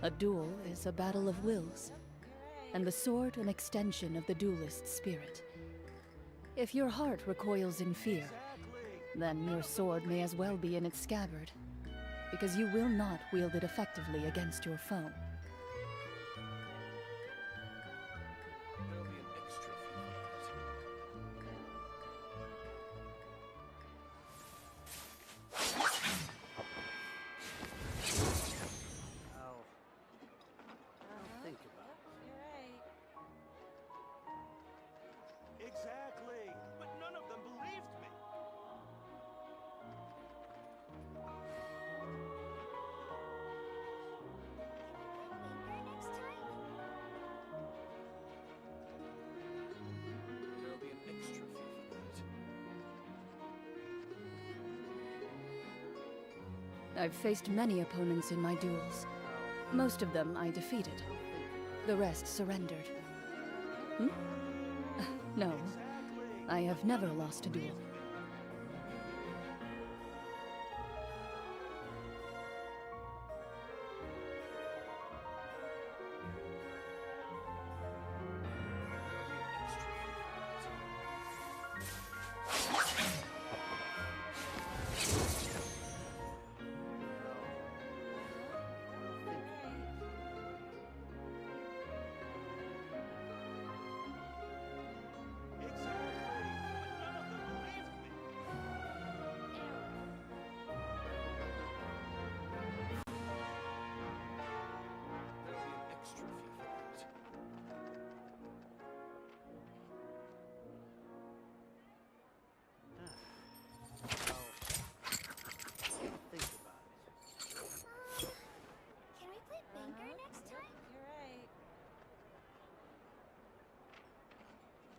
A duel is a battle of wills, and the sword an extension of the duelist's spirit. If your heart recoils in fear, then your sword may as well be in its scabbard, because you will not wield it effectively against your foe. There'll be an extra fee I'll think about it. You're right. Exactly, but none of them believed me. There'll be an extra fee for that. I've faced many opponents in my duels. Most of them I defeated. The rest surrendered. No, I have never lost a duel.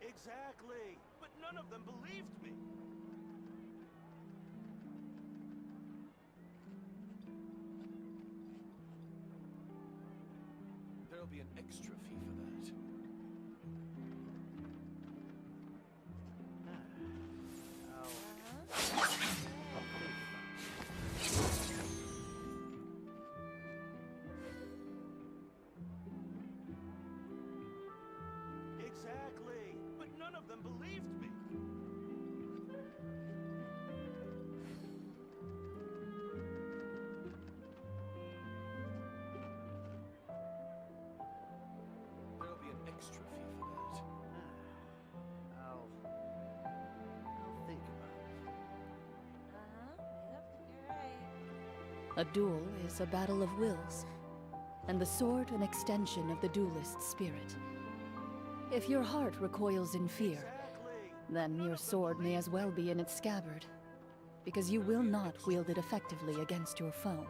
Exactly, but none of them believed me. There'll be an extra fee for that. Exactly, but none of them believed me. There'll be an extra fee for that. I'll think about it. Yep, you're right. A duel is a battle of wills, and the sword an extension of the duelist's spirit. If your heart recoils in fear, then your sword may as well be in its scabbard, because you will not wield it effectively against your foe.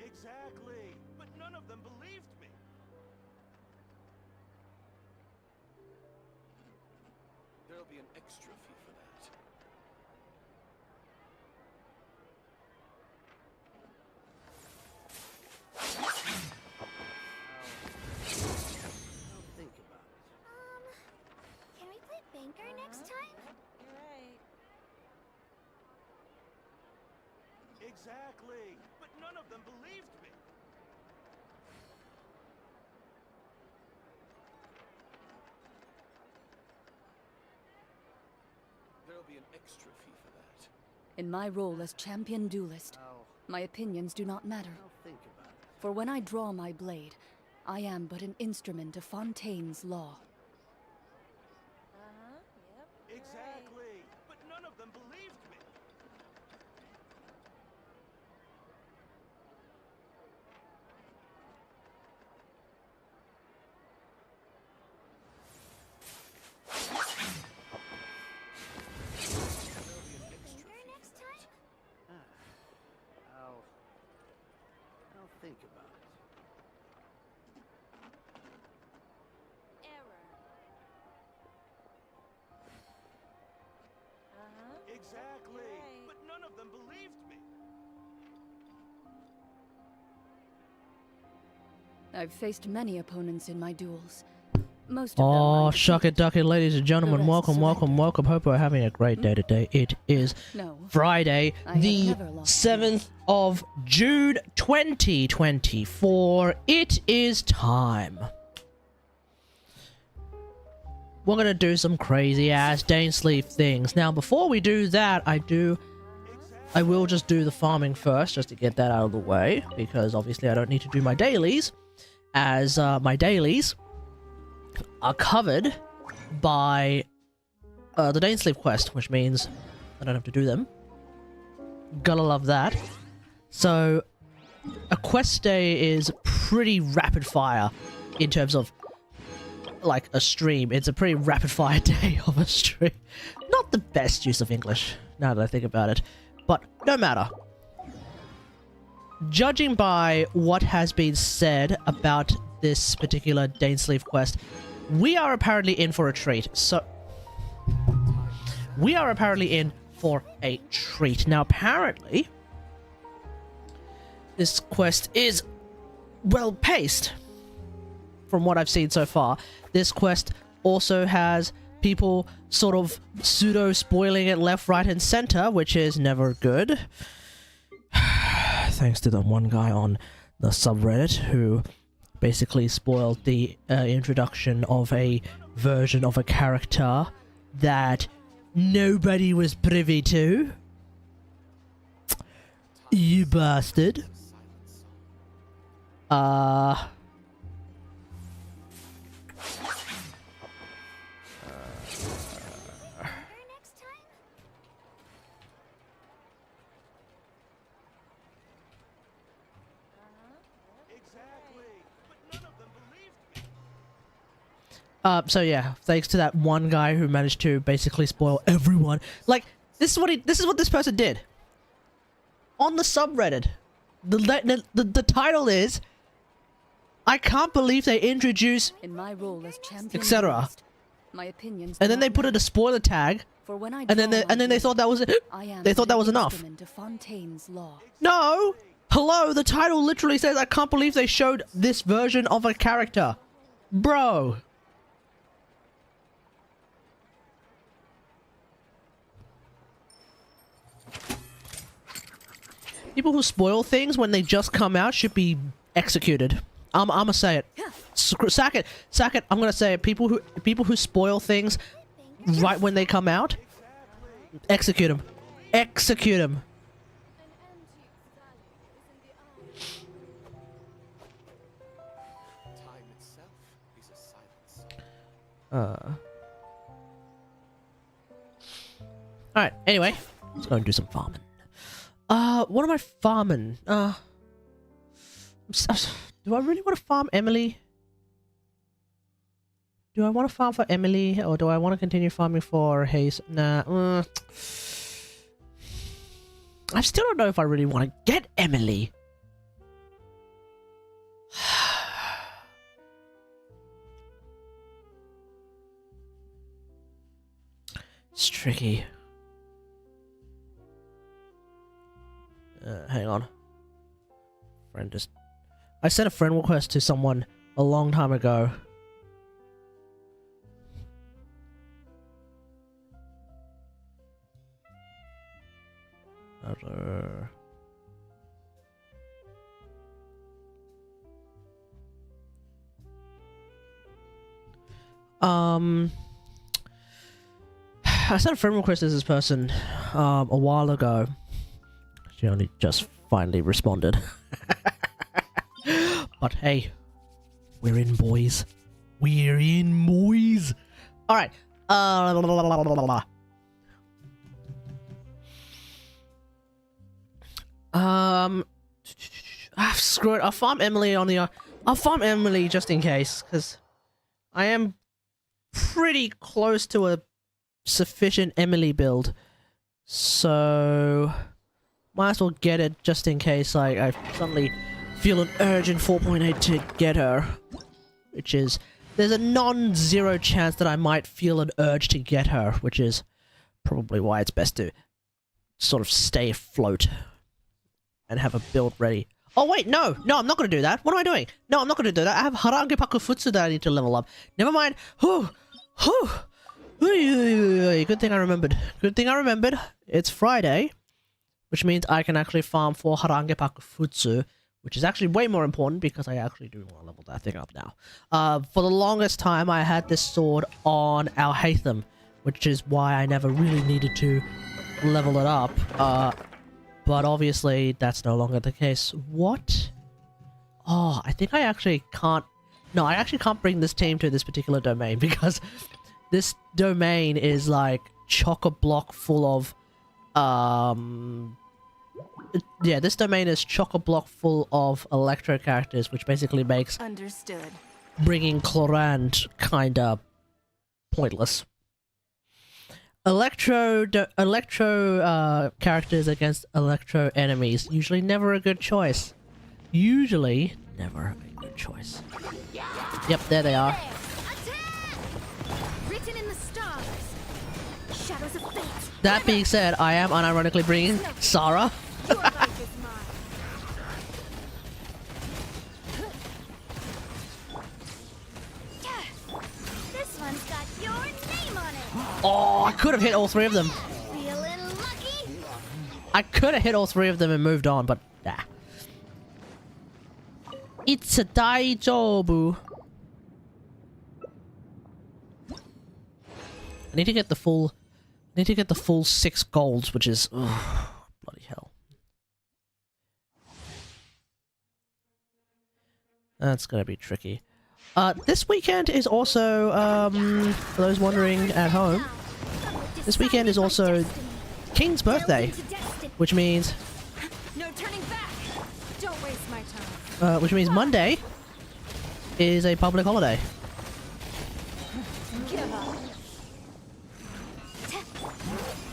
Exactly, but none of them believed me. There'll be an extra fee for that. I'll think about it. Can we play banker next time? You're right. Exactly, but none of them believed me. There'll be an extra fee for that. In my role as champion duelist, my opinions do not matter. I'll think about it. For when I draw my blade, I am but an instrument of Fontaine's law. Yep. Exactly, but none of them believed me. I'll think about it. Error. I've faced many opponents in my duels. Most of them Oh, I shuck it, defeated. duck it, ladies and gentlemen. rest Welcome, welcome, surrendered. welcome. Hope we're having a great day today. It is No, Friday, I have the never lost 7th of June, 2024. It is time. We're gonna do some crazy ass Dainsleif things. Now, before we do that, I will just do the farming first, just to get that out of the way, because obviously I don't need to do my dailies, as my dailies are covered by the Dainsleif quest, which means I don't have to do them. Gotta love that. So, a quest day is pretty rapid fire in terms of like a stream. It's a pretty rapid fire day of a stream. Not the best use of English, now that I think about it, but no matter. Judging by what has been said about this particular Dainsleif quest, we are apparently in for a treat. Now, apparently, this quest is well paced. From what I've seen so far, this quest also has people sort of pseudo spoiling it left, right, and center, which is never good. Thanks to the one guy on the subreddit who basically spoiled the introduction of a version of a character that nobody was privy to. You bastard. Next time? Exactly. But none of them believed me. So yeah, thanks to that one guy who managed to basically spoil everyone. Like, this is what this person did. On the subreddit, the title is, I can't believe they introduced, in my role as champion, etc. duelist, my opinions. And do then they not put in matter, a spoiler tag, for when I and then draw my they blade, thought that was it. I am They thought that was an enough. instrument of Fontaine's law. No! Hello, the title literally says, I can't believe they showed this version of a character. Bro. People who spoil things when they just come out should be executed. I'm gonna say it. Sack it. Sack it. I'm gonna say it. People who spoil things right when they come out, execute them. Execute them. Time itself is a silence. Alright, anyway, let's go and do some farming. What am I farming? Do I really want to farm Emily? Do I want to farm for Emily, or do I want to continue farming for Hayes? Nah. I still don't know if I really want to get Emily. It's tricky. Hang on. I sent a friend request to someone a long time ago. I sent a friend request to this person a while ago. She only just finally responded. But hey, we're in, boys. We're in, boys. All right. Screw it. I'll farm Emily on the. I'll farm Emily just in case, because I am pretty close to a sufficient Emily build. So might as well get it just in case I suddenly feel an urge in 4.8 to get her. Which is, there's a non-zero chance that I might feel an urge to get her, which is probably why it's best to sort of stay afloat and have a build ready. Oh wait, no, I'm not gonna do that. What am I doing? No, I'm not gonna do that. I have Harange Pakufutsu that I need to level up. Never mind. Whew. Good thing I remembered. Good thing I remembered. It's Friday, which means I can actually farm for Harange Pakufutsu, which is actually way more important because I actually do want to level that thing up now. For the longest time, I had this sword on Alhaitham, which is why I never really needed to level it up. But obviously, that's no longer the case. What? Oh, I think I actually can't... No, I actually can't bring this team to this particular domain because this domain is like chock-a-block full of... Yeah, this domain is chock-a-block full of electro characters, which basically makes... Understood. Bringing Clorand kinda pointless. Electro characters against electro enemies. Usually never a good choice. Usually never a good choice. Yep, there they are. Written in the stars. Shadows of fate. That being said, I am unironically bringing Sarah. Your life is mine. This one's got your name on it. Oh, I could have hit all three of them. Feeling lucky? I could have hit all three of them and moved on, but nah. It's a daijobu. I need to get the full 6 golds, which is bloody hell. That's gonna be tricky. This weekend is also, for those wondering at home, this weekend is also King's birthday, which means No turning back. Don't waste my time. which means Monday is a public holiday. Give up.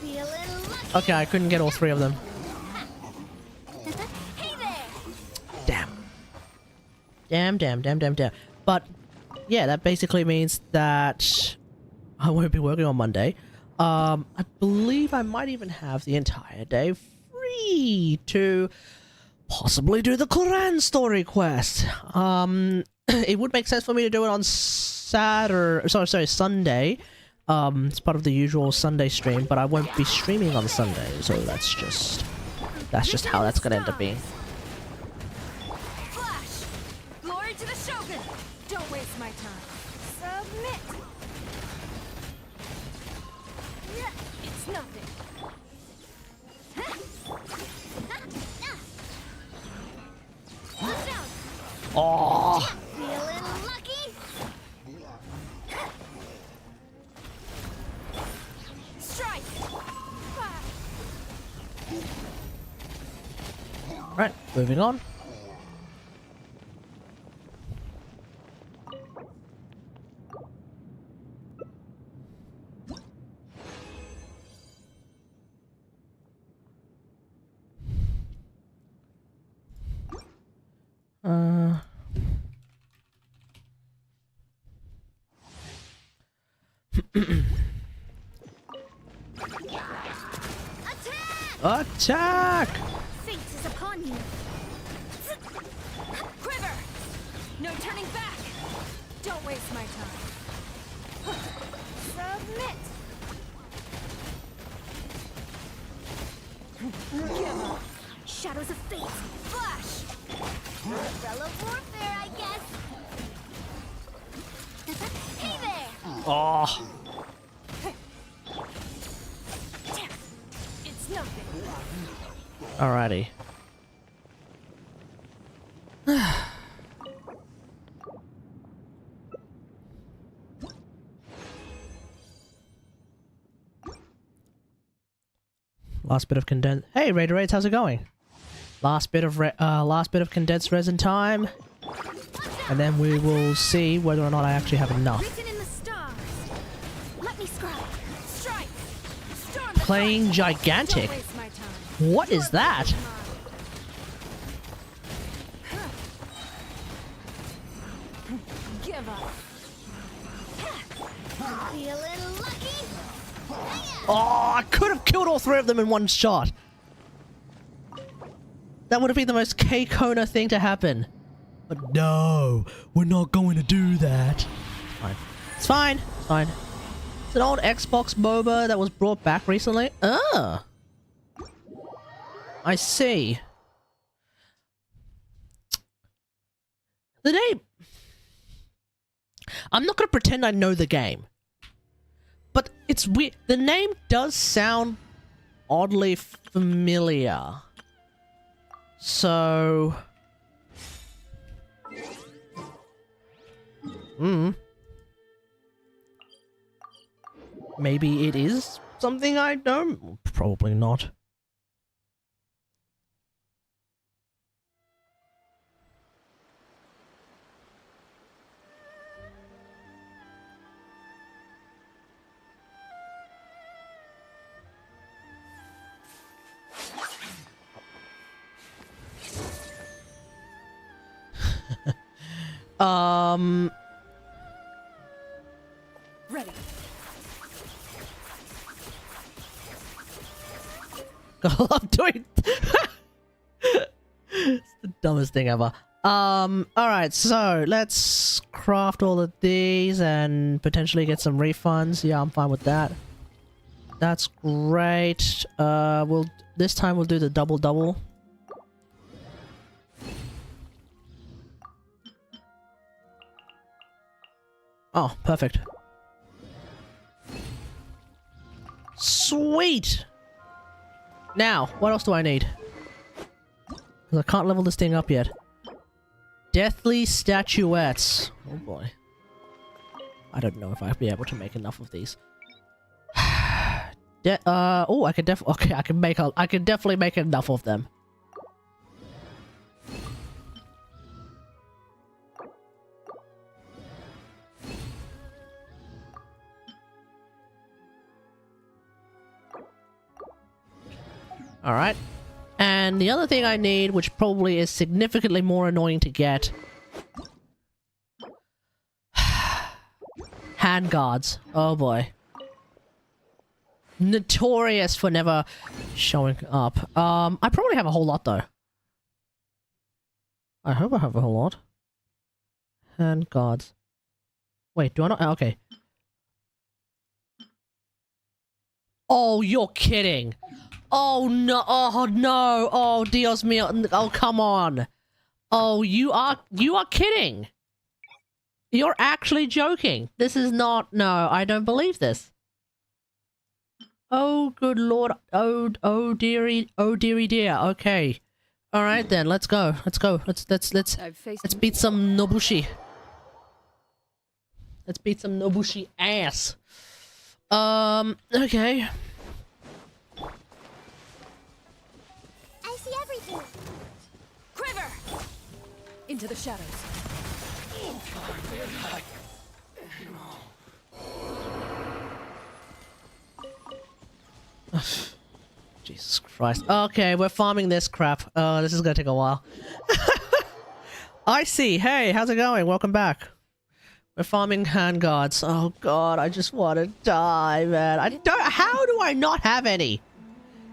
Feeling lucky? Okay, I couldn't get all 3 of them. Hey there! Damn. But yeah, that basically means that I won't be working on Monday. I believe I might even have the entire day free to possibly do the Bedtime Story Quest. It would make sense for me to do it on Sunday. It's part of the usual Sunday stream, but I won't be streaming on Sunday, so that's just how that's gonna end up being. Flash. Glory to the Shogun. Don't waste my time. Submit. It's nothing. Watch out! Oh, Feeling lucky? Strike. right, moving on. Attack! Fate is upon you. Quiver. No turning back. Don't waste my time. Submit. Give up. Shadows of fate. Flash. Umbrella warfare, I guess. Hey there! Oh, It's nothing. alrighty. Last bit of condensed. Hey, Raider Raids, how's it going? Last bit of condensed resin time, and then we will see whether or not I actually have enough. Written in the stars. Let me scribe. Strike. Storm. Playing gigantic. Don't waste my time. What is that? Give up. Feeling lucky? Oh, I could have killed all 3 of them in one shot. That would have been the most K-Kona thing to happen. But no, we're not going to do that. Fine. It's fine. It's fine. It's an old Xbox MOBA that was brought back recently. Ah. I see. The name... I'm not going to pretend I know the game. But it's weird. The name does sound oddly familiar. So... Maybe it is something I don't... Probably not. Ready. God, I'm doing... It's the dumbest thing ever. Alright, so let's craft all of these and potentially get some refunds. Yeah, I'm fine with that. That's great. This time we'll do the double. Oh, perfect. Sweet! Now, what else do I need? Because I can't level this thing up yet. Deathly statuettes. Oh boy. I don't know if I'll be able to make enough of these. Oh, I can okay, I can definitely make enough of them. Alright. And the other thing I need, which probably is significantly more annoying to get... Handguards. Oh boy. Notorious for never showing up. I probably have a whole lot though. I hope I have a whole lot. Handguards. Wait, do I not? Okay. Oh, you're kidding! Oh no, oh no, oh Dios mío, oh come on. Oh, you are kidding. You're actually joking. This is not, no, I don't believe this. Oh good lord, oh dearie dear, okay. Alright then, let's go, let's beat some Nobushi. Let's beat some Nobushi ass. Okay. Everything. Quiver! Into the shadows. Jesus Christ. Okay, we're farming this crap. This is gonna take a while. I see. Hey, how's it going? Welcome back. We're farming handguards. Oh god, I just want to die, man. How do I not have any?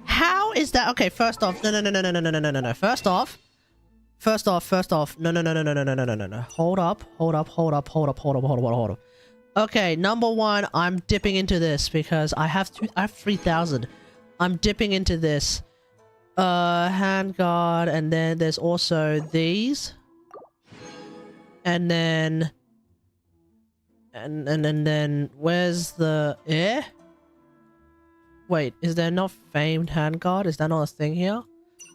How is that? Okay, first off, no. First off, no. Hold up. Okay, number one, I'm dipping into this because I have 3,000. I'm dipping into this. Handguard, and then there's also these. And then... And then, where's the... Wait, is there not famed handguard? Is that not a thing here?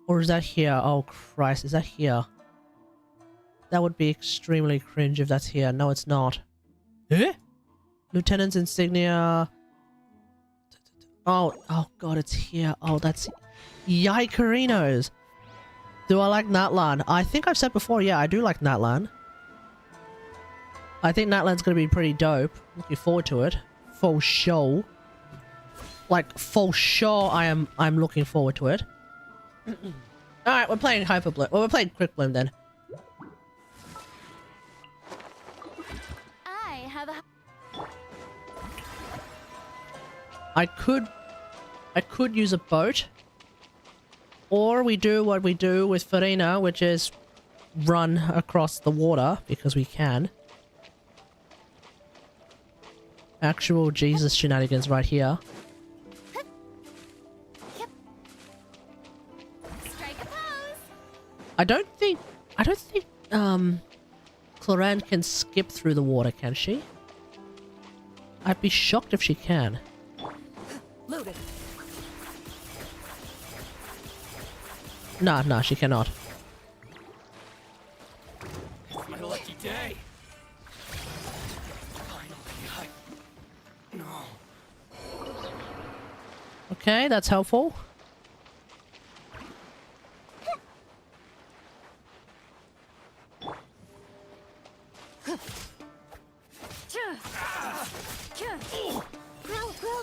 Or is that here? Oh Christ, is that here? That would be extremely cringe if that's here. No, it's not. Lieutenant's insignia. Oh god, it's here. Oh, that's... Yikerinos! Do I like Natlan? I think I've said before, yeah, I do like Natlan. I think Natlan's gonna be pretty dope. Looking forward to it. For sure. Like, for sure I'm looking forward to it. Alright, we're playing Hyper Bloom. Well, we're playing Quick Bloom then. I have a... I could use a boat. Or we do what we do with Farina, which is run across the water, because we can. Actual Jesus shenanigans right here. Strike a pose. I don't think Cloran can skip through the water, can she? I'd be shocked if she can. Loaded. Nah, she cannot. It's my lucky day. Finally, no. Okay, that's helpful.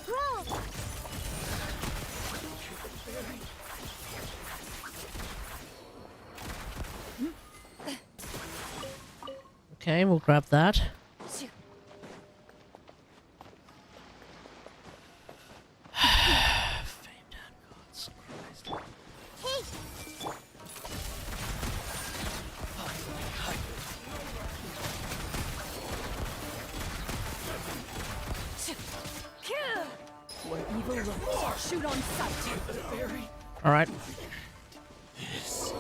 Grow. Okay, we'll grab that. Famed handguards. Christ. Where evil lurks, shoot on sight. All right. This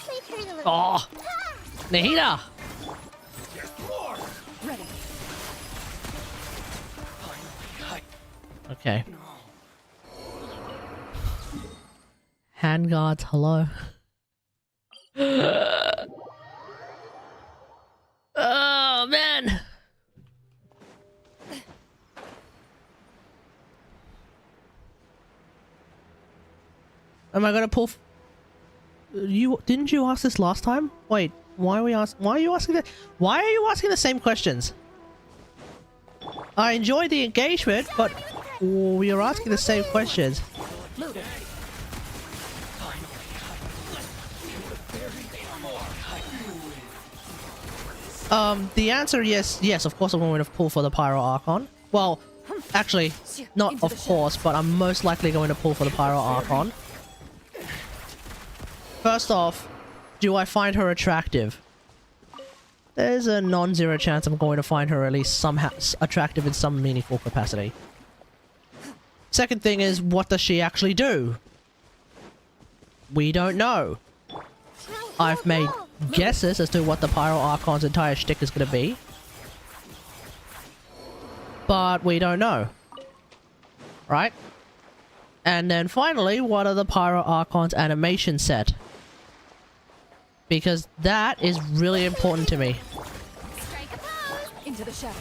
may hurt a little. Oh, Nahida. Ready. Okay. Handguards, hello. Oh man. Am I gonna pull? You didn't you ask this last time? Wait, why are you asking that? Why are you asking the same questions? I enjoyed the engagement, but we are asking the same questions. Loaded. The answer yes, of course I'm going to pull for the Pyro Archon. Well, actually, not of course, but I'm most likely going to pull for the Pyro Archon. First off, do I find her attractive? There's a non-zero chance I'm going to find her at least somehow attractive in some meaningful capacity. Second thing is, what does she actually do? We don't know. I've made guesses as to what the Pyro Archon's entire shtick is going to be. But we don't know. Right? And then finally, what are the Pyro Archon's animation set? Because that is really important to me. Strike a pose. Into the shadows.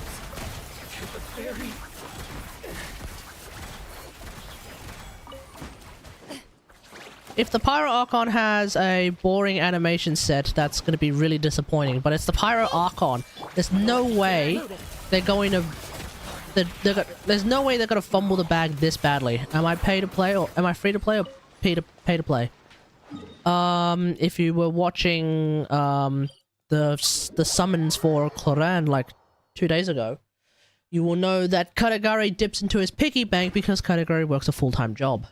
If the Pyro Archon has a boring animation set, that's going to be really disappointing. But it's the Pyro Archon. There's no way they're going to... There's no way they're going to fumble the bag this badly. Am I pay to play or am I free to play or pay to play? If you were watching the summons for Cloran like 2 days ago, you will know that Katagari dips into his piggy bank because Katagari works a full-time job.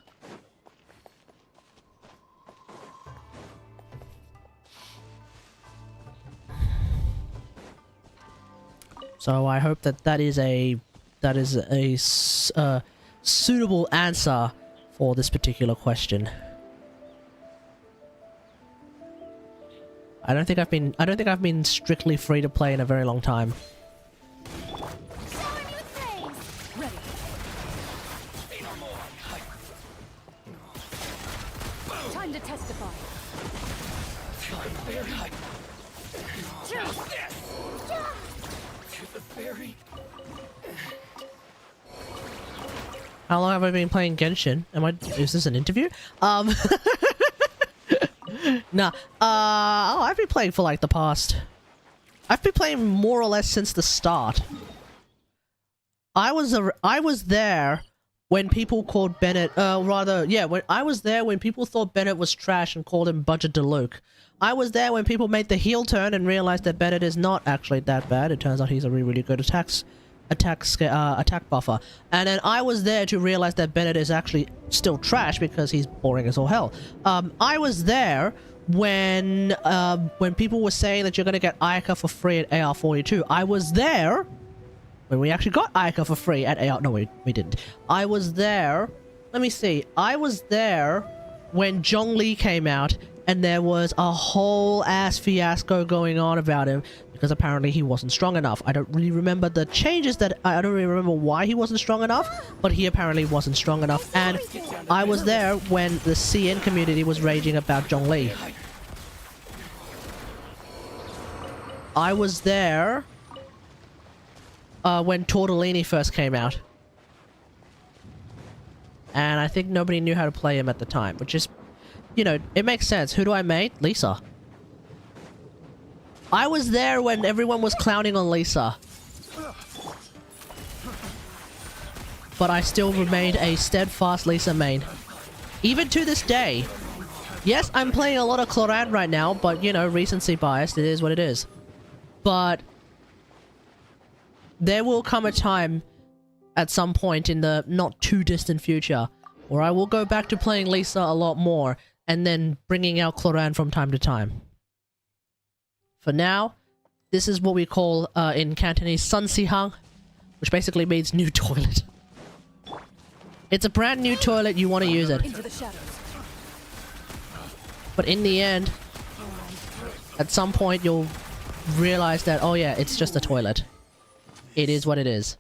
So I hope that is a suitable answer for this particular question. I don't think I've been strictly free to play in a very long time. Shower me with praise. Ready. Time to testify. How long have I been playing Genshin? Is this an interview? Nah. Oh, I've been playing for like the past... I've been playing more or less since the start. I was there when people called Bennett, when I was there when people thought Bennett was trash and called him Budget Deluxe. I was there when people made the heel turn and realized that Bennett is not actually that bad. It turns out he's a really, really good attacks attack buffer, and then I was there to realize that Bennett is actually still trash because he's boring as all hell. I was there when people were saying that you're gonna get Ayaka for free at AR42. I was there when we actually got Ayaka for free at AR. No, we didn't. I was there. Let me see. I was there when Zhongli came out, and there was a whole ass fiasco going on about him because apparently he wasn't strong enough. I don't really remember the changes that I don't really remember why he wasn't strong enough, but he apparently wasn't strong enough. And I was there when the CN community was raging about Zhongli. I was there when Tortellini first came out. And I think nobody knew how to play him at the time, which is, you know, it makes sense. Who do I main? Lisa. I was there when everyone was clowning on Lisa. But I still remained a steadfast Lisa main. Even to this day. Yes, I'm playing a lot of Clorant right now, but, you know, recency biased, it is what it is. But there will come a time at some point in the not too distant future where I will go back to playing Lisa a lot more and then bringing out Clorant from time to time. For now, this is what we call in Cantonese Sun Si Hang, which basically means new toilet. It's a brand new toilet, you want to use it. Into the shadows. But in the end, at some point you'll realize that, oh yeah, it's just a toilet. It is what it is.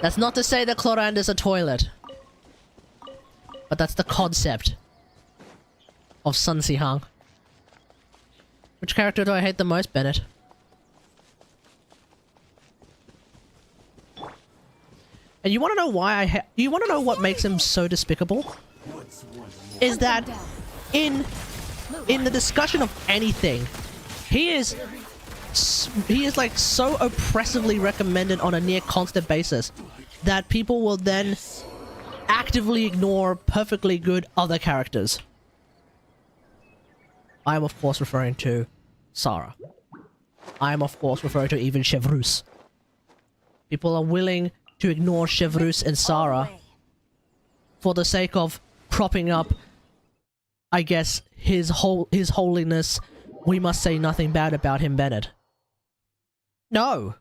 That's not to say that Clorant is a toilet. But that's the concept of Sun Si Hang. Which character do I hate the most, Bennett? And you want to know why you want to know what makes him so despicable? Is that in the discussion of anything, he is like so oppressively recommended on a near constant basis that people will then actively ignore perfectly good other characters. I am of course referring to Sarah. I am of course referring to even Chevreuse. People are willing to ignore Chevreuse and Sarah for the sake of propping up, I guess, his holiness. We must say nothing bad about him, Bennett. No.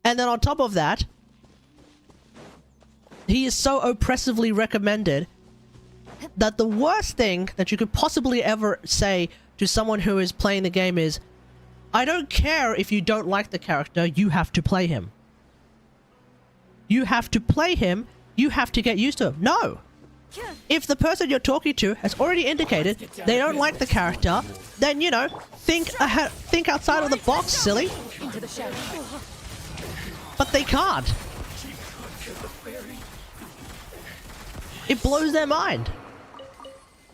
And then on top of that, he is so oppressively recommended that the worst thing that you could possibly ever say to someone who is playing the game is, I don't care if you don't like the character, you have to play him. You have to play him, you have to get used to him. No! If the person you're talking to has already indicated they don't like the character, then, you know, think outside of the box, silly. Into the shadows. But they can't. It blows their mind.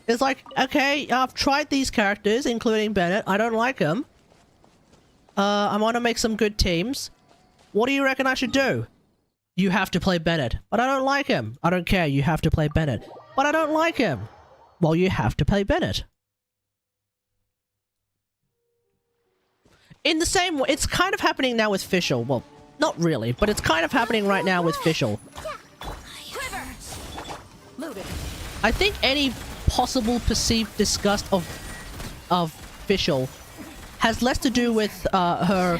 It's like, okay, I've tried these characters, including Bennett. I don't like them. I want to make some good teams. What do you reckon I should do? You have to play Bennett. But I don't like him. I don't care. You have to play Bennett. But I don't like him. Well, you have to play Bennett. In the same way, it's kind of happening now with Fischl. Well, not really, but it's kind of happening right now with Fischl. I think any possible perceived disgust of Fischl has less to do with her,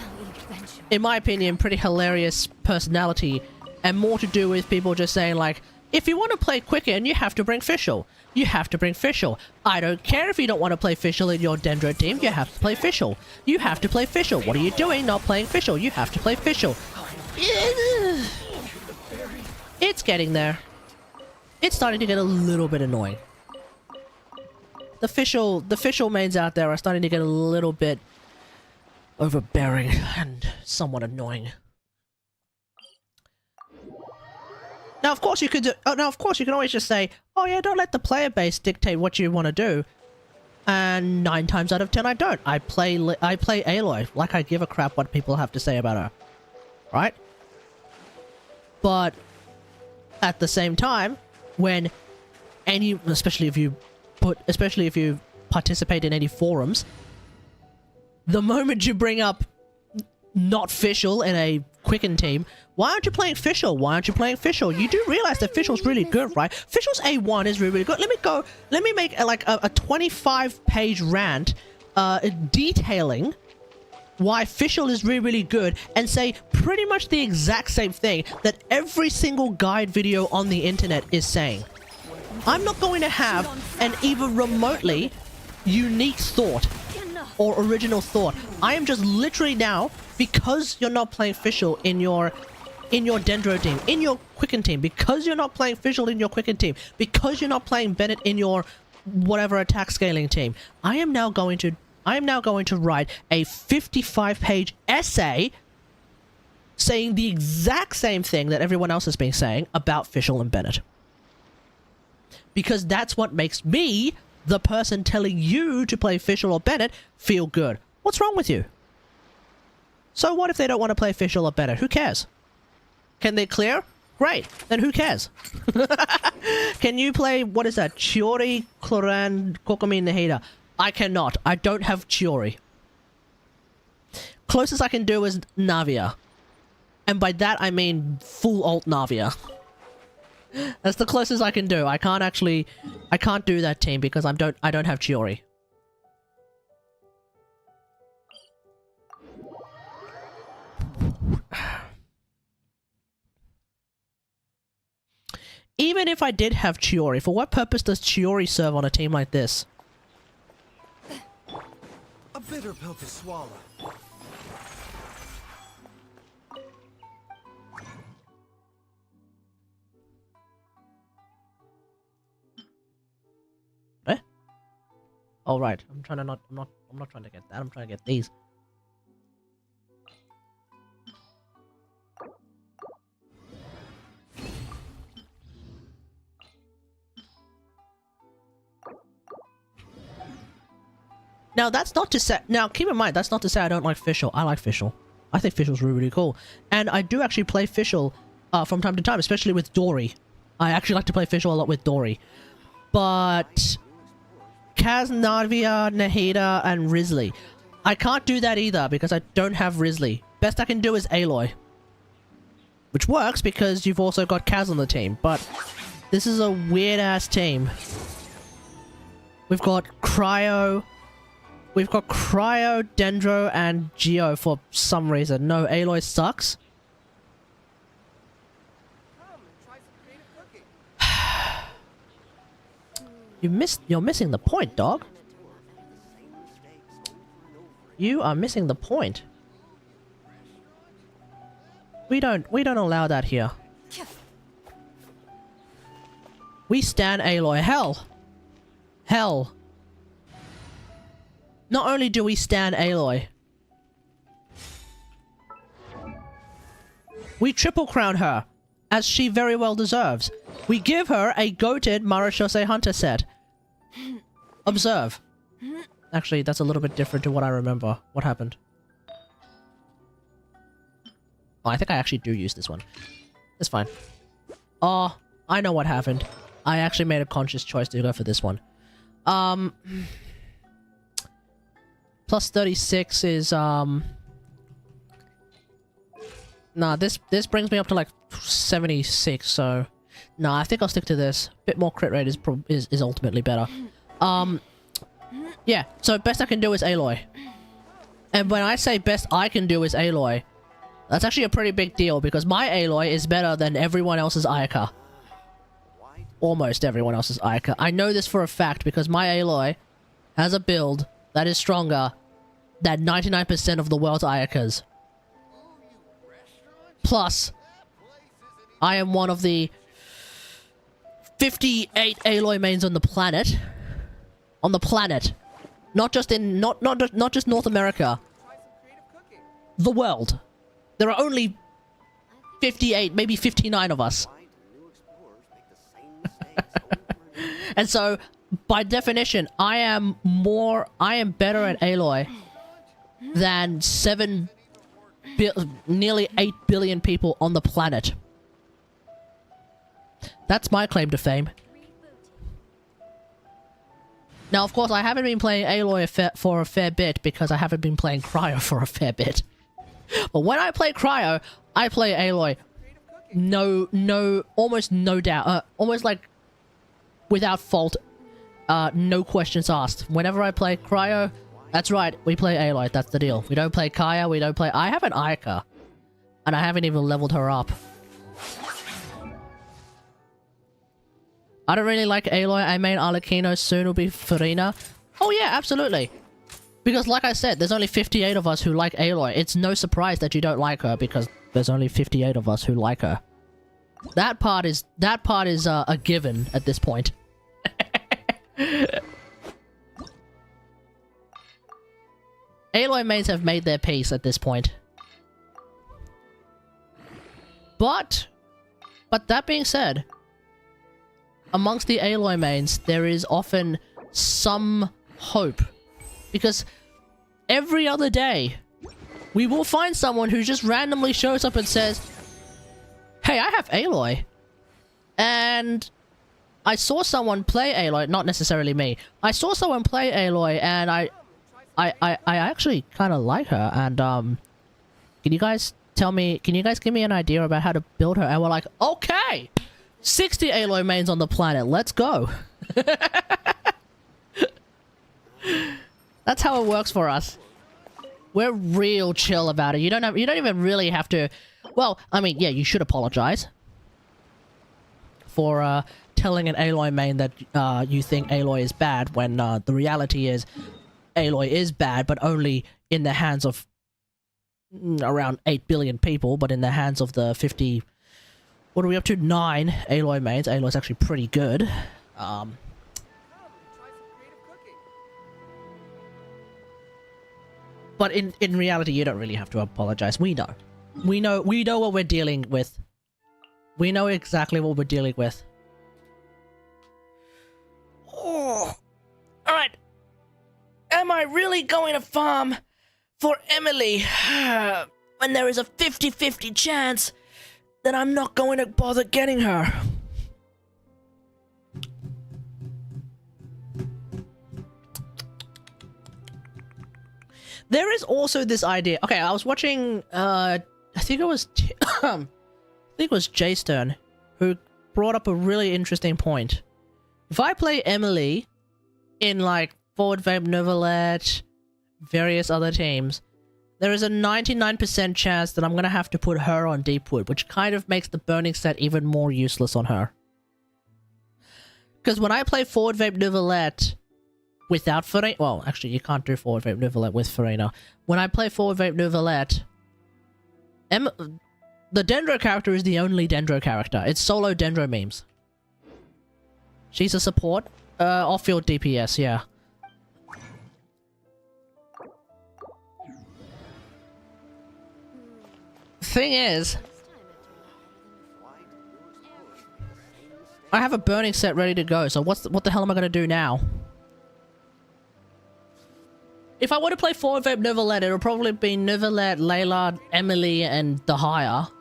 in my opinion, pretty hilarious personality, and more to do with people just saying like, if you want to play Quicken, you have to bring Fischl. You have to bring Fischl. I don't care if you don't want to play Fischl in your Dendro team, you have to play Fischl. You have to play Fischl. What are you doing not playing Fischl? You have to play Fischl. It's getting there. It's starting to get a little bit annoying. The Fischl mains out there are starting to get a little bit overbearing and somewhat annoying. Now, of course, you could can always just say, "Oh yeah, don't let the player base dictate what you want to do." And 9 times out of 10, I don't. I play Aloy like I give a crap what people have to say about her, right? But at the same time, when especially if you participate in any forums, the moment you bring up not Fischl in a Quicken team. Why aren't you playing Fischl? Why aren't you playing Fischl? You do realize that Fischl's really good, right? Fischl's A1 is really, really good. Let me make like a 25-page rant detailing why Fischl is really, really good and say pretty much the exact same thing that every single guide video on the internet is saying. I'm not going to have an even remotely unique thought or original thought. I am just literally now, because you're not playing Fischl in your Dendro team, in your Quicken team, because you're not playing Fischl in your Quicken team, because you're not playing Bennett in your whatever attack scaling team, I am now going to write a 55-page essay saying the exact same thing that everyone else has been saying about Fischl and Bennett. Because that's what makes me, the person telling you to play Fischl or Bennett, feel good. What's wrong with you? So what if they don't want to play Fischl or Bennett? Who cares? Can they clear? Great. Then who cares? Can you play, what is that? Chiori, Cloran, Kokomi, Nahida. I cannot. I don't have Chiori. Closest I can do is Navia. And by that I mean full alt Navia. That's the closest I can do. I can't do that team because I don't have Chiori. Even if I did have Chiori, for what purpose does Chiori serve on a team like this? A bitter pill to swallow. Eh? Oh right. I'm not trying to get that. I'm trying to get these. Now, that's not to say... Now, keep in mind, that's not to say I don't like Fischl. I like Fischl. I think Fischl's really, really cool. And I do actually play Fischl from time to time, especially with Dory. I actually like to play Fischl a lot with Dory. But... Kaz, Navia, Nahida, and Risley. I can't do that either, because I don't have Risley. Best I can do is Aloy. Which works, because you've also got Kaz on the team. But this is a weird-ass team. We've got Cryo... We've got Cryo, Dendro, and Geo for some reason. No, Aloy sucks. You're missing the point, dog. You are missing the point. We don't allow that here. We stan Aloy. Hell. Not only do we stan Aloy, we triple crown her, as she very well deserves. We give her a goated Marashose Hunter set. Observe. Actually, that's a little bit different to what I remember. What happened? Oh, I think I actually do use this one. It's fine. Oh, I know what happened. I actually made a conscious choice to go for this one. Plus 36 is, Nah, this brings me up to like 76, so... Nah, I think I'll stick to this. Bit more crit rate is ultimately better. Yeah, so best I can do is Aloy. And when I say best I can do is Aloy, that's actually a pretty big deal, because my Aloy is better than everyone else's Ayaka. Almost everyone else's Ayaka. I know this for a fact, because my Aloy has a build that is stronger than 99% of the world's Ayakas. Plus, I am one of the 58 Aloy mains on the planet. On the planet. Not just in... Not just North America. The world. There are only 58, maybe 59 of us. And so, by definition, I am better at Aloy than nearly 8 billion people on the planet. That's my claim to fame. Now, of course, I haven't been playing Aloy for a fair bit because I haven't been playing Cryo for a fair bit. But when I play Cryo, I play Aloy. Almost no doubt. Almost like without fault. No questions asked. Whenever I play Cryo, that's right, we play Aloy. That's the deal. We don't play Kaya. We don't play. I have an Ayaka, and I haven't even leveled her up. I don't really like Aloy. I main Arlecchino. Soon will be Farina. Oh yeah, absolutely. Because like I said, there's only 58 of us who like Aloy. It's no surprise that you don't like her because there's only 58 of us who like her. That part is a given at this point. Aloy mains have made their peace at this point. But that being said, amongst the Aloy mains, there is often some hope. Because every other day, we will find someone who just randomly shows up and says, "Hey, I have Aloy." And I saw someone play Aloy, not necessarily me. I saw someone play Aloy and I actually kind of like her. And can you guys give me an idea about how to build her? And we're like, okay, 60 Aloy mains on the planet, let's go. That's how it works for us. We're real chill about it. You don't even really have to. Well, I mean, yeah, you should apologize for telling an Aloy main that you think Aloy is bad when the reality is Aloy is bad, but only in the hands of around 8 billion people, but in the hands of the 50... What are we up to? 9 Aloy mains. Aloy's actually pretty good. But in reality, you don't really have to apologize. We know. We know what we're dealing with. We know exactly what we're dealing with. Oh. Alright. Am I really going to farm for Emily when there is a 50-50 chance that I'm not going to bother getting her? There is also this idea. Okay, I was watching I think it was Jay Stern who brought up a really interesting point. If I play Emily in like Forward Vape Novelette, various other teams, there is a 99% chance that I'm going to have to put her on Deepwood, which kind of makes the burning set even more useless on her. Because when I play Forward Vape Novelette without Farina... Well, actually, you can't do Forward Vape Novelette with Farina. When I play Forward Vape Novelette, the Dendro character is the only Dendro character. It's solo Dendro memes. She's a support. Off-field DPS, yeah. Thing is, I have a burning set ready to go, so what the hell am I gonna do now? If I were to play Forward Vape Novelette, it'll probably be Novelette, Layla, Emily, and Dahaya.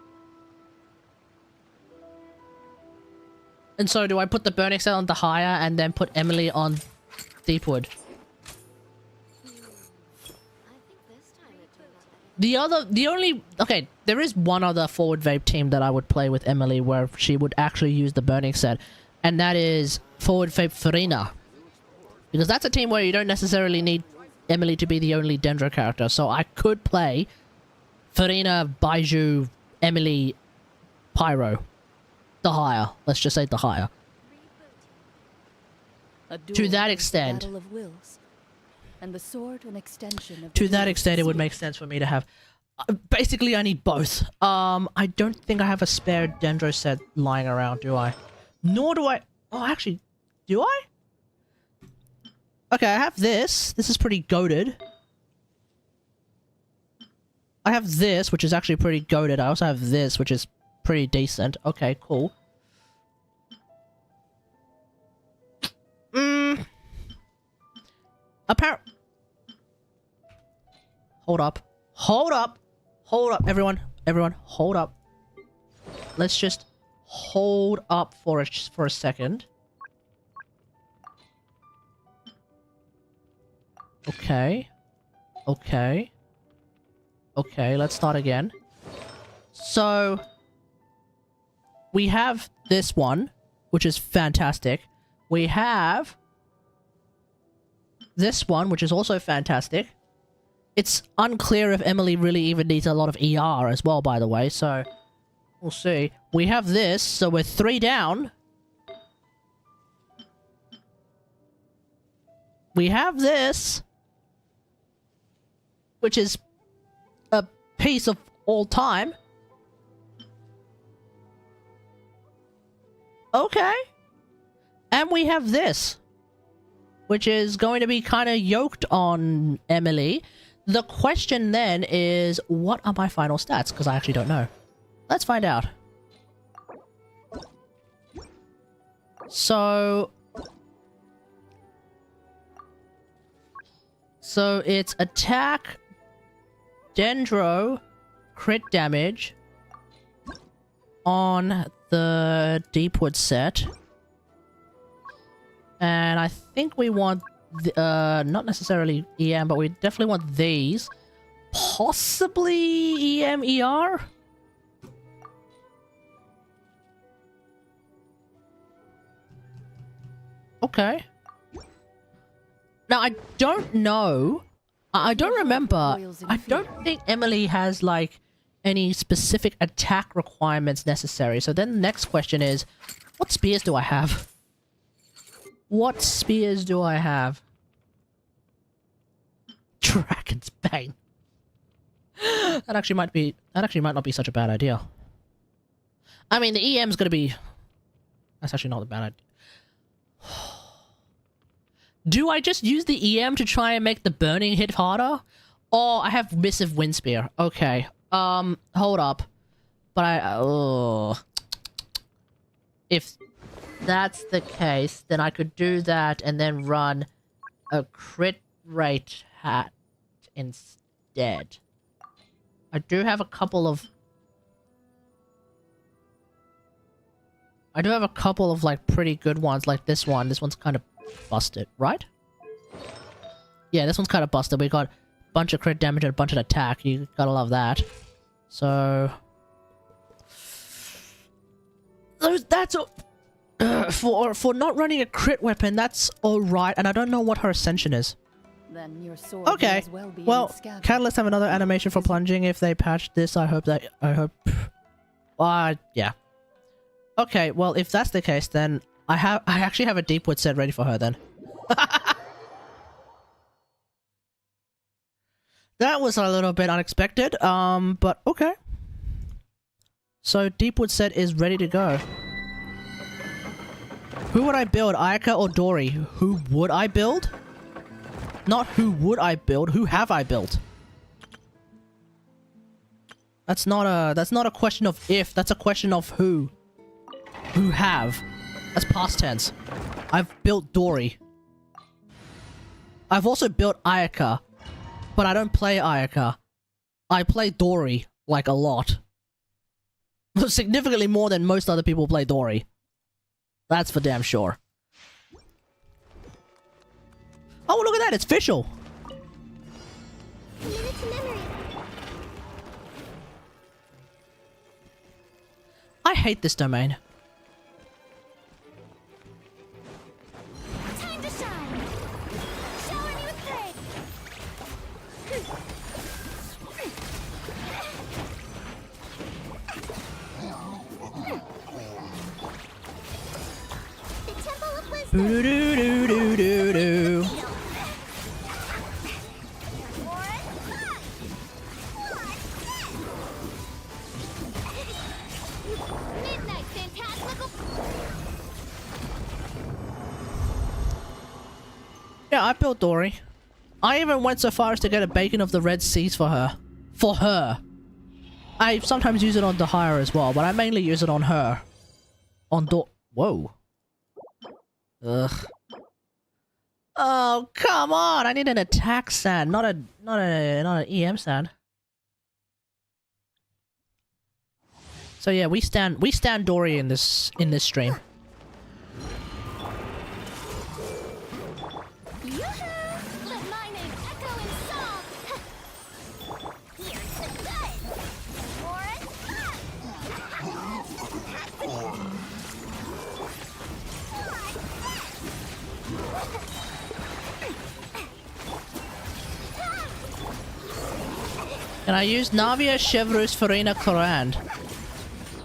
And so do I put the burning set on Dahaya and then put Emily on Deepwood? Okay, there is one other Forward Vape team that I would play with Emily where she would actually use the burning set, and that is Forward Vape Farina. Because that's a team where you don't necessarily need Emily to be the only Dendro character, so I could play Farina, Baiju, Emily, Pyro. Dahaya. Let's just say Dahaya. To that extent... And the sword an extension of to that extent, it would make sense for me to have... basically, I need both. I don't think I have a spare Dendro set lying around, do I? Nor do I... Oh, actually, do I? Okay, I have this. This is pretty goated. I have this, which is actually pretty goated. I also have this, which is pretty decent. Okay, cool. Hold up. Hold up. Hold up, everyone. Everyone, hold up. Let's just hold up for a second. Okay. Okay. Okay, let's start again. So, we have this one, which is fantastic. We have this one, which is also fantastic. It's unclear if Emily really even needs a lot of ER as well, by the way, so we'll see. We have this, so we're 3 down. We have this, which is a piece of all time. Okay. And we have this, which is going to be kind of yoked on Emily. The question then is, what are my final stats? Because I actually don't know. Let's find out. So it's attack, dendro, crit damage on the Deepwood set. And I think we want, not necessarily EM, but we definitely want these. Possibly EM, ER? Okay. Now, I don't know. I don't remember. I don't think Emily has, like, any specific attack requirements necessary. So then the next question is, what spears do I have? What spears do I have? Dragon's Bane. That actually might not be such a bad idea. I mean, the EM's gonna be... That's actually not a bad idea. Do I just use the EM to try and make the burning hit harder? Or I have Missive Wind Spear. Okay. Hold up. But if that's the case, then I could do that and then run a crit rate hat instead. I do have a couple of... like, pretty good ones, like this one. This one's kind of busted, right? Yeah, this one's kind of busted. We got a bunch of crit damage and a bunch of attack. You gotta love that. So... That's... for not running a crit weapon, that's alright, and I don't know what her ascension is. Then your sword may Okay, as well be well, in scabbard. Catalysts have another animation for plunging if they patch this. I hope... yeah. Okay, well, if that's the case, then I actually have a Deepwood set ready for her then. That was a little bit unexpected, but okay. So Deepwood set is ready to go. Who would I build, Ayaka or Dory? Who would I build? Not who would I build, who have I built? That's not a question of if, that's a question of who. Who have. That's past tense. I've built Dory. I've also built Ayaka. But I don't play Ayaka. I play Dory, like, a lot. Significantly more than most other people play Dory. That's for damn sure. Oh, look at that, it's Fischl! Minute to memory. I hate this domain. Time to shine. Shower me with praise. The Temple of Wisdom. Boo-doo-doo-doo-doo-doo. Midnight Fantastical. Yeah, I built Dory. I even went so far as to get a Bacon of the Red Seas for her. For her. I sometimes use it on Dahira as well, but I mainly use it on her. On Whoa. Ugh. Oh, come on! I need an attack sand, not an EM sand. So yeah, we stand Dory in this stream. Yoo-hoo! Let my name echo in song. Here's the And I use Navia, Chevrus, Farina, Corand.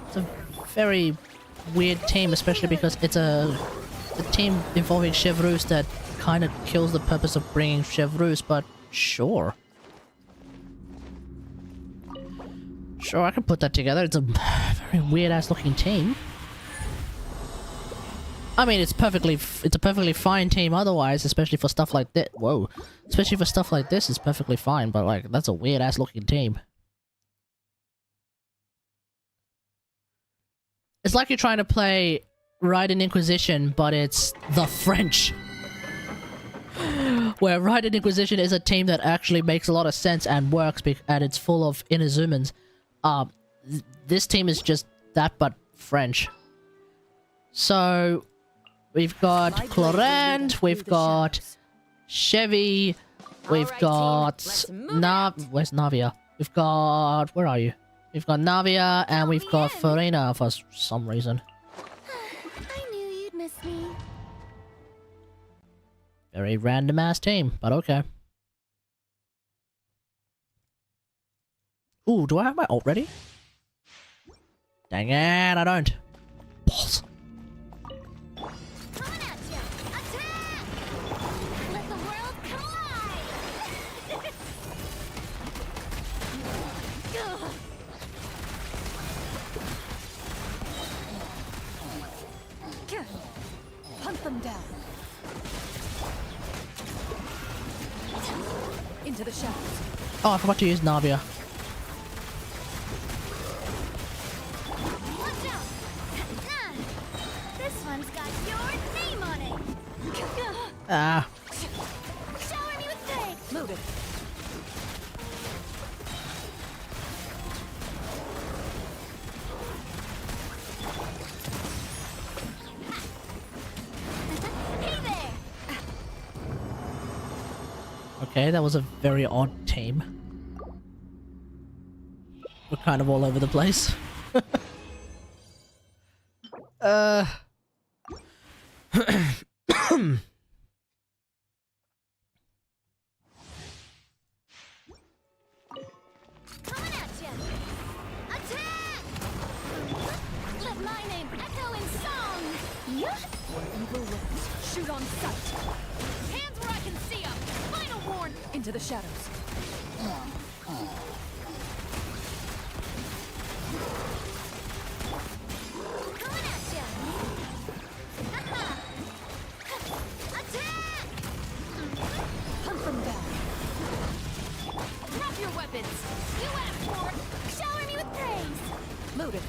It's a very weird team, especially because it's a team involving Chevrus that kind of kills the purpose of bringing Chevrus, but sure. Sure, I can put that together. It's a very weird-ass looking team. I mean, it's a perfectly fine team otherwise, especially for stuff like this. Whoa. Especially for stuff like this, it's perfectly fine, but like, that's a weird-ass looking team. It's like you're trying to play Raiden Inquisition, but it's the French. Where Raiden Inquisition is a team that actually makes a lot of sense and works, and it's full of Inazumans. This team is just that, but French. So, we've got Clorand, we've got Chevy, we've got where's Navia? We've got, where are you? We've got Navia, and we've got Farina for some reason. I knew you'd miss me. Very random ass team, but okay. Ooh, do I have my ult ready? Dang it, I don't. Balls. Coming at ya! Attack! Let the world collide! Hunt them down. Into the shadows. Oh, I forgot to use Navia. Watch out! This one's got your name on it! Ah. Shower me with thanks! Move it. Hey there! Okay, that was a very odd team. We're kind of all over the place. Coming at ya! Attack! Let my name echo in song! Evil looks. Shoot on sight. Hands where I can see them! Final warn! Into the shadows. Coming at ya! Ha-ha! Attack! Hunt them down. Drop your weapons! You asked for it! Shower me with praise! Load it.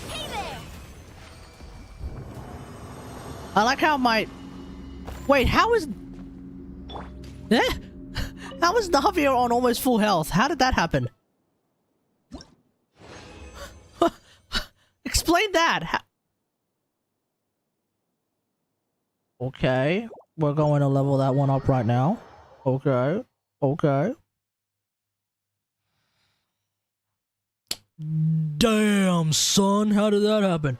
Hey there! I like how my... Wait, how is... Eh? How is Navia on almost full health? How did that happen? Explain that! Okay, we're going to level that one up right now. Okay, okay. Damn, son, how did that happen?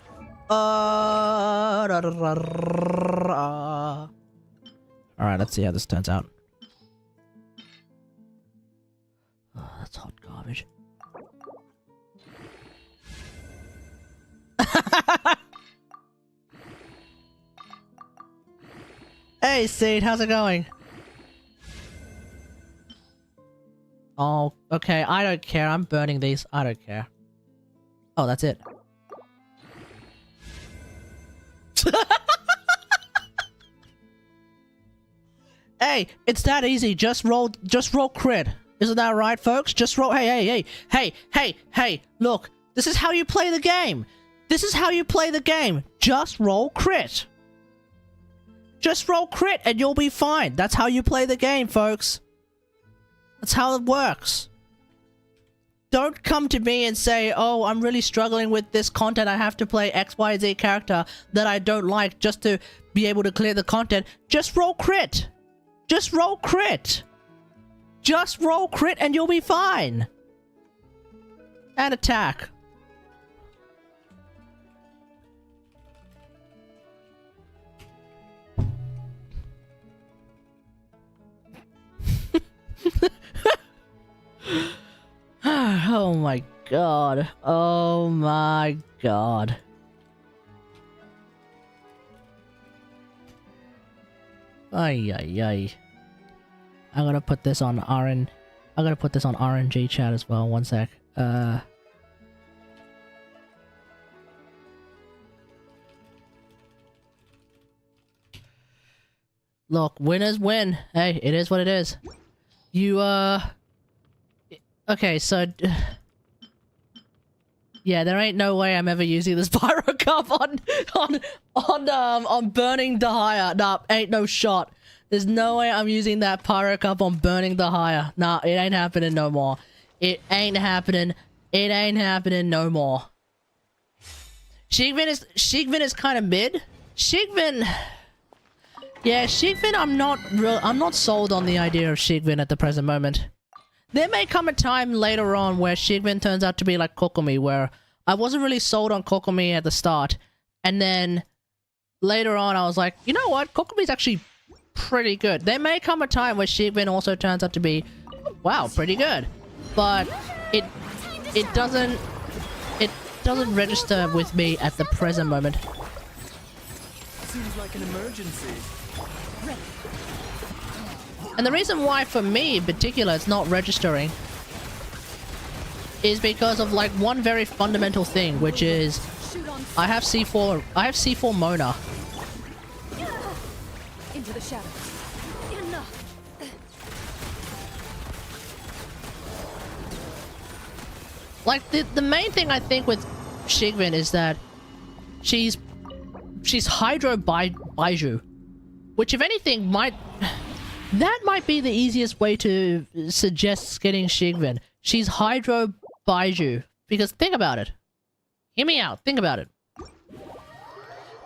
Alright, let's see how this turns out. Oh, that's hot garbage. Hey, Seed, how's it going? Oh, okay, I don't care. I'm burning these. I don't care. Oh, that's it. Hey, it's that easy. Just roll crit. Isn't that right, folks? Just roll. Hey, look. This is how you play the game. This is how you play the game. Just roll crit. Just roll crit and you'll be fine. That's how you play the game, folks. That's how it works. Don't come to me and say, oh, I'm really struggling with this content. I have to play XYZ character that I don't like just to be able to clear the content. Just roll crit. Just roll crit. Just roll crit and you'll be fine. And attack. my god. Oh my god. Ay ay ay. I'm gonna put this on I'm gonna put this on RNG chat as well. One sec. Look, winners win. Hey, it is what it is. You, okay, so... Yeah, there ain't no way I'm ever using this pyro cup on burning the higher. Nah, ain't no shot. There's no way I'm using that pyro cup on burning the higher. Nah, it ain't happening no more. It ain't happening. It ain't happening no more. Shigvin is kind of mid. Shigvin... Yeah, Shigvin, I'm not sold on the idea of Shigvin at the present moment. There may come a time later on where Shigvin turns out to be like Kokomi, where I wasn't really sold on Kokomi at the start, and then later on I was like, you know what, Kokomi's actually pretty good. There may come a time where Shigvin also turns out to be, wow, pretty good. But it doesn't register with me at the present moment. Seems like an emergency. And the reason why, for me in particular, it's not registering is because of like one very fundamental thing, which is I have C4 Mona. Into the shadows. Enough. Like the main thing I think with Shigvin is that she's Hydro Baiju, which if anything might be the easiest way to suggest getting Shigvin. She's Hydro Baiju, because think about it. Hear me out. Think about it.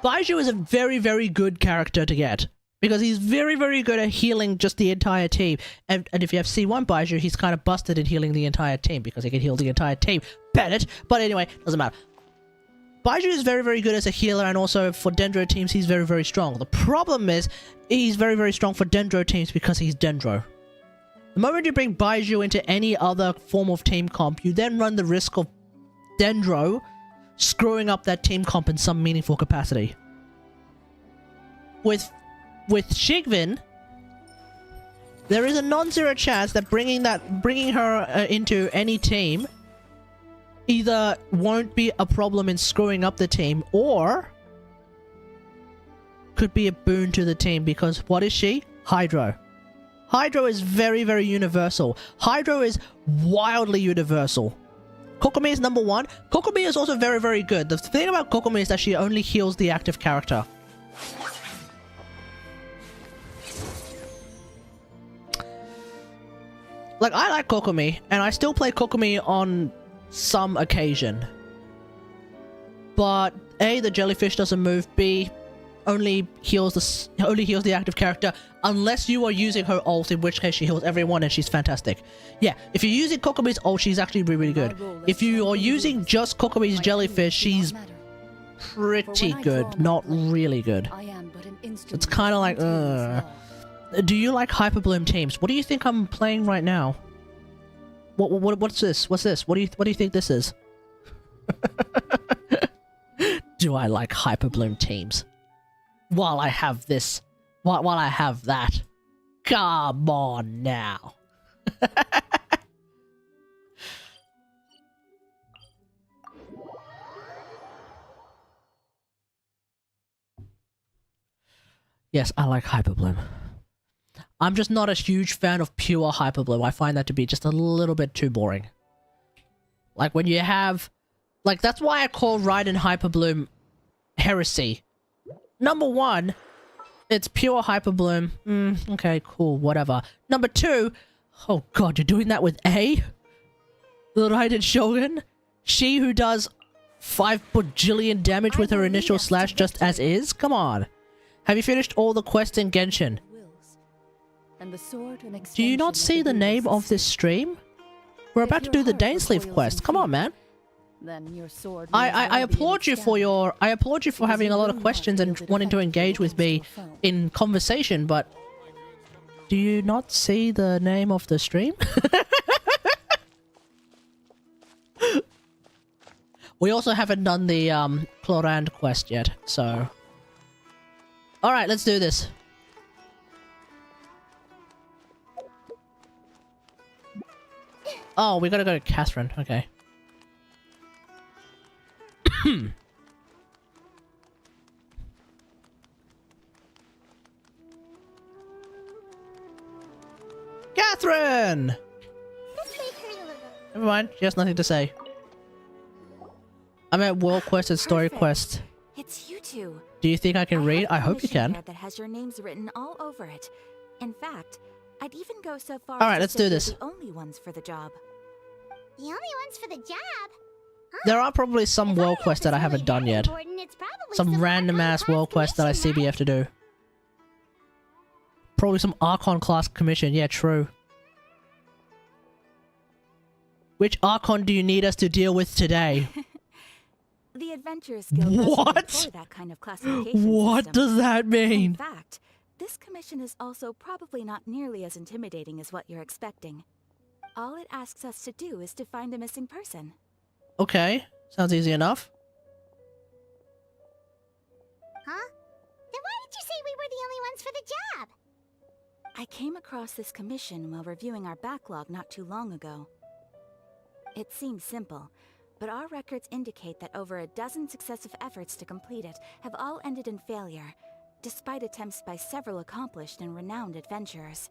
Baiju is a very, very good character to get, because he's very, very good at healing just the entire team. And if you have C1 Baiju, he's kind of busted in healing the entire team, because he can heal the entire team. Bennett! But anyway, doesn't matter. Baiju is very, very good as a healer, and also for Dendro teams, he's very, very strong. The problem is, he's very, very strong for Dendro teams because he's Dendro. The moment you bring Baiju into any other form of team comp, you then run the risk of Dendro screwing up that team comp in some meaningful capacity. With Shigvin, there is a non-zero chance that bringing her into any team either won't be a problem in screwing up the team, or could be a boon to the team, because what is she? Hydro. Hydro is very, very universal. Hydro is wildly universal. Kokomi is number one. Kokomi is also very, very good. The thing about Kokomi is that she only heals the active character. Like, I like Kokomi, and I still play Kokomi on some occasion. But A, the jellyfish doesn't move. B, only heals the active character unless you are using her ult, in which case she heals everyone and she's fantastic. Yeah, if you're using Kokomi's ult, she's actually really, really good. If you are using just Kokomi's jellyfish, she's pretty good, not really good. It's kind of like, Do you like Hyperbloom teams? What do you think I'm playing right now? What's this? What's this? What do you think this is? Do I like Hyperbloom teams? While I have this, while I have that. Come on now. Yes, I like Hyperbloom. I'm just not a huge fan of pure Hyperbloom. I find that to be just a little bit too boring. Like when you have... Like, that's why I call Raiden Hyperbloom heresy. Number one, it's pure Hyperbloom. Okay, cool, whatever. Number two, oh god, you're doing that with A? The Raiden Shogun? She who does 5 bajillion damage with her initial slash just as is? Come on. Have you finished all the quests in Genshin? Do you not see the name of this stream? We're about to do the Dainsleif quest. Come on, man. I applaud you for having a lot of questions and wanting to engage with me in conversation, but do you not see the name of the stream? We also haven't done the Clorand quest yet, so... Alright, let's do this. Oh, we gotta go to Catherine, okay. Catherine! Never mind, she has nothing to say. I'm at World Quest and Story Quest. It's you two. Do you think I can read? I hope you can. That has your names written all over it. In fact, I'd even go so far. All right, let's do this. The only ones for the job. The only ones for the job? Huh. There are probably some world quests that I haven't done yet. Some random ass world quests that I CB have to do. Probably some Archon class commission. Yeah, true. Which Archon do you need us to deal with today? The Adventurers Guild doesn't employ that kind of classification What system. does that mean? In fact, this commission is also probably not nearly as intimidating as what you're expecting. All it asks us to do is to find a missing person. Okay, sounds easy enough. Huh? Then why did you say we were the only ones for the job? I came across this commission while reviewing our backlog not too long ago. It seems simple, but our records indicate that over a dozen successive efforts to complete it have all ended in failure, despite attempts by several accomplished and renowned adventurers.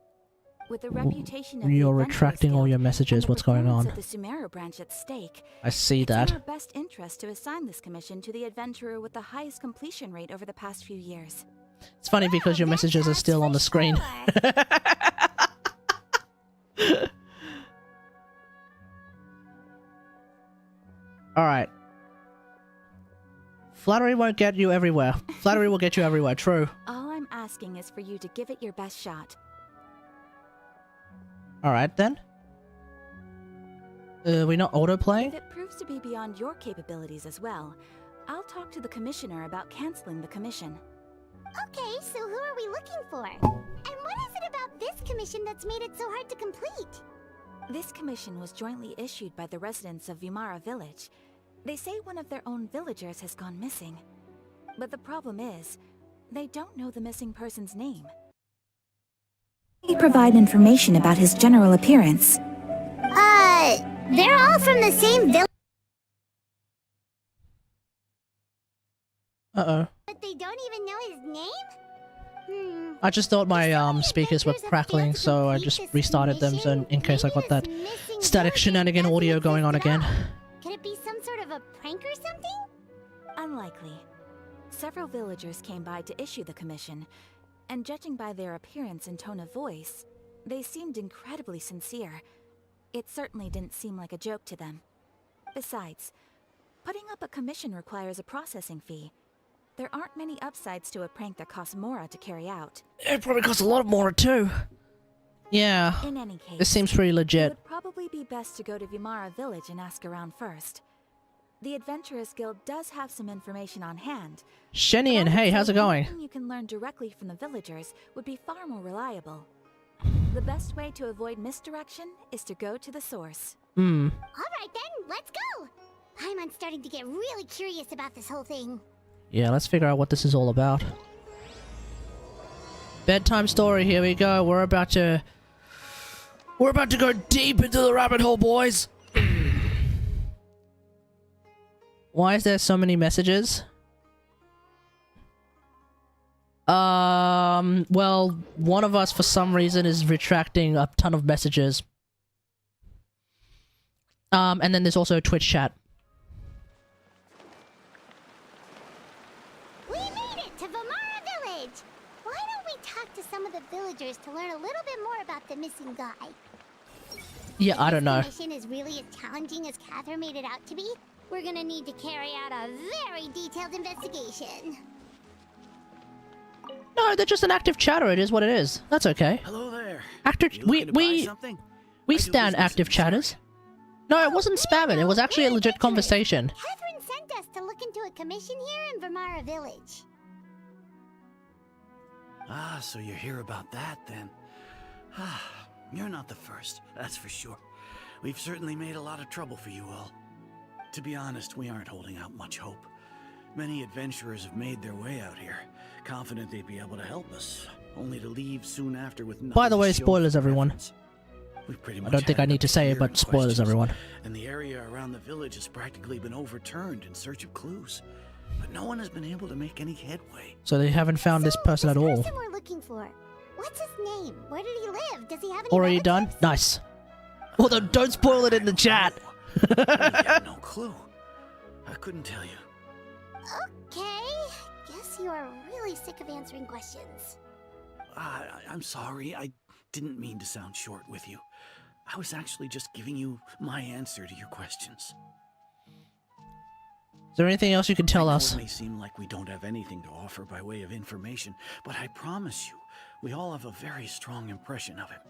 With the reputation of You're the retracting all your messages. What's going on? Of the Sumeru branch at stake, I see it's that. in our best interest to assign this commission to the adventurer with the highest completion rate over the past few years. It's funny because your messages are still on the screen. Alright. Flattery won't get you everywhere. Flattery will get you everywhere, true. All I'm asking is for you to give it your best shot. Alright then. We're not auto-playing? If it proves to be beyond your capabilities as well, I'll talk to the commissioner about canceling the commission. Okay, so who are we looking for? And what is it about this commission that's made it so hard to complete? This commission was jointly issued by the residents of Vimara Village. They say one of their own villagers has gone missing. But the problem is, they don't know the missing person's name. They provide information about his general appearance. They're all from the same village. Uh-oh. But they don't even know his name? I just thought my speakers were crackling, so I just restarted them so in case I got that static shenanigan audio going on again. Could it be some sort of a prank or something? Unlikely. Several villagers came by to issue the commission, and judging by their appearance and tone of voice, they seemed incredibly sincere. It certainly didn't seem like a joke to them. Besides, putting up a commission requires a processing fee. There aren't many upsides to a prank that costs Mora to carry out. It probably costs a lot more too. Yeah. In any case, This seems pretty it legit. would probably be best to go to Vimara Village and ask around first. The Adventurers Guild does have some information on hand. Shenian, but I hey, would how's say it going? anything you can learn directly from the villagers would be far more reliable. The best way to avoid misdirection is to go to the source. Hmm. Alright then, let's go! I'm starting to get really curious about this whole thing. Yeah, let's figure out what this is all about. Bedtime story, here we go. We're about to go deep into the rabbit hole, boys. Why is there so many messages? Well, one of us for some reason is retracting a ton of messages. And then there's also a Twitch chat. We made it to Vimara Village! Why don't we talk to some of the villagers to learn a little bit more about the missing guy? Yeah, I don't know. If this mission is really as challenging as Catherine made it out to be, we're gonna need to carry out a very detailed investigation. No, they're just an active chatter. It is what it is. That's okay. Hello there. Active. You looking to buy something? I do stand business active in chatters. No, it wasn't spamming. It was actually a legit conversation. Catherine sent us to look into a commission here in Vimara Village. Ah, so you're here about that then. Ah, you're not the first, that's for sure. We've certainly made a lot of trouble for you all. To be honest, we aren't holding out much hope. Many adventurers have made their way out here, confident they'd be able to help us, only to leave soon after with nothing. By the way, to show spoilers, for everyone. reference. We've pretty I much don't think had I need to say it, clear but spoilers, questions, everyone. And the area around the village has practically been overturned in search of clues. But no one has been able to make any headway. So they haven't found this person at all. Person we're looking for. What's his name? Where did he live? Does he have any Already done? relatives? Nice. Although, don't spoil it in the chat. I have no clue. I couldn't tell you. Okay. Guess you are really sick of answering questions. I'm sorry. I didn't mean to sound short with you. I was actually just giving you my answer to your questions. Is there anything else you can tell us? It may seem like we don't have anything to offer by way of information, but I promise you, we all have a very strong impression of him.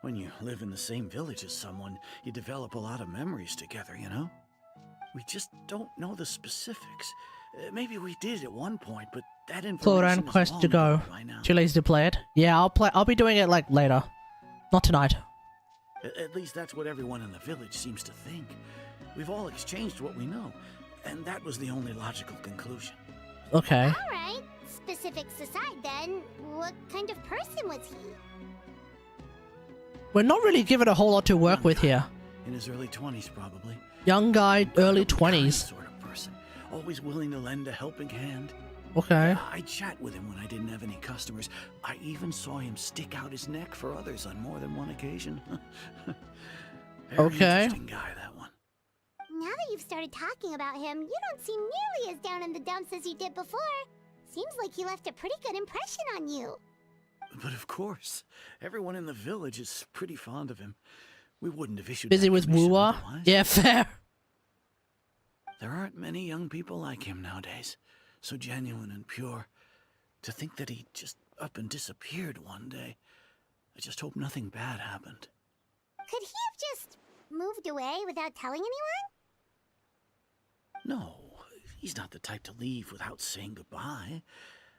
When you live in the same village as someone, you develop a lot of memories together, you know? We just don't know the specifics. Maybe we did at one point, but that information Chlorine is quest long to go. gone by now. Too lazy to play it? Yeah, I'll be doing it like later. Not tonight. At least that's what everyone in the village seems to think. We've all exchanged what we know, and that was the only logical conclusion. Okay. All right. Specifics aside, then, what kind of person was he? We're not really given a whole lot to work with here. In his early 20s, probably. Young guy, early Kind 20s. sort of person, always willing to lend a helping hand. Okay. I'd chat with him when I didn't have any customers. I even saw him stick out his neck for others on more than one occasion. Very Okay. interesting guy, that one. Now that you've started talking about him, you don't seem nearly as down in the dumps as you did before. Seems like he left a pretty good impression on you. But of course, everyone in the village is pretty fond of him. We wouldn't have issued Busy that with commission Woowa? otherwise. Yeah, fair. There aren't many young people like him nowadays. So genuine and pure. To think that he just up and disappeared one day. I just hope nothing bad happened. Could he have just moved away without telling anyone? No, he's not the type to leave without saying goodbye.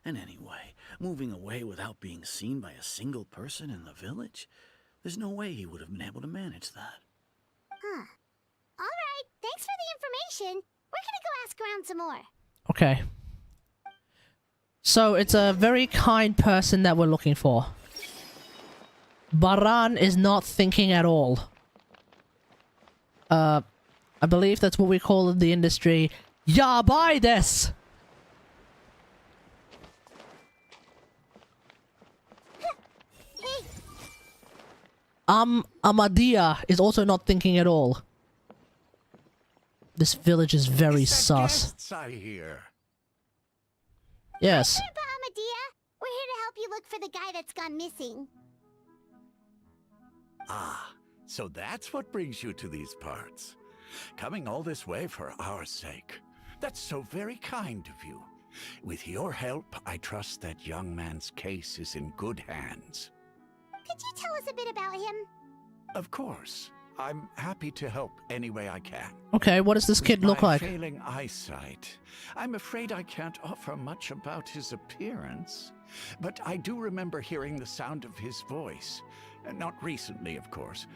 And anyway, moving away without being seen by a single person in the village, there's no way he would have been able to manage that. Huh. All right, thanks for the information. We're gonna go ask around some more. Okay. So it's a very kind person that we're looking for. Baran is not thinking at all. I believe that's what we call in the industry. Ya buy this! Hey, Amadia is also not thinking at all. This village is very sus. Guests, I hear. Yes. Grandpa Amadia, we're here to help you look for the guy that's gone missing. Ah, so that's what brings you to these parts. Coming all this way for our sake. That's so very kind of you. With your help, I trust that young man's case is in good hands. Could you tell us a bit about him? Of course. I'm happy to help any way I can. Okay, what does this kid With look my like? failing eyesight, I'm afraid I can't offer much about his appearance. But I do remember hearing the sound of his voice. Not recently, of course.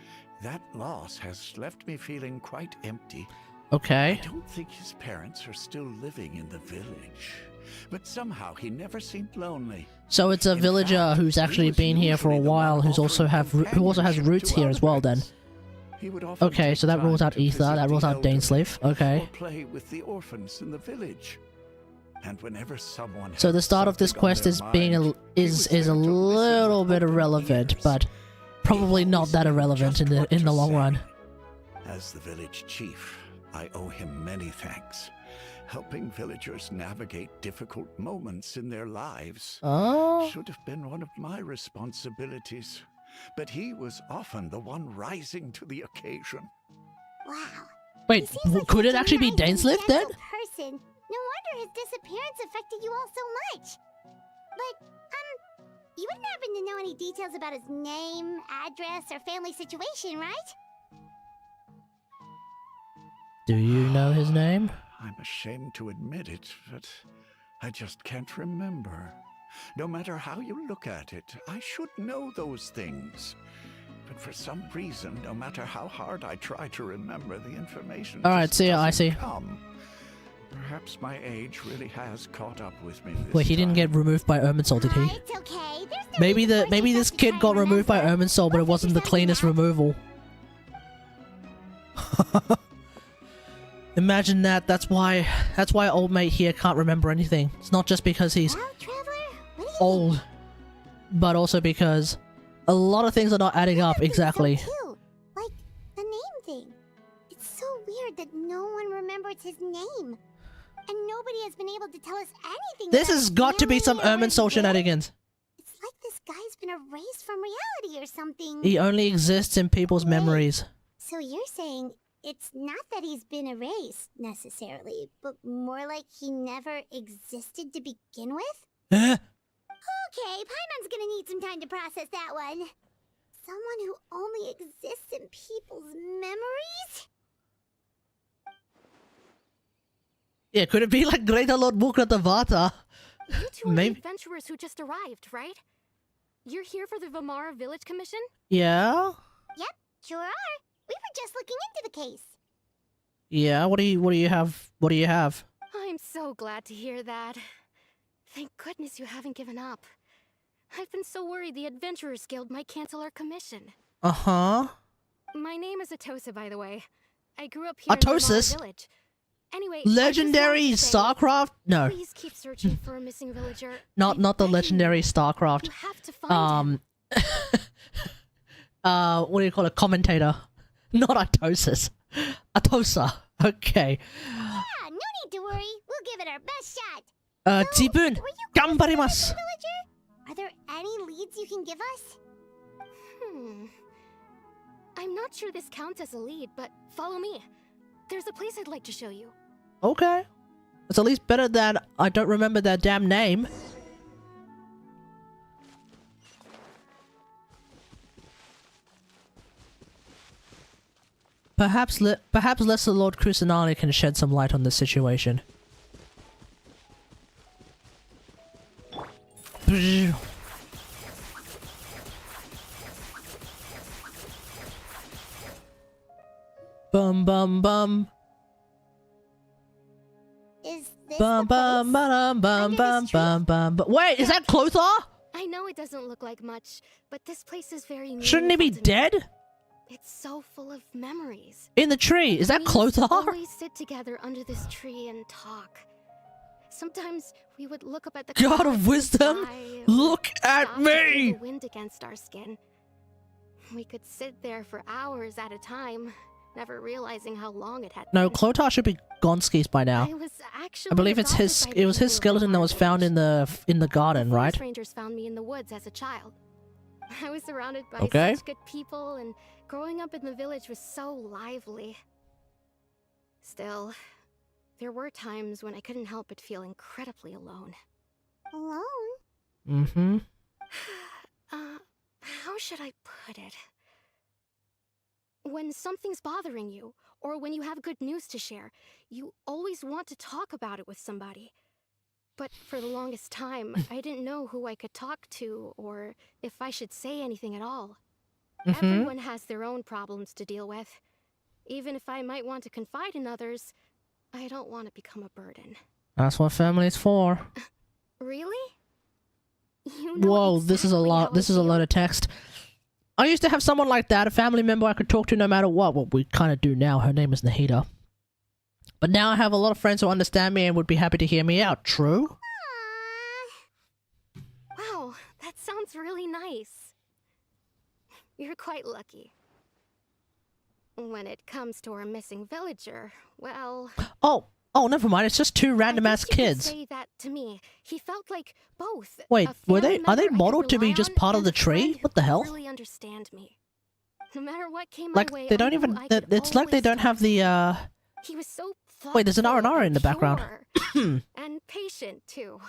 That loss has left me feeling quite empty. Okay. I don't think his parents are still living in the village. But somehow he never seemed lonely. So it's a In villager fact, who's he actually was been here for a usually the one while, who's also offering who also has companionship roots to here as well then. others. He would often Okay, take so that rules time out to Ether, visit that rules the out elderly Dainsleif. Okay. Or play with the orphans in the village. And whenever someone So had the start of this something on quest their is being mind, he was is there a to listen little with bit open irrelevant, ears. but probably He not always that knew irrelevant just in what the to long say. run. As the village chief, I owe him many thanks. Helping villagers navigate difficult moments in their lives Oh. should have been one of my responsibilities. But he was often the one rising to the occasion. Wow. Wait, He seems like could such it a actually be nice and Dainsleif then? gentle person. No wonder his disappearance affected you all so much. But, you wouldn't happen to know any details about his name, address, or family situation, right? Do you know his name? I'm ashamed to admit it, but I just can't remember. No matter how you look at it, I should know those things. but for some reason, no matter how hard I try to remember, the information Alright, just see ya, I doesn't see. come. Perhaps my age really has caught up with me this Wait, he didn't time. get removed by Irminsul, did he? It's okay. There's no Maybe need to force maybe yourself this to kid try got and removed by remember. Irminsul, but it Look at wasn't the yourself, cleanest Matt. removal. Imagine that. That's why old mate here can't remember anything. It's not just because he's Well, Traveler, what do you old, but also because a lot of things are not adding up think? exactly. So too. Like the name thing. It's so weird that no one remembers his name. And nobody has been able to tell us anything This about has his got to be some family or Irminsul his day. shenanigans. It's like this guy's been erased from reality or something. He only exists in people's Wait. memories. So you're saying it's not that he's been erased, necessarily, but more like he never existed to begin with? Eh? Okay, Paimon's gonna need some time to process that one. Someone who only exists in people's memories? Yeah, could it be like Greater Lord Mukratavata? You two are the Maybe. adventurers who just arrived, right? You're here for the Vamara Village Commission? Yeah? Yep, sure are. We were just looking into the case. Yeah, what do you have? What do you have? I'm so glad to hear that. Thank goodness you haven't given up. I've been so worried the Adventurers Guild might cancel our commission. Uh-huh. My name is Atosa, by the way. I grew up here in Atosis? Vamara Village. Anyway, I just Legendary wanted to say, StarCraft? No. please keep searching for a missing villager. Not I the beg you. legendary StarCraft. You have to find him. What do you call it? Commentator. Not Atosis. Atosa. Okay. Yeah, no need to worry. We'll give it our best shot. Jibun, Were you close to ganbarimasu. the villager? Are there any leads you can give us? I'm not sure this counts as a lead, but follow me. There's a place I'd like to show you. Okay. It's at least better than I don't remember their damn name. Perhaps Lesser Lord Kusanali can shed some light on this situation. Bum bum bum. Is this Bum the bum place? bum bum Under bum this tree? bum bum bum. Wait, is that Clothar? I know it doesn't look like much, but this place is very Shouldn't he be meaningful to me. dead? It's so full of memories. In the tree. Is that We used to Clothar? always sit together under this tree and talk. Sometimes we would look up at the God clouds of in the wisdom, sky, or look at stop to feel me! the wind against our skin. We could sit there for hours at a time, never realizing how long it had No, been. Clothar should be Gonskis by now. I was actually I believe it's adopted his. by It was his people of skeleton that was Vamara found Village. in the garden, The right? forest rangers found me in the woods as a child. I was surrounded by Okay. such good people, and growing up in the village was so lively. Still, there were times when I couldn't help but feel incredibly alone. Alone? Mm-hmm. How should I put it? When something's bothering you, or when you have good news to share, you always want to talk about it with somebody. But for the longest time, I didn't know who I could talk to, or if I should say anything at all. Mm-hmm. Everyone has their own problems to deal with. Even if I might want to confide in others, I don't want to become a burden. That's what family's for. Really? You know Whoa, this is a exactly lot. how This I is a feel. lot of text. I used to have someone like that, a family member I could talk to no matter what. What we kind of do now. Her name is Nahida. But now I have a lot of friends who understand me and would be happy to hear me out. True? Aww. Wow, that sounds really nice. You're quite lucky. When it comes to our missing villager, well... Oh, never mind. It's just two random I ass guess you could kids. say that to me. He felt like both. Wait, a were family they? Are they member I could modeled to be rely just on part of and the a tree? friend What the who hell? Really understand me. No matter what came Like my way, they don't I even. knew I could It's like they always don't talk have to the. him. He was so Wait, there's an thoughtful R&R in and the background. pure and patient too.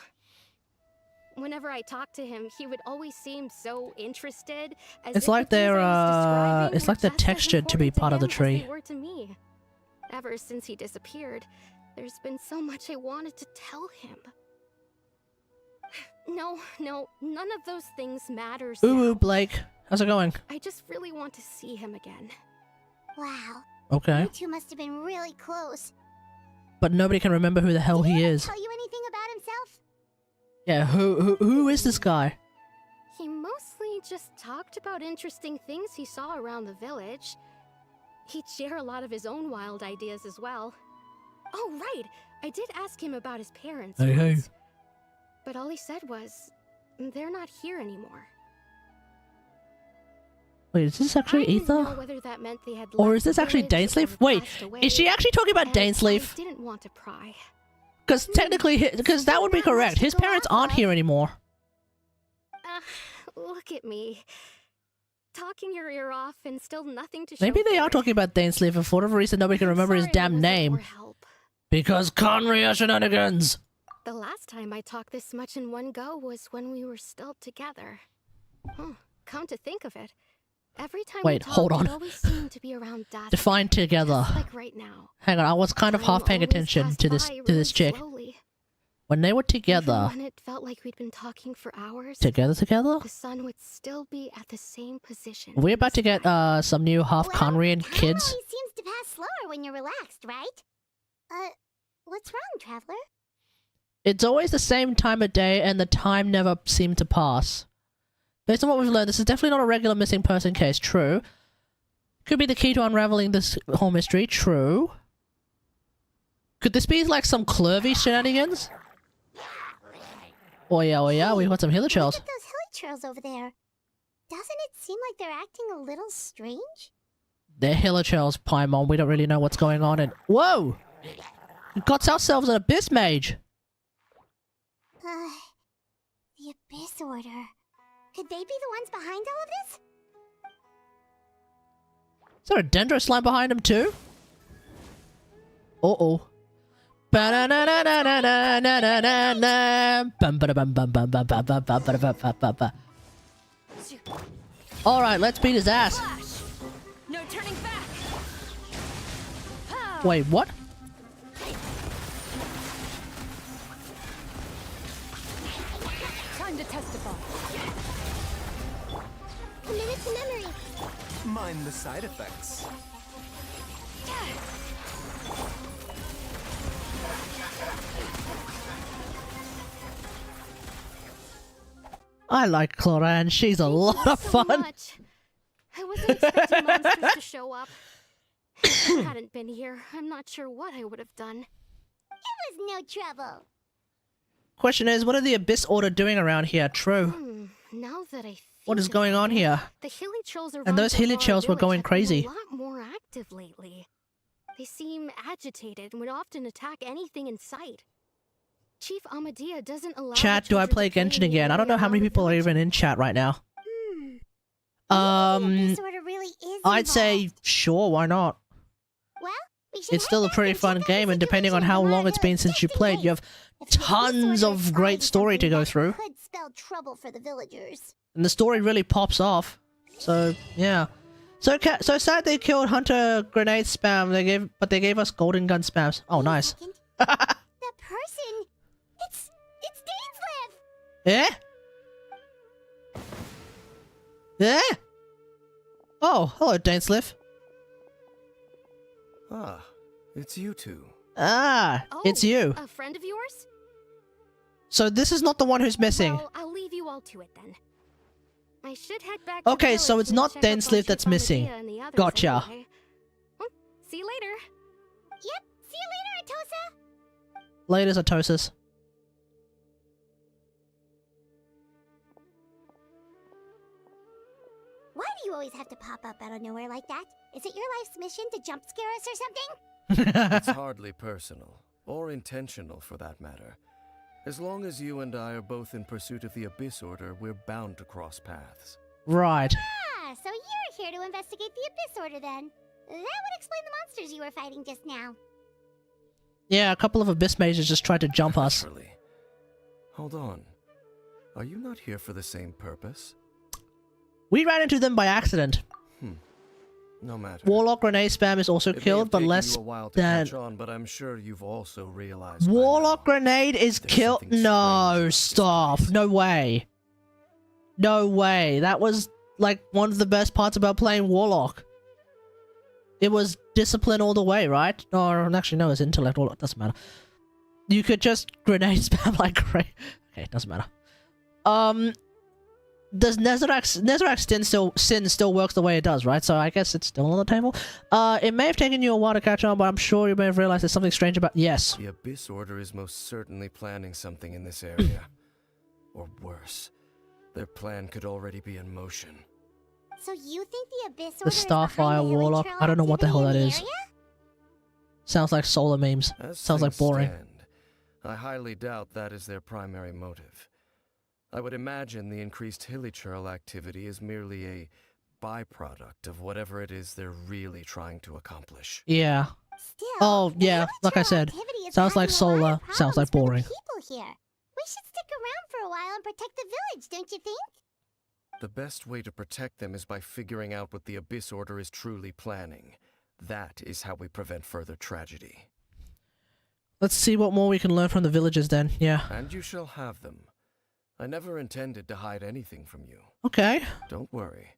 Whenever I talked to him, he would always seem so interested. As It's if like the things they're, I was describing it's were like they're just as textured to be important part of the him as tree. they were to me. Ever since he disappeared, there's been so much I wanted to tell him. No, none of those things matters Ooh, now. Blake. How's it going? I just really want to see him again. Wow. Okay. You two must have been really close. But nobody can remember who the hell Did he ever is. tell you anything about himself? Yeah, who is this guy? He mostly just talked about interesting things he saw around the village. He'd share a lot of his own wild ideas as well. Oh, right! I did ask him about his parents Hey. once. But all he said was, they're not here anymore. Wait, is this actually I didn't know Ether? whether that meant they had Or left is this the actually village or Dainsleif? Wait, passed away, is she actually talking about and I Dainsleif? didn't want to pry. Because technically, because that would be correct. His parents aren't here anymore. Look at me. Talking your ear off and still nothing to show Maybe they for are it. talking about Dainsleif, and for whatever reason nobody can remember his Sorry I damn wasn't name. more help. Because Conry shenanigans! The last time I talked this much in one go was when we were still together. Come to think of it, every time we Wait, talked, hold on. it always seemed to be around dusk. Define together. Just like right now. Hang on, I was kind of half paying Time always attention passed to this by to this really chick. slowly. When they were Even together, when it felt like we'd been talking for hours, together, the sun would still be at the same position. Are we in about the to get sky. some new half Conrian time kids? always seems to pass slower when you're relaxed, right? What's wrong, Traveler? It's always the same time of day, and the time never seemed to pass. Based on what we've learned, this is definitely not a regular missing person case. True. Could be the key to unraveling this whole mystery. True. Could this be like some Clervy shenanigans? Oh yeah, we've got some Look Hilichurls. at those hilly trails over there. Doesn't it seem like they're acting a little strange? They're Hilichurls, Paimon. We don't really know what's going on. And whoa! We got ourselves an Abyss Mage. The Abyss Order. Could they be the ones behind all of this? Is there a Dendro slime behind him too? Uh-oh. Alright, let's beat his ass. No turning back. Wait, what? Time to testify. Committed to memory. Mind the side effects. I like Cloran. She's a lot of So fun. much. I wasn't expecting monsters to show up. If you hadn't been here, I'm not sure what I would have done. It was no trouble. Question is, what are the Abyss Order doing around here? True. Now that I think What is going on about it, here? the Hilichurls around And those Delmar Hilichurls were Village going have been crazy. A lot more active lately. They seem agitated and would often attack anything in sight. Chief Amadea doesn't allow Chat, the do I children play to Genshin in the again? I don't know area how many around the people are village. even in chat right now. The Abyss Order really is I'd say involved. sure, why not? Well, we should It's head still a back pretty and check fun out the game, and depending on situation how in long Delmar it's been Village since you just in played, you case. have If the Abyss tons Order is of great hiding story to something go that through. could spell trouble for the villagers. And the story really pops off. So, yeah. So sad they killed Hunter grenade spam. But they gave us golden gun spams. Oh, Wait a nice. second. That person, it's Dainsleif. Eh? Eh? Oh, hello, Dainsleif. Ah, it's you two. Ah, it's you. A friend of yours? So this is not the one who's missing. Well, I'll leave you all to it then. I should head back to the Okay, so village it's and not check up on Dainsleif that's Chief missing. Amadea and the others Gotcha. anyway. Well, see you later. Yep. See you later, Atosa. Later, Atosis. Why do you always have to pop up out of nowhere like that? Is it your life's mission to jump scare us or something? It's hardly personal, or intentional for that matter. As long as you and I are both in pursuit of the Abyss Order, we're bound to cross paths. Right. Ah, so you're here to investigate the Abyss Order then. That would explain the monsters you were fighting just now. Yeah, a couple of Abyss mages just tried to jump us. Naturally. Hold on. Are you not here for the same purpose? We ran into them by accident. No matter. Warlock grenade spam is also It may killed, have but taken less you a while to than... catch on, but I'm sure you've also realized by Warlock now grenade is there's killed? something strange No, about this stop. place. No way. No way. That was like one of the best parts about playing Warlock. It was discipline all the way, right? Or actually, no, it's intellect. All doesn't matter. You could just grenade spam like crazy. Okay, doesn't matter. Does Nezarac's sin still works the way it does, right? So I guess it's still on the table. It may have taken you a while to catch on, but I'm sure you may have realized there's something strange about. Yes. The Abyss Order is most certainly planning something in this area, or worse, their plan could already be in motion. So you think the Abyss The Order is behind Starfire the Warlock. Hilichurl I don't know what the hell that activity in is. the area? Sounds like solar memes. As Sounds like things boring. stand, I highly doubt that is their primary motive. I would imagine the increased Hilichurl activity is merely a byproduct of whatever it is they're really trying to accomplish. Yeah. Still, Oh, the yeah, like I Hilichurl said, activity is sounds like causing a lot solar, of sounds like problems for the boring. people here. We should stick around for a while and protect the village, don't you think? The best way to protect them is by figuring out what the Abyss Order is truly planning. That is how we prevent further tragedy. Let's see what more we can learn from the villagers then. Yeah. And you shall have them. I never intended to hide anything from you. Okay. Don't worry.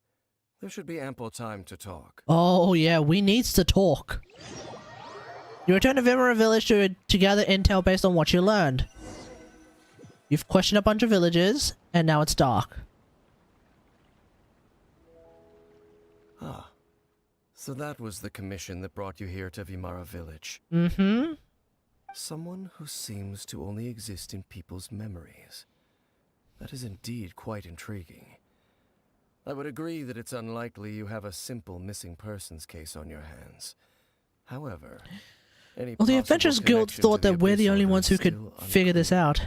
There should be ample time to talk. Oh, yeah, we needs to talk. You return to Vimera village to gather intel based on what you learned. You've questioned a bunch of villagers, and now it's dark. Ah. So that was the commission that brought you here to Vimara village. Mm-hmm. Someone who seems to only exist in people's memories. That is indeed quite intriguing. I would agree that it's unlikely you have a simple missing persons case on your hands. However, any Well, the possible Adventurers Guild connection thought to the that we're Abyss the only Order ones is who could still figure this unclear. out.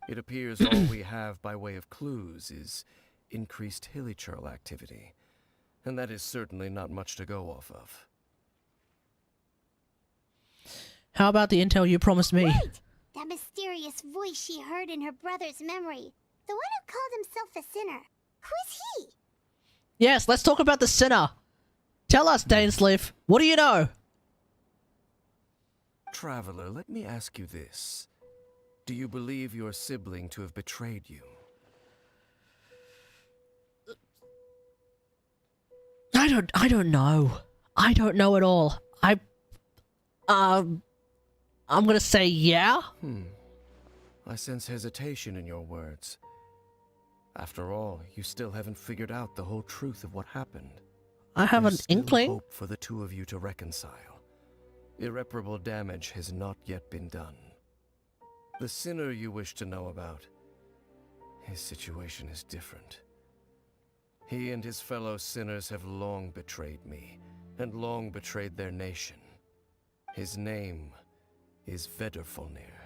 It appears all we have by way of clues is increased Hilichurl activity, and that is certainly not much to go off of. How about the intel you promised me? Wait! That mysterious voice she heard in her brother's memory. The one who called himself a sinner. Who is he? Yes, let's talk about the sinner. Tell us, Dainsleif. What do you know? Traveler, let me ask you this. Do you believe your sibling to have betrayed you? I don't know. I don't know at all. I'm gonna say yeah. I sense hesitation in your words. After all, you still haven't figured out the whole truth of what happened. I have There's an still inkling. hope for the two of you to reconcile. Irreparable damage has not yet been done. The sinner you wish to know about, his situation is different. He and his fellow sinners have long betrayed me, and long betrayed their nation. His name is Vedrfolnir,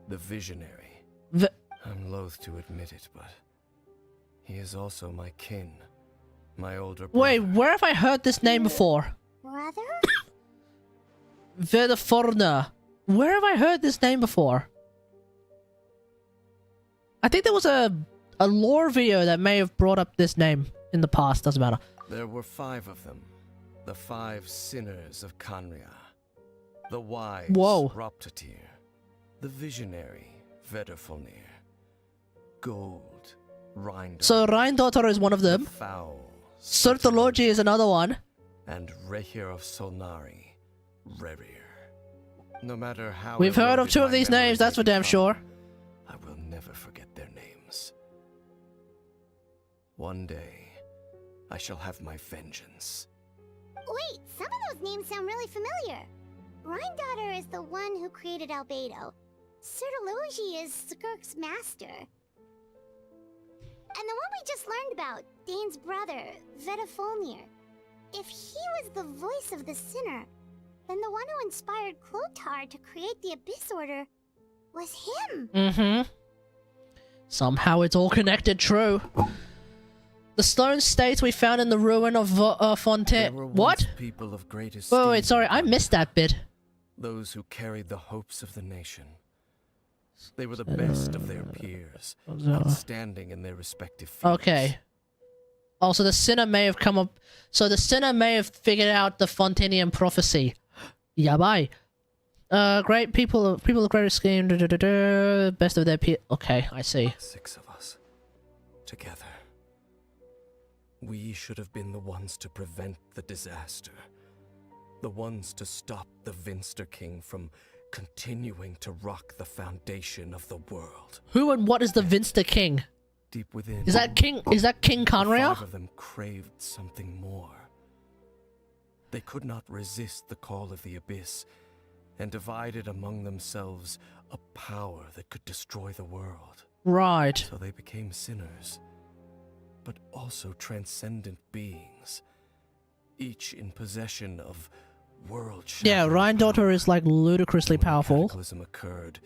the Visionary. I'm loath to admit it, but he is also my kin, my older brother. Wait, where have I heard this name before? Brother? Vedrfolnir. Where have I heard this name before? I think there was a lore video that may have brought up this name in the past. Doesn't matter. There were 5 of them. The 5 sinners of Kanria. The wise Roptatir. The visionary Vedrfolnir. Gold Rhindaughter. So Rhindaughter is one of them. Foul Surtology is another one. And Rehir of Solnari, Rerir. No matter how We've heard of eroded 2 of my these memory names, that's for may damn become, sure. I will never forget their names. One day, I shall have my vengeance. Wait, some of those names sound really familiar. Rhindaughter is the one who created Albedo. Surtology is Skirk's master. And the one we just learned about, Dane's brother, Vedrfolnir. If he was the voice of the sinner, then the one who inspired Clothar to create the Abyss Order was him. Mm-hmm. Somehow it's all connected, true. The stone states we found in the ruin of Fontaine. There were What? once people of great esteem. Wait, sorry, I missed that bit. Those who carried the hopes of the nation. They were the best of their peers, outstanding in their respective fields. Okay. Also, the sinner may have come up. So the sinner may have figured out the Fontanian prophecy. Yabai. Great people of great scheme. Best of their peers. Okay, I see. 6 of us. Together. We should have been the ones to prevent the disaster. The ones to stop the Vinster King from continuing to rock the foundation of the world. Who and what is the Vinster King? Deep within, Is that King Conraya? 5 of them craved something more. They could not resist the call of the Abyss, and divided among themselves a power that could destroy the world. Right. So they became sinners, but also transcendent beings, each in possession of world-shattering Yeah, Rhine-Daughter power. is like ludicrously When the powerful. cataclysm occurred,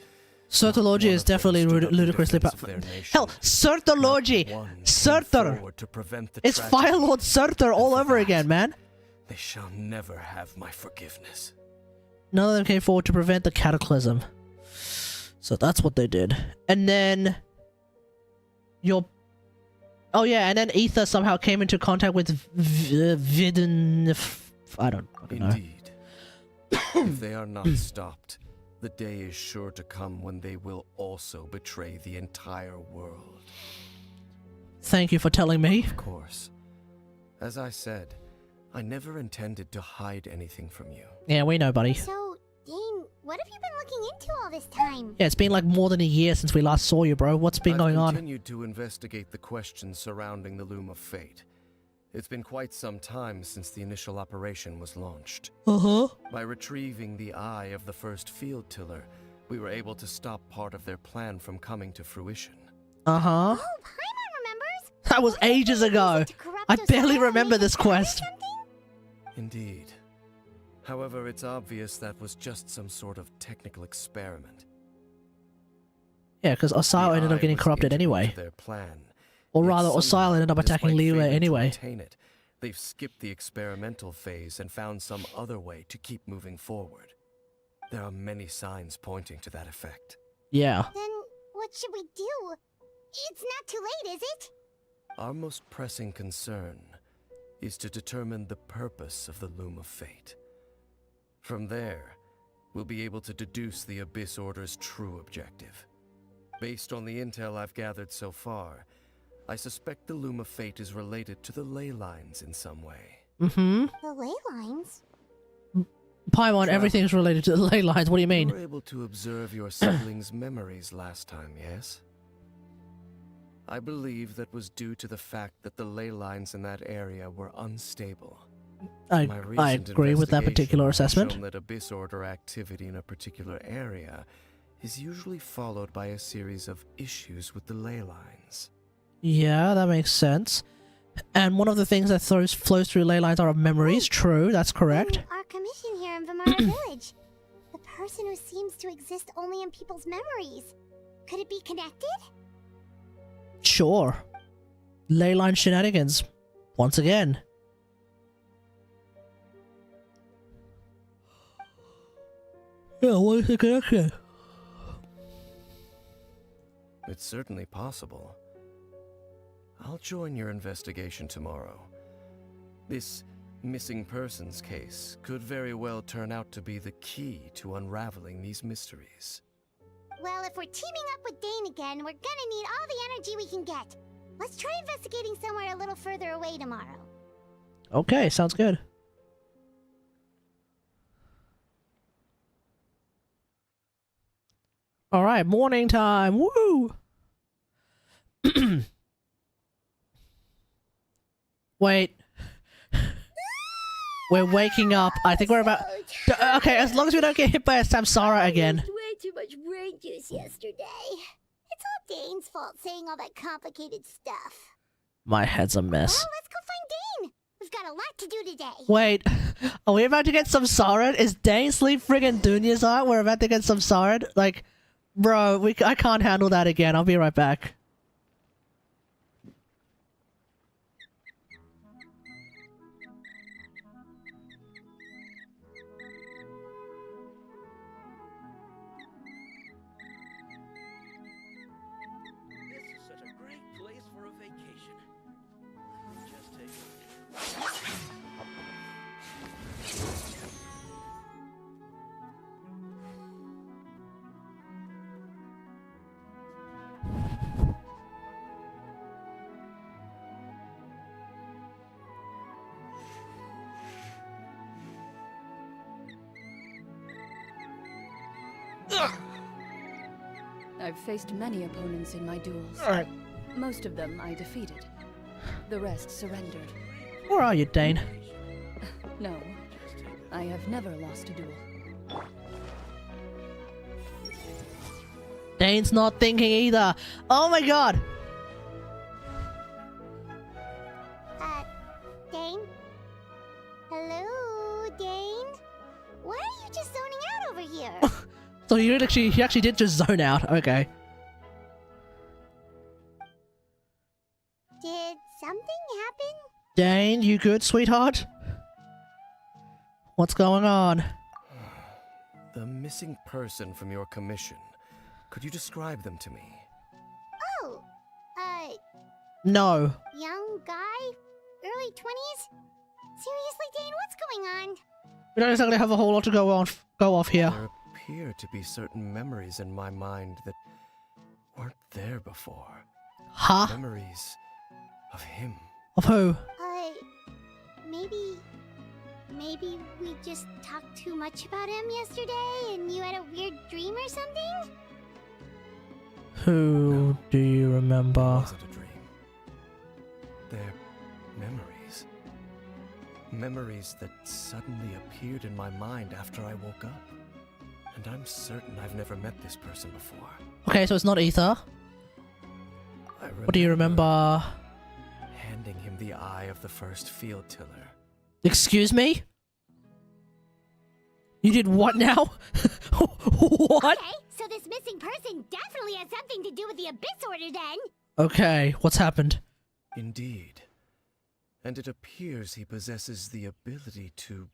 Certology is definitely ludicrously powerful. Hell, Certology! Surtur! It's Firelord Surtur all over again, man! They shall never have my forgiveness. None of them came forward to prevent the cataclysm. So that's what they did. And then... Oh yeah, and then Ether somehow came into contact with Vidin... I don't fucking know. Indeed. If they are not stopped, the day is sure to come when they will also betray the entire world. Thank you for telling me. Of course. As I said, I never intended to hide anything from you. Yeah, we know, buddy. So, Dane, what have you been looking into all this time? Yeah, it's been like more than a year since we last saw you, bro. What's been going I've on? continued to investigate the questions surrounding the Loom of Fate. It's been quite some time since the initial operation was launched. Uh-huh. By retrieving the eye of the first field tiller, we were able to stop part of their plan from coming to fruition. Uh-huh. Oh, Paimon remembers! That was ages ago. I barely remember this quest. Indeed. However, it's obvious that was just some sort of technical experiment. Yeah, because Osile The ended up eye getting was corrupted integral anyway. to their plan. Or Yet rather, somehow, Osile ended up attacking despite Liyue failing to anyway. attain it, they've skipped the experimental phase and found some other way to keep moving forward. There are many signs pointing to that effect. Yeah. Then, what should we do? It's not too late, is it? Our most pressing concern is to determine the purpose of the Loom of Fate. From there, we'll be able to deduce the Abyss Order's true objective. Based on the intel I've gathered so far, I suspect the Loom of Fate is related to the ley lines in some way. Mm-hmm. The ley lines? Paimon, everything's related to the ley lines. What do you mean? You were able to observe your siblings' memories last time, yes? I believe that was due to the fact that the ley lines in that area were unstable. I My recent agree with that particular investigation has assessment. shown that Abyss Order activity in a particular area is usually followed by a series of issues with the ley lines. Yeah, that makes sense. And one of the things that flows through ley lines are memories. True, that's correct. Our commission here in Vimara Village. The person who seems to exist only in people's memories. Could it be connected? Sure. Ley line shenanigans. Once again. Yeah, what is the connection? It's certainly possible. I'll join your investigation tomorrow. This missing persons case could very well turn out to be the key to unraveling these mysteries. Well, if we're teaming up with Dane again, we're gonna need all the energy we can get. Let's try investigating somewhere a little further away tomorrow. Okay, sounds good. Alright, morning time. Woo! Wait. We're waking up. I think we're about... Okay, as long as we don't get hit by a Samsara again. Way too much brain juice yesterday. It's all Dane's fault saying all that complicated stuff. My head's a mess. Well, let's go find Dane. We've got a lot to do today. Wait, are we about to get Samsara? Is Dainsleif friggin' Dunya's art? We're about to get Samsara? Like, bro, I can't handle that again. I'll be right back. This is such a great place for a vacation. Just take I've faced many opponents in my duels. Alright. Most of them I defeated. The rest surrendered. Where are you, Dane? No, I have never lost a duel. Dane's not thinking either. Oh my god! Dane? Hello, Dane? Why are you just zoning out over here? So he actually did just zone out. Okay. Did something happen? Dane, you good, sweetheart? What's going on? The missing person from your commission. Could you describe them to me? Oh, No. young guy? Early 20s? Seriously, Dane, what's going on? We don't exactly have a whole lot to go off here. There appear to be certain memories in my mind that weren't there before. Huh? Memories of him. Of who? Maybe we just talked too much about him yesterday and you had a weird dream or something? Who do you remember? Was it a dream? They're memories. Memories that suddenly appeared in my mind after I woke up. And I'm certain I've never met this person before. Okay, so it's not Ether. What do you remember? Handing him the eye of the first field tiller. Excuse me? You did what now? What? Okay, so this missing person definitely has something to do with the Abyss Order then. Okay, what's happened? Indeed. And it appears he possesses the ability to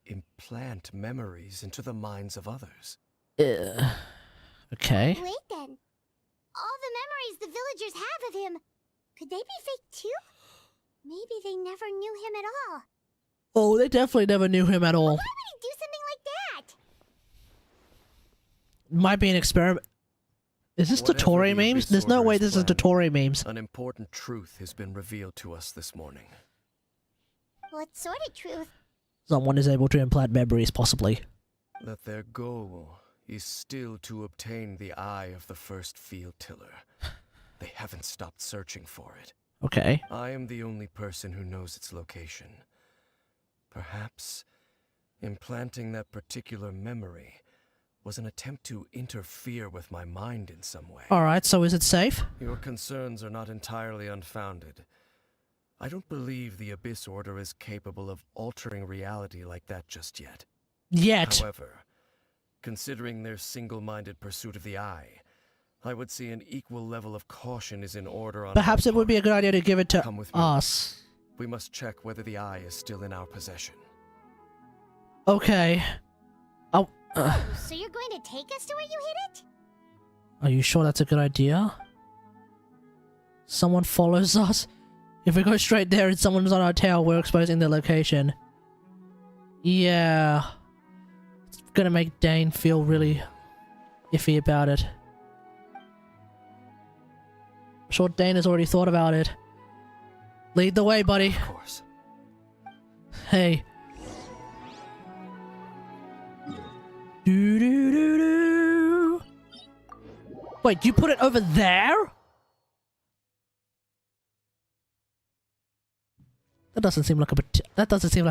implant memories into the minds of others. Okay. Wait then. All the memories the villagers have of him, could they be fake too? Maybe they never knew him at all. Oh, they definitely never knew him at all. Why would he do something like that? Might be an experiment. Is this Whatever Totori the memes? Abyss There's no way Order's this is plan, Totori memes. An important truth has been revealed to us this morning. What sort of truth? Someone is able to implant memories, possibly. That their goal is still to obtain the eye of the first field tiller. They haven't stopped searching for it. Okay. I am the only person who knows its location. Perhaps implanting that particular memory was an attempt to interfere with my mind in some way. Alright, so is it safe? Your concerns are not entirely unfounded. I don't believe the Abyss Order is capable of altering reality like that just yet. Yet. However, considering their single-minded pursuit of the eye, I would say an equal level of caution is in order on Perhaps our it would be a good idea to give it to Come with me. us. We must check whether the eye is still in our possession. Okay. Oh, So you're going to take us to where you hid it? are you sure that's a good idea? Someone follows us? If we go straight there and someone's on our tail, we're exposing their location. Yeah. It's gonna make Dane feel really iffy about it. I'm sure Dane has already thought about it. Lead the way, buddy. Of course. Hey. Do do do do. Wait, you put it over there? That doesn't seem like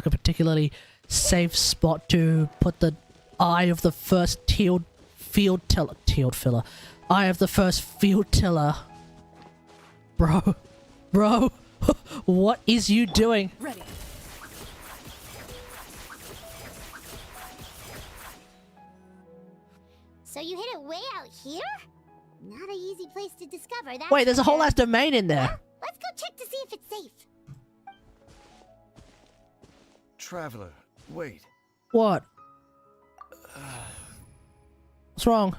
a particularly safe spot to put the eye of the first field tiller. Eye of the first field tiller. Bro, what is you doing? Ready. So you hid it way out here? Not an easy place to discover that. Wait, there's a whole ass domain in there. Let's go check to see if it's safe. Traveler, wait. What? What's wrong?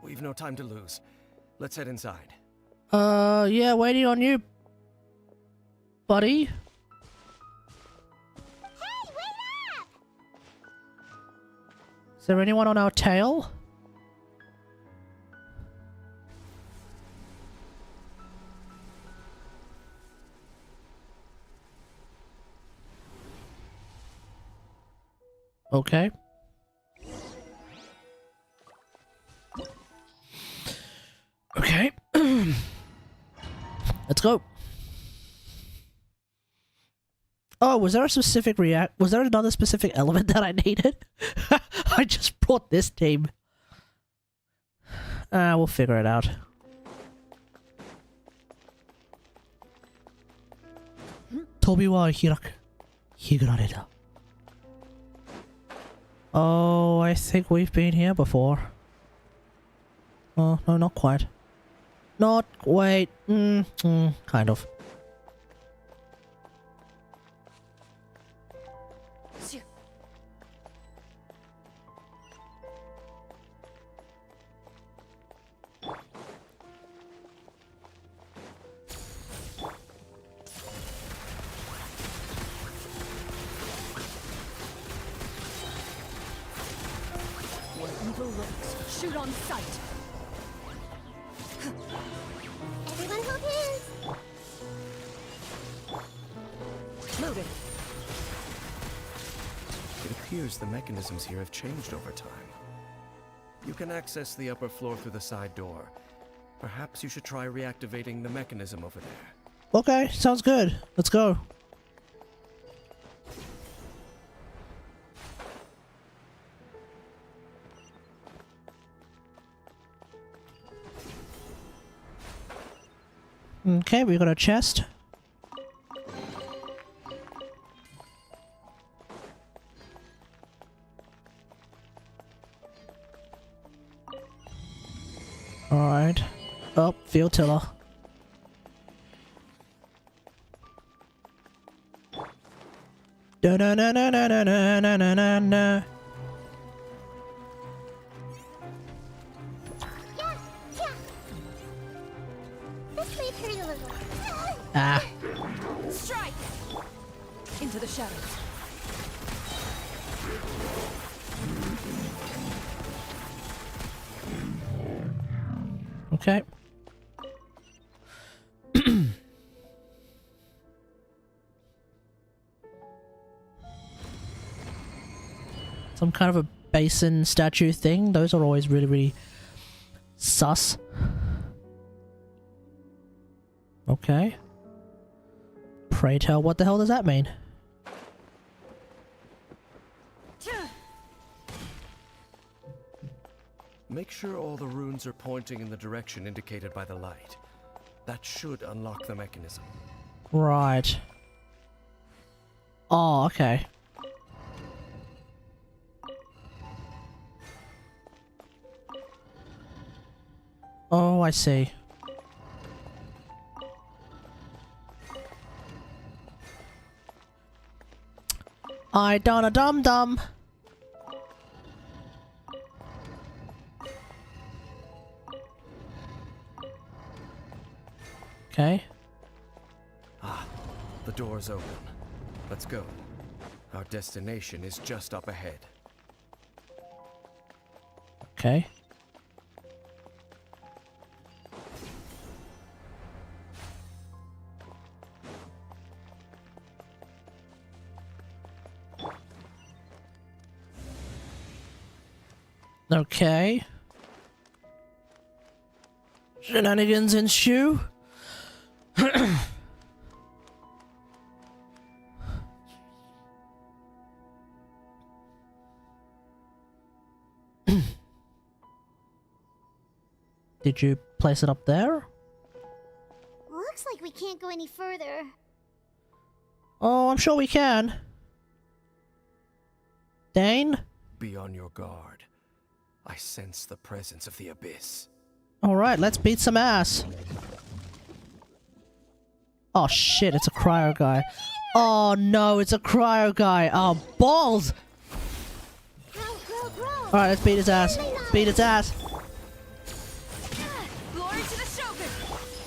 We've no time to lose. Let's head inside. Yeah, waiting on you, buddy. Hey, wait up! Is there anyone on our tail? Okay. Okay. Let's go. Oh, was there a specific was there another specific element that I needed? I just brought this team. We'll figure it out. Tobiwa Higurareda. Oh, I think we've been here before. Oh, no, not quite. Not quite. Kind of. Shoot on sight. Everyone hold hands. Loaded. It appears the mechanisms here have changed over time. You can access the upper floor through the side door. Perhaps you should try reactivating the mechanism over there. Okay, sounds good. Let's go. Okay, we got a chest. Alright. Oh, field tiller. Da na na na na na na na na na na. This may hurt a little. Ah. Strike! Into the shadows. Okay. Some kind of a basin statue thing. Those are always really, really sus. Okay. Pray tell, what the hell does that mean? Make sure all the runes are pointing in the direction indicated by the light. That should unlock the mechanism. Right. Oh, okay. Oh, I see. I done a dum-dum. Okay. Ah, the door's open. Let's go. Our destination is just up ahead. Okay. Okay. Shenanigans ensue. Did you place it up there? Looks like we can't go any further. Oh, I'm sure we can. Dane? Be on your guard. I sense the presence of the abyss. Alright, let's beat some ass. Oh shit, it's a cryo guy. Oh no, it's a cryo guy. Oh, balls! Alright, let's beat his ass. Beat his ass. Glory to the Shogun!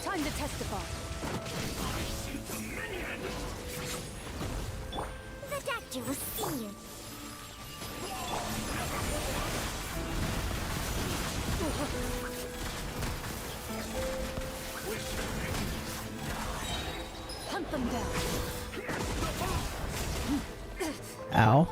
Time to testify. The doctor will see you. Hunt them down. Ow.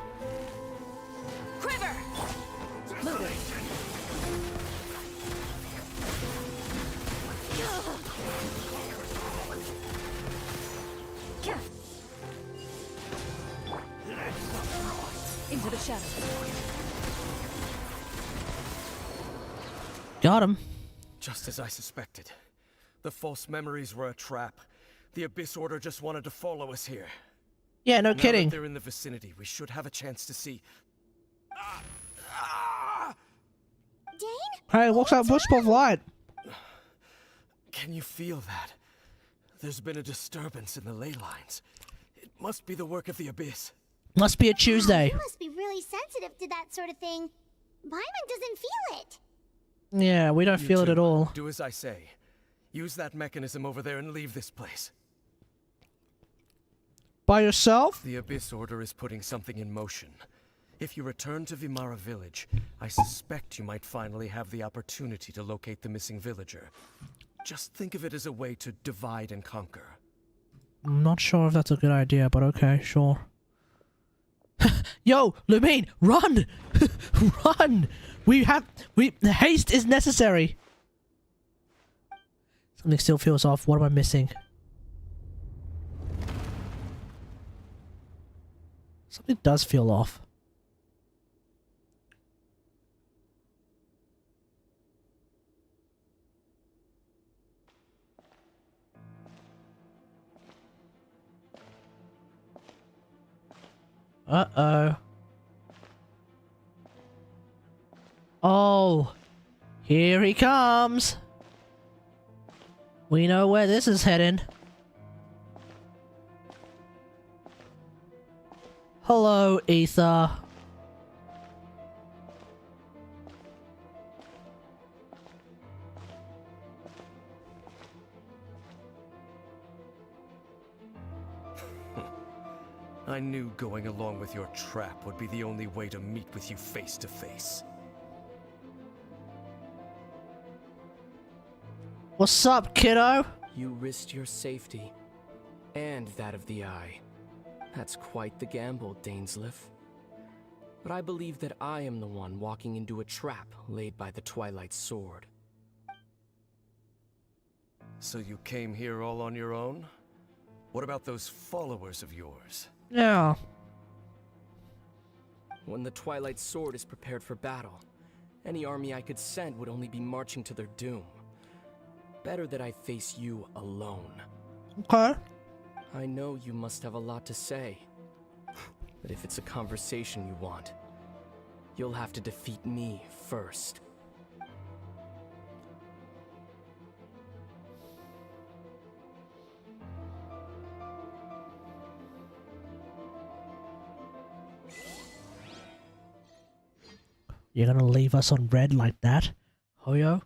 shadows. Got him. Just as I suspected. The false memories were a trap. The Abyss Order just wanted to follow us here. Yeah, no Now kidding. that they're in the vicinity, we should have a chance to see. Dane? Hey, what's that wisp of light? Can you feel that? There's been a disturbance in the ley lines. It must be the work of the Abyss. Must be a Tuesday. You must be really sensitive to that sort of thing. Paimon doesn't feel it. Yeah, we don't You feel it two, at all. Do as I say. Use that mechanism over there and leave this place. By yourself? The Abyss Order is putting something in motion. If you return to Vimara Village, I suspect you might finally have the opportunity to locate the missing villager. Just think of it as a way to divide and conquer. I'm not sure if that's a good idea, but okay, sure. Yo, Lumine, run! Run! The haste is necessary. Something still feels off. What am I missing? Something does feel off. Uh-oh. Oh, here he comes. We know where this is heading. Hello, Ether. I knew going along with your trap would be the only way to meet with you face to face. What's up, kiddo? You risked your safety, and that of the Eye. That's quite the gamble, Dainsleif. But I believe that I am the one walking into a trap laid by the Twilight Sword. So you came here all on your own? What about those followers of yours? Yeah. When the Twilight Sword is prepared for battle, any army I could send would only be marching to their doom. Better that I face you alone. Okay. I know you must have a lot to say, but if it's a conversation you want, you'll have to defeat me first. You're gonna leave us on red like that? Hoyo?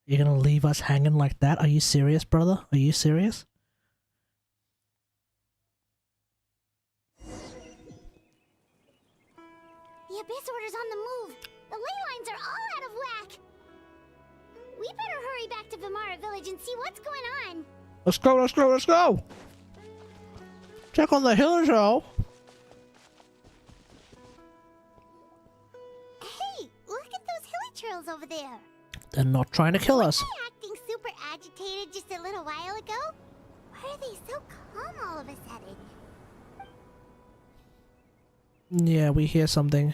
You're gonna leave us hanging like that? Are you serious, brother? Are you serious? The Abyss Order's on the move. The ley lines are all out of whack. We better hurry back to Vimara Village and see what's going on. Let's go, let's go, let's go! Check on the hill, Joe. Hey, look at those hilly churls over there. They're not trying to kill us. Weren't they acting super agitated just a little while ago? Why are they so calm all of a sudden? Yeah, we hear something.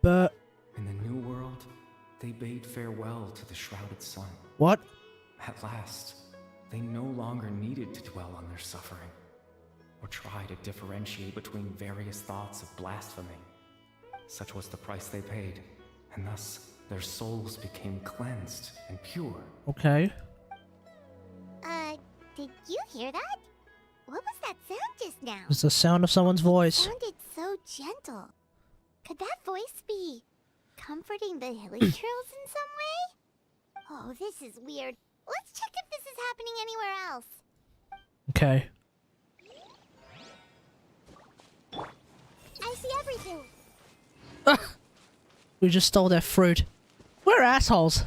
But... In the New World, they bade farewell to the shrouded sun. what? At last, they no longer needed to dwell on their suffering, or try to differentiate between various thoughts of blasphemy. Such was the price they paid, and thus their souls became cleansed and pure. Okay. Did you hear that? What was that sound just now? It's the sound of someone's voice. Sounded so gentle. Could that voice be comforting the hilly churls in some way? Oh, this is weird. Let's check if this is happening anywhere else. Okay. I see everything. We just stole their fruit. We're assholes.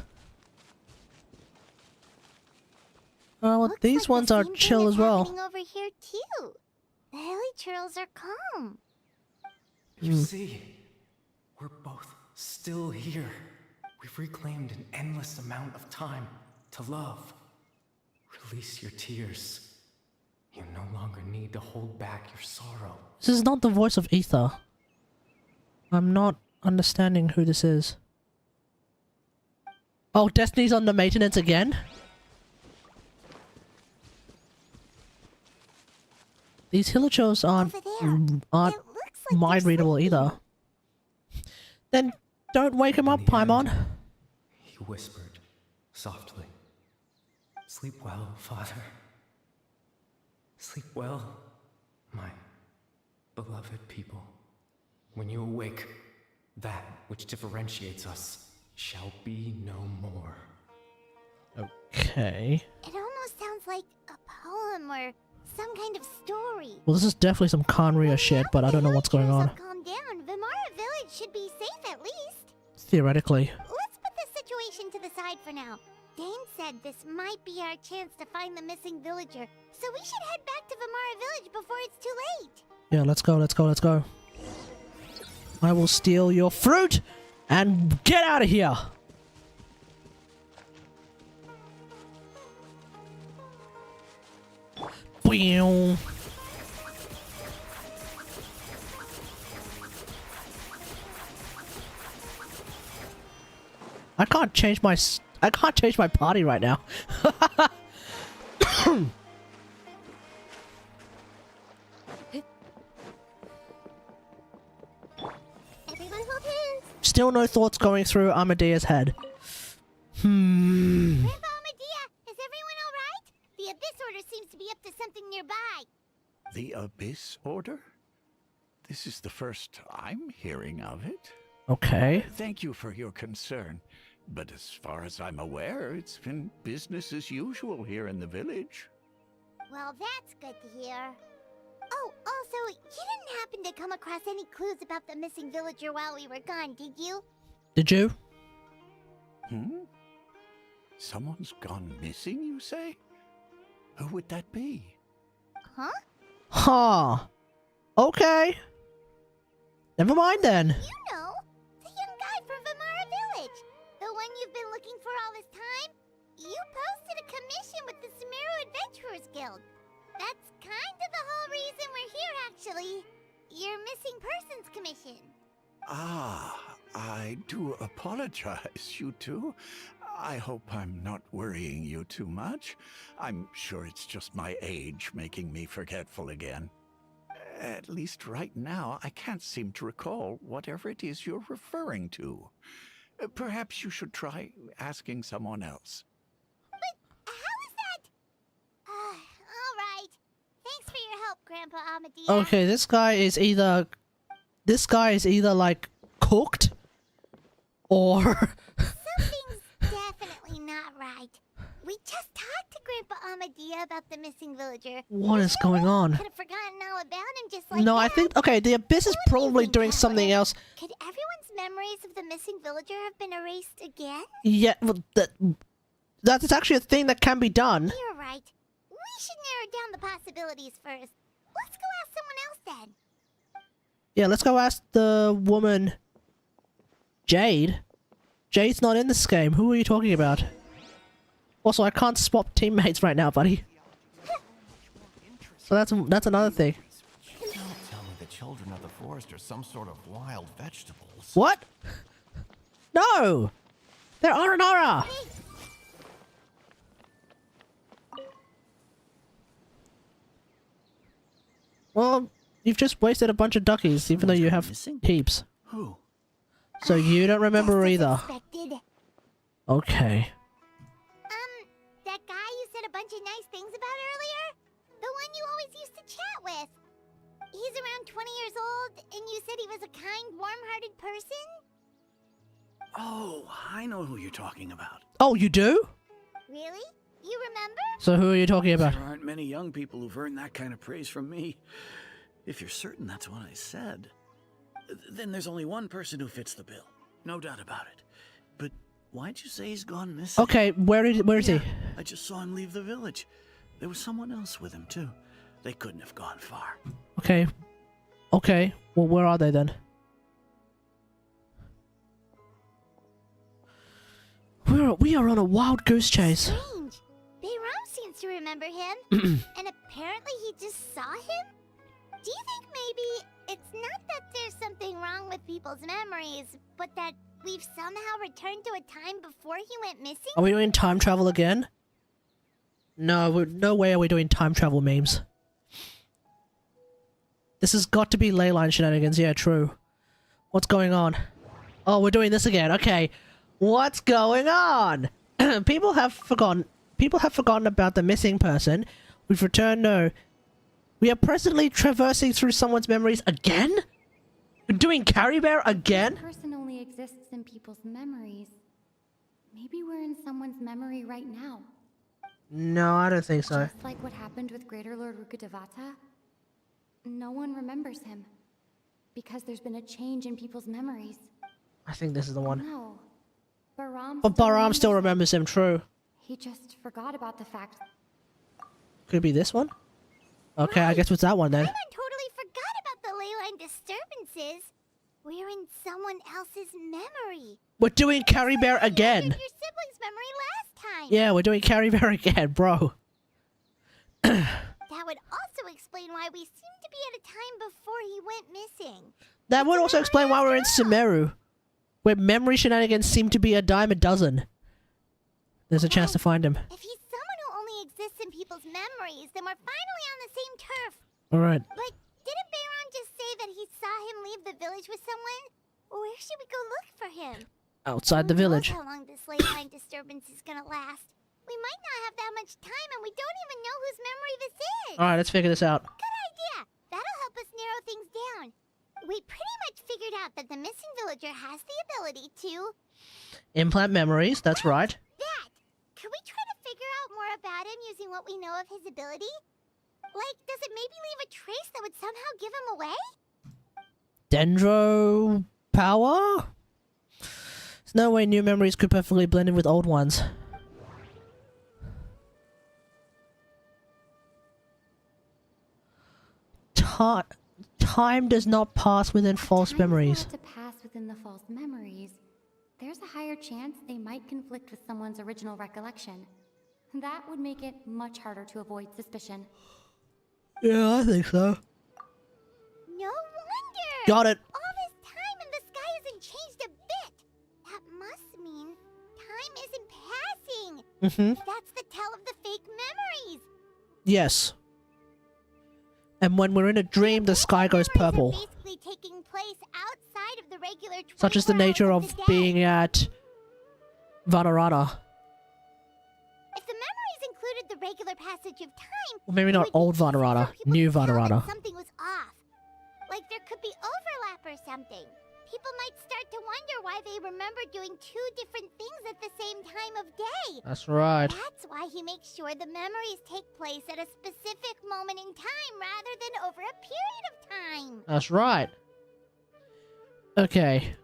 Oh, well, Looks these like ones the are same thing chill is as well. happening over here too. The hilly churls are calm. You see, we're both still here. We've reclaimed an endless amount of time to love. Release your tears. You no longer need to hold back your sorrow. This is not the voice of Ether. I'm not understanding who this is. Oh, Destiny's on the maintenance again? These hilichurls aren't Over there. It looks like they're mind readable sleeping. either. Then don't wake him up, In the end, Paimon. He whispered, softly. Sleep well, Father. Sleep well, my beloved people. When you awake, that which differentiates us shall be no more. Okay. It almost sounds like a poem or some kind of story. Well, this is definitely some Conria shit, but I don't know what's going on. Calm down. Vimara Village should be safe at least. Theoretically. Let's put this situation to the side for now. Dane said this might be our chance to find the missing villager, so we should head back to Vimara Village before it's too late. Yeah, let's go, let's go, let's go. I will steal your fruit and get out of here. Boing. I can't change my party right now. Everyone hold hands. Still no thoughts going through Amadea's head. Grandpa Amadea, is everyone alright? The Abyss Order seems to be up to something nearby. The Abyss Order? This is the first I'm hearing of it. Okay. Thank you for your concern. But as far as I'm aware, it's been business as usual here in the village. Well, that's good to hear. Oh, also, you didn't happen to come across any clues about the missing villager while we were gone, did you? Did you? Someone's gone missing, you say? Who would that be? Huh? Huh. Okay. Never mind then. You know, the young guy from Vimara Village. The one you've been looking for all this time. You posted a commission with the Sumeru Adventurers Guild. That's kind of the whole reason we're here, actually. Your missing persons commission. Ah, I do apologize, you two. I hope I'm not worrying you too much. I'm sure it's just my age making me forgetful again. At least right now, I can't seem to recall whatever it is you're referring to. Perhaps you should try asking someone else. How is that? Alright. Thanks for your help, Grandpa Amadea. Okay, this guy is either like cooked or Something's definitely not right. We just talked to Grandpa Amadea about the missing villager. what is going on? Could have forgotten all about him just like No, that. I think okay, the Abyss is probably doing something else. Could everyone's memories of the missing villager have been erased again? Yeah, well, that is actually a thing that can be done. You're right. We should narrow down the possibilities first. Let's go ask someone else then. Yeah, let's go ask the woman Jade. Jade's not in this game. Who are you talking about? Also, I can't swap teammates right now, buddy. So that's another thing. Don't tell me the children of the forest are some sort of wild vegetables. What? No! They're Aranara! Well, you've just wasted a bunch of duckies, even though you have heaps. Who? So you don't remember Just as either. expected. Okay. That guy you said a bunch of nice things about earlier? The one you always used to chat with. He's around 20 years old, and you said he was a kind, warm-hearted person? Oh, I know who you're talking about. Oh, you do? Really? You remember? So who are you talking about? There aren't many young people who've earned that kind of praise from me. If you're certain that's what I said, then there's only one person who fits the bill. No doubt about it. But why'd you say he's gone missing? Okay, where is he? I just saw him leave the village. There was someone else with him, too. They couldn't have gone far. Okay. Okay, well, where are they then? We are on a wild goose chase. Strange. Bayram seems to remember him. And apparently he just saw him? Do you think maybe it's not that there's something wrong with people's memories, but that we've somehow returned to a time before he went missing? Are we doing time travel again? No, no way are we doing time travel memes. This has got to be leyline shenanigans. Yeah, true. What's going on? Oh, we're doing this again. Okay. What's going on? People have forgotten about the missing person. We've returned. No. We are presently traversing through someone's memories again? We're doing Carry Bear again? This person only exists in people's memories. Maybe we're in someone's memory right now. No, I don't think so. Just like what happened with Greater Lord Rukkhadevata. No one remembers him. Because there's been a change in people's memories. I think this is the one. No. But Bahram still remembers him, true. He just forgot about the fact. Could it be this one? Okay, I guess it's that one then. I totally forgot about the leyline disturbances. We're in someone else's memory. We're doing Carry Bear again. Your sibling's memory last time. Yeah, we're doing Carry Bear again, bro. That would also explain why we seem to be at a time before he went missing. That would also explain why we're in Sumeru, where memory shenanigans seem to be a dime a dozen. There's a chance to find him. If he's someone who only exists in people's memories, then we're finally on the same turf. Alright. But didn't Bayron just say that he saw him leave the village with someone? Where should we go look for him? Outside the village. Who knows how long this leyline disturbance is gonna last? We might not have that much time, and we don't even know whose memory this is. Alright, let's figure this out. Good idea. That'll help us narrow things down. We pretty much figured out that the missing villager has the ability to Implant memories, that's right. That! Could we try to figure out more about him using what we know of his ability? Like, does it maybe leave a trace that would somehow give him away? Dendro power? There's no way new memories could perfectly blend in with old ones. Time does not pass within false memories. To pass within the false memories, there's a higher chance they might conflict with someone's original recollection. That would make it much harder to avoid suspicion. Yeah, I think so. No wonder! Got it. All this time and the sky hasn't changed a bit. That must mean time isn't passing. That's the tell of the fake memories. Yes. And when we're in a dream, the sky goes purple. Basically taking place outside of the regular Such is the nature of being at Vanarana. If the memories included the regular passage of time, Well, maybe not old Vanarana, new Vanarana. something was off. Like there could be overlap or something. People might start to wonder why they remember doing two different things at the same time of day. That's right. That's why he makes sure the memories take place at a specific moment in time rather than over a period of time. That's right. Okay.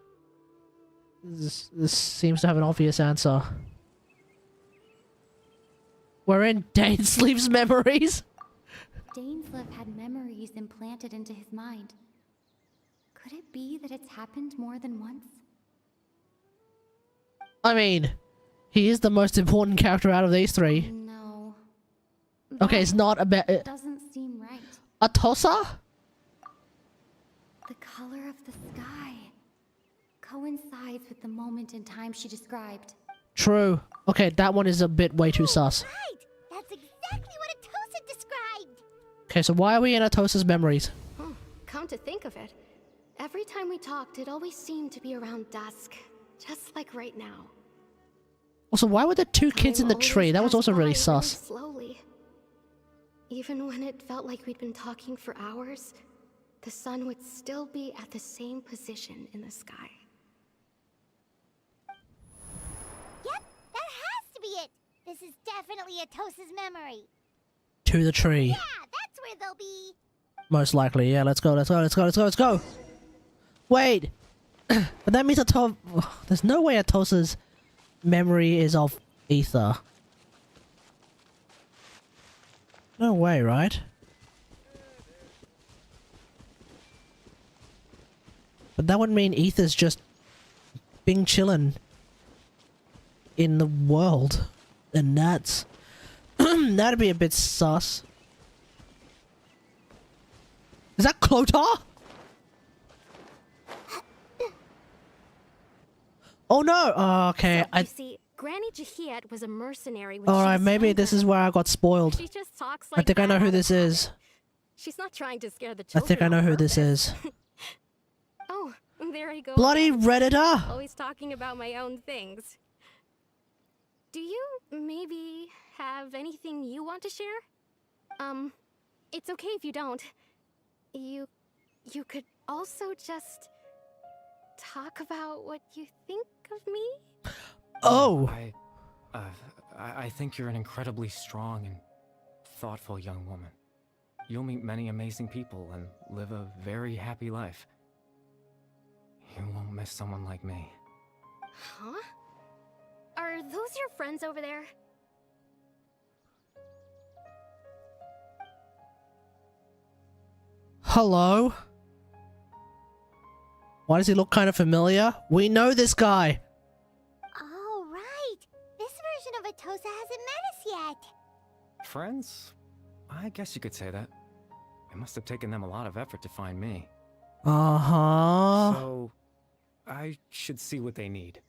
This seems to have an obvious answer. We're in Dainsleif's memories. Dainsleif had memories implanted into his mind. Could it be that it's happened more than once? I mean, he is the most important character out of these three. No. Okay, it's not about... It doesn't seem right. Atossa? The color of the sky coincides with the moment in time she described. True. Okay, that one is a bit way too sus. Right! That's exactly what Atossa described! Okay, so why are we in Atossa's memories? Come to think of it, every time we talked, it always seemed to be around dusk. Just like right now. Also, why were there two kids in the tree? That was also really sus. Slowly. Even when it felt like we'd been talking for hours, the sun would still be at the same position in the sky. Yep, that has to be it! This is definitely Atossa's memory. To the tree. Yeah, that's where they'll be. Most likely, yeah. Let's go, let's go, let's go, let's go, let's go! Wait! But that means there's no way Atossa's memory is of ether. No way, right? But that would mean ether's just being chillin' in the world. And that's... that'd be a bit sus. Is that Clotar? Oh no! Oh, okay, So, you see, Granny Jahiet was a mercenary when Alright, she was maybe younger. this is where I got spoiled. She just talks like I think I that know who out of this is. habit. She's not trying to scare the I children think I know on who this purpose. is. Oh, there I go. Bloody again. Redditor! Always talking about my own things. Do you maybe have anything you want to share? It's okay if you don't. You could also just talk about what you think of me? Oh! I think you're an incredibly strong and thoughtful young woman. You'll meet many amazing people and live a very happy life. You won't miss someone like me. Huh? Are those your friends over there? Hello? Why does he look kind of familiar? We know this guy! Oh, right. This version of Atosa hasn't met us yet. Friends? I guess you could say that. It must have taken them a lot of effort to find me. Uh-huh. So, I should see what they need.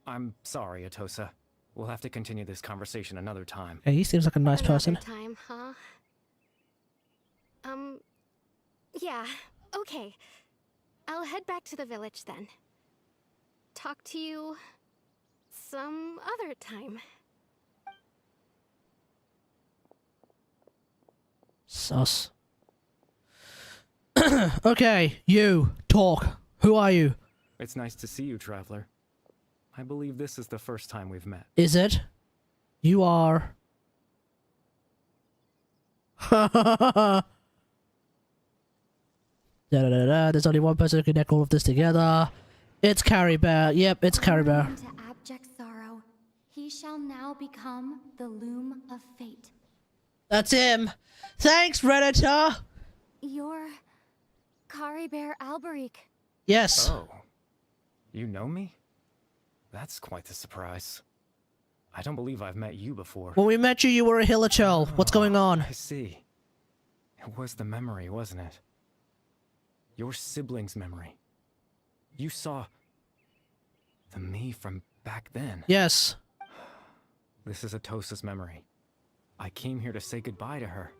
I'm sorry, Atosa. We'll have to continue this conversation another time. Yeah, he seems like a nice Another person. time, huh? Yeah, okay. I'll head back to the village then. Talk to you some other time. Sus. Okay, you, talk. Who are you? It's nice to see you, Traveler. I believe this is the first time we've met. Is it? You are... Da-da-da-da. There's only one person who can connect all of this together. It's Carrie Bear. Yep, it's Carrie Bear. To abject sorrow, he shall now become the loom of fate. That's him. Thanks, Redditor. You're Kari Bear Alberic. Yes. Oh. You know me? That's quite the surprise. I don't believe I've met you before. When we met you, you were a Hilichurl. What's going on? I see. It was the memory, wasn't it? Your sibling's memory. You saw... the me from back then. Yes. This is Atosa's memory. I came here to say goodbye to her.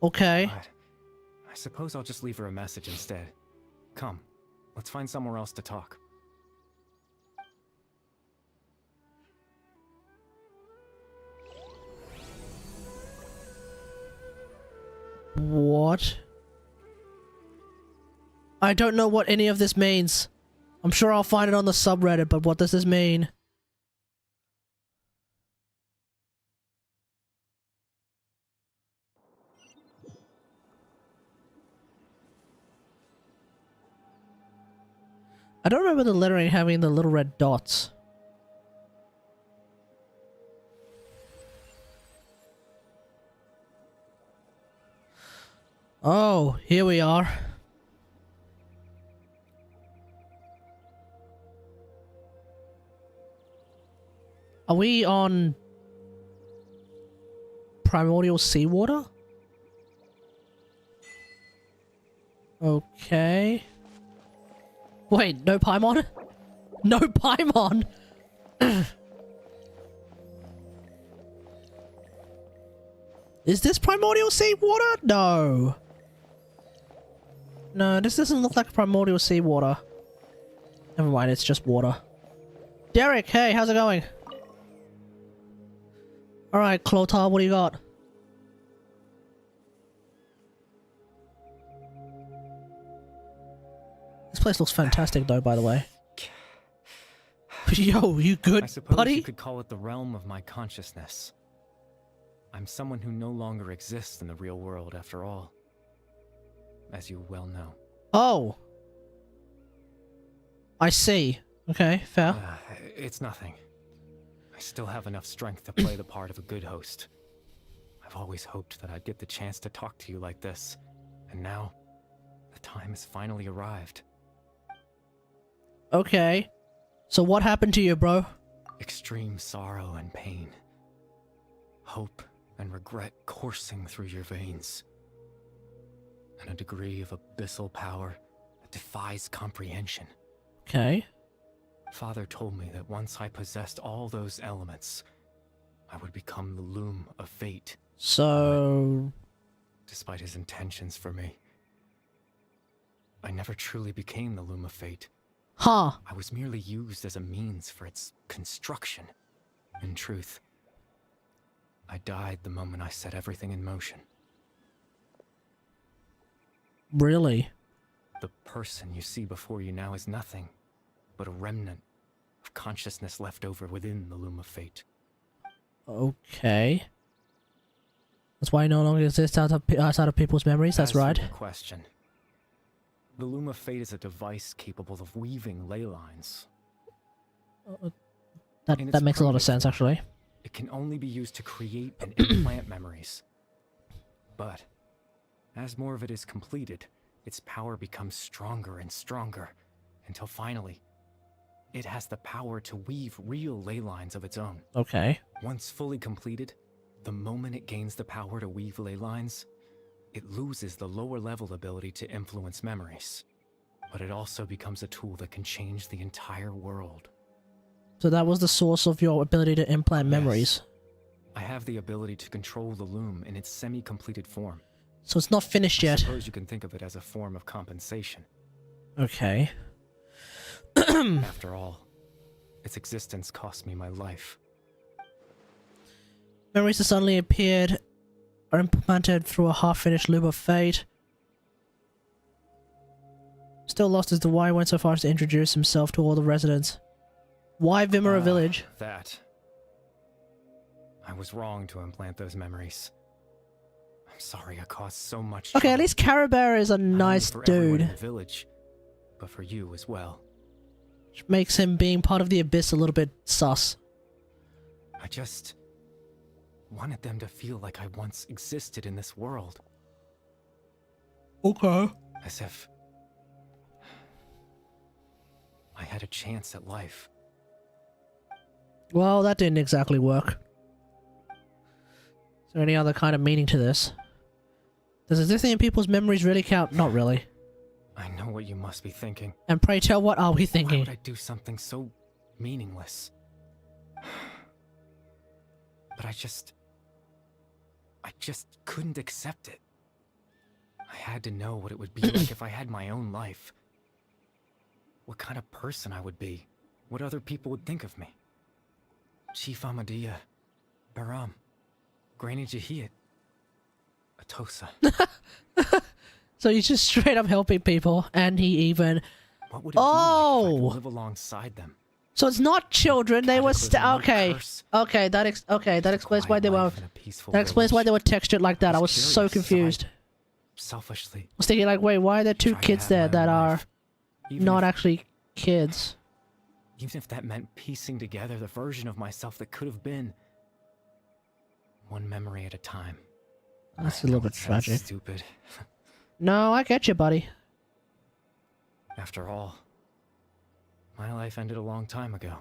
Okay. But I suppose I'll just leave her a message instead. Come, let's find somewhere else to talk. What? I don't know what any of this means. I'm sure I'll find it on the subreddit, but what does this mean? I don't remember the lettering having the little red dots. Oh, here we are. Are we on primordial seawater? Okay. Wait, no Paimon? No Paimon! Is this primordial seawater? No. No, this doesn't look like primordial seawater. Never mind, it's just water. Derek, hey, how's it going? Alright, Clotar, what do you got? This place looks fantastic though, by the way. Yo, you good, I suppose buddy? you could call it the realm of my consciousness. I'm someone who no longer exists in the real world after all. As you well know. Oh. I see. Okay, fair. It's nothing. I still have enough strength to play the part of a good host. I've always hoped that I'd get the chance to talk to you like this. And now, the time has finally arrived. Okay. So what happened to you, bro? Extreme sorrow and pain. Hope and regret coursing through your veins. and a degree of abyssal power that defies comprehension. Okay. Father told me that once I possessed all those elements, I would become the loom of fate. So... Despite his intentions for me, I never truly became the loom of fate. Huh. I was merely used as a means for its construction. In truth, I died the moment I set everything in motion. Really? The person you see before you now is nothing but a remnant of consciousness left over within the loom of fate. Okay. That's why it no longer exists outside of people's memories, that's right. As for your question, the loom of fate is a device capable of weaving ley lines. That makes a lot of sense, actually. It can only be used to create and implant memories. But as more of it is completed, its power becomes stronger and stronger, until finally, it has the power to weave real ley lines of its own. Okay. Once fully completed, the moment it gains the power to weave ley lines, it loses the lower level ability to influence memories. But it also becomes a tool that can change the entire world. So that was the source of your ability to implant memories. Yes. I have the ability to control the loom in its semi-completed form. So it's not finished yet. I suppose you can think of it as a form of compensation. Okay. After all, its existence cost me my life. Memories that suddenly appeared are implemented through a half-finished loop of fate. Still lost as to why he went so far as to introduce himself to all the residents. Why Vimera Village? That. I was wrong to implant those memories. I'm sorry I caused so much trouble. Okay, at least Carabera is a nice Not only for everyone in dude. the village, but for you as well. Which makes him being part of the Abyss a little bit sus. I just wanted them to feel like I once existed in this world. Okay. As if I had a chance at life. Well, that didn't exactly work. Is there any other kind of meaning to this? Does existing in people's memories really count? Not really. I know what you must be thinking. And pray tell, what are we Why thinking? would I do something so meaningless? But I just couldn't accept it. I had to know what it would be like if I had my own life. What kind of person I would be. What other people would think of me. Chief Ahmadiyya, Baram, Granny Jahiyat, Atosa. So he's just straight up helping people, and he even... What would it be like if I could live alongside them? So it's not children, they were okay. Okay, that explains why they were... That explains why they were textured like that. I was so confused. Selfishly. I was thinking like, wait, why are there two kids there that are not actually kids? Even if that meant piecing together the version of myself that could have been. One memory at a time. That's a little bit Sounds tragic. stupid. No, I get you, buddy. After all, my life ended a long time ago.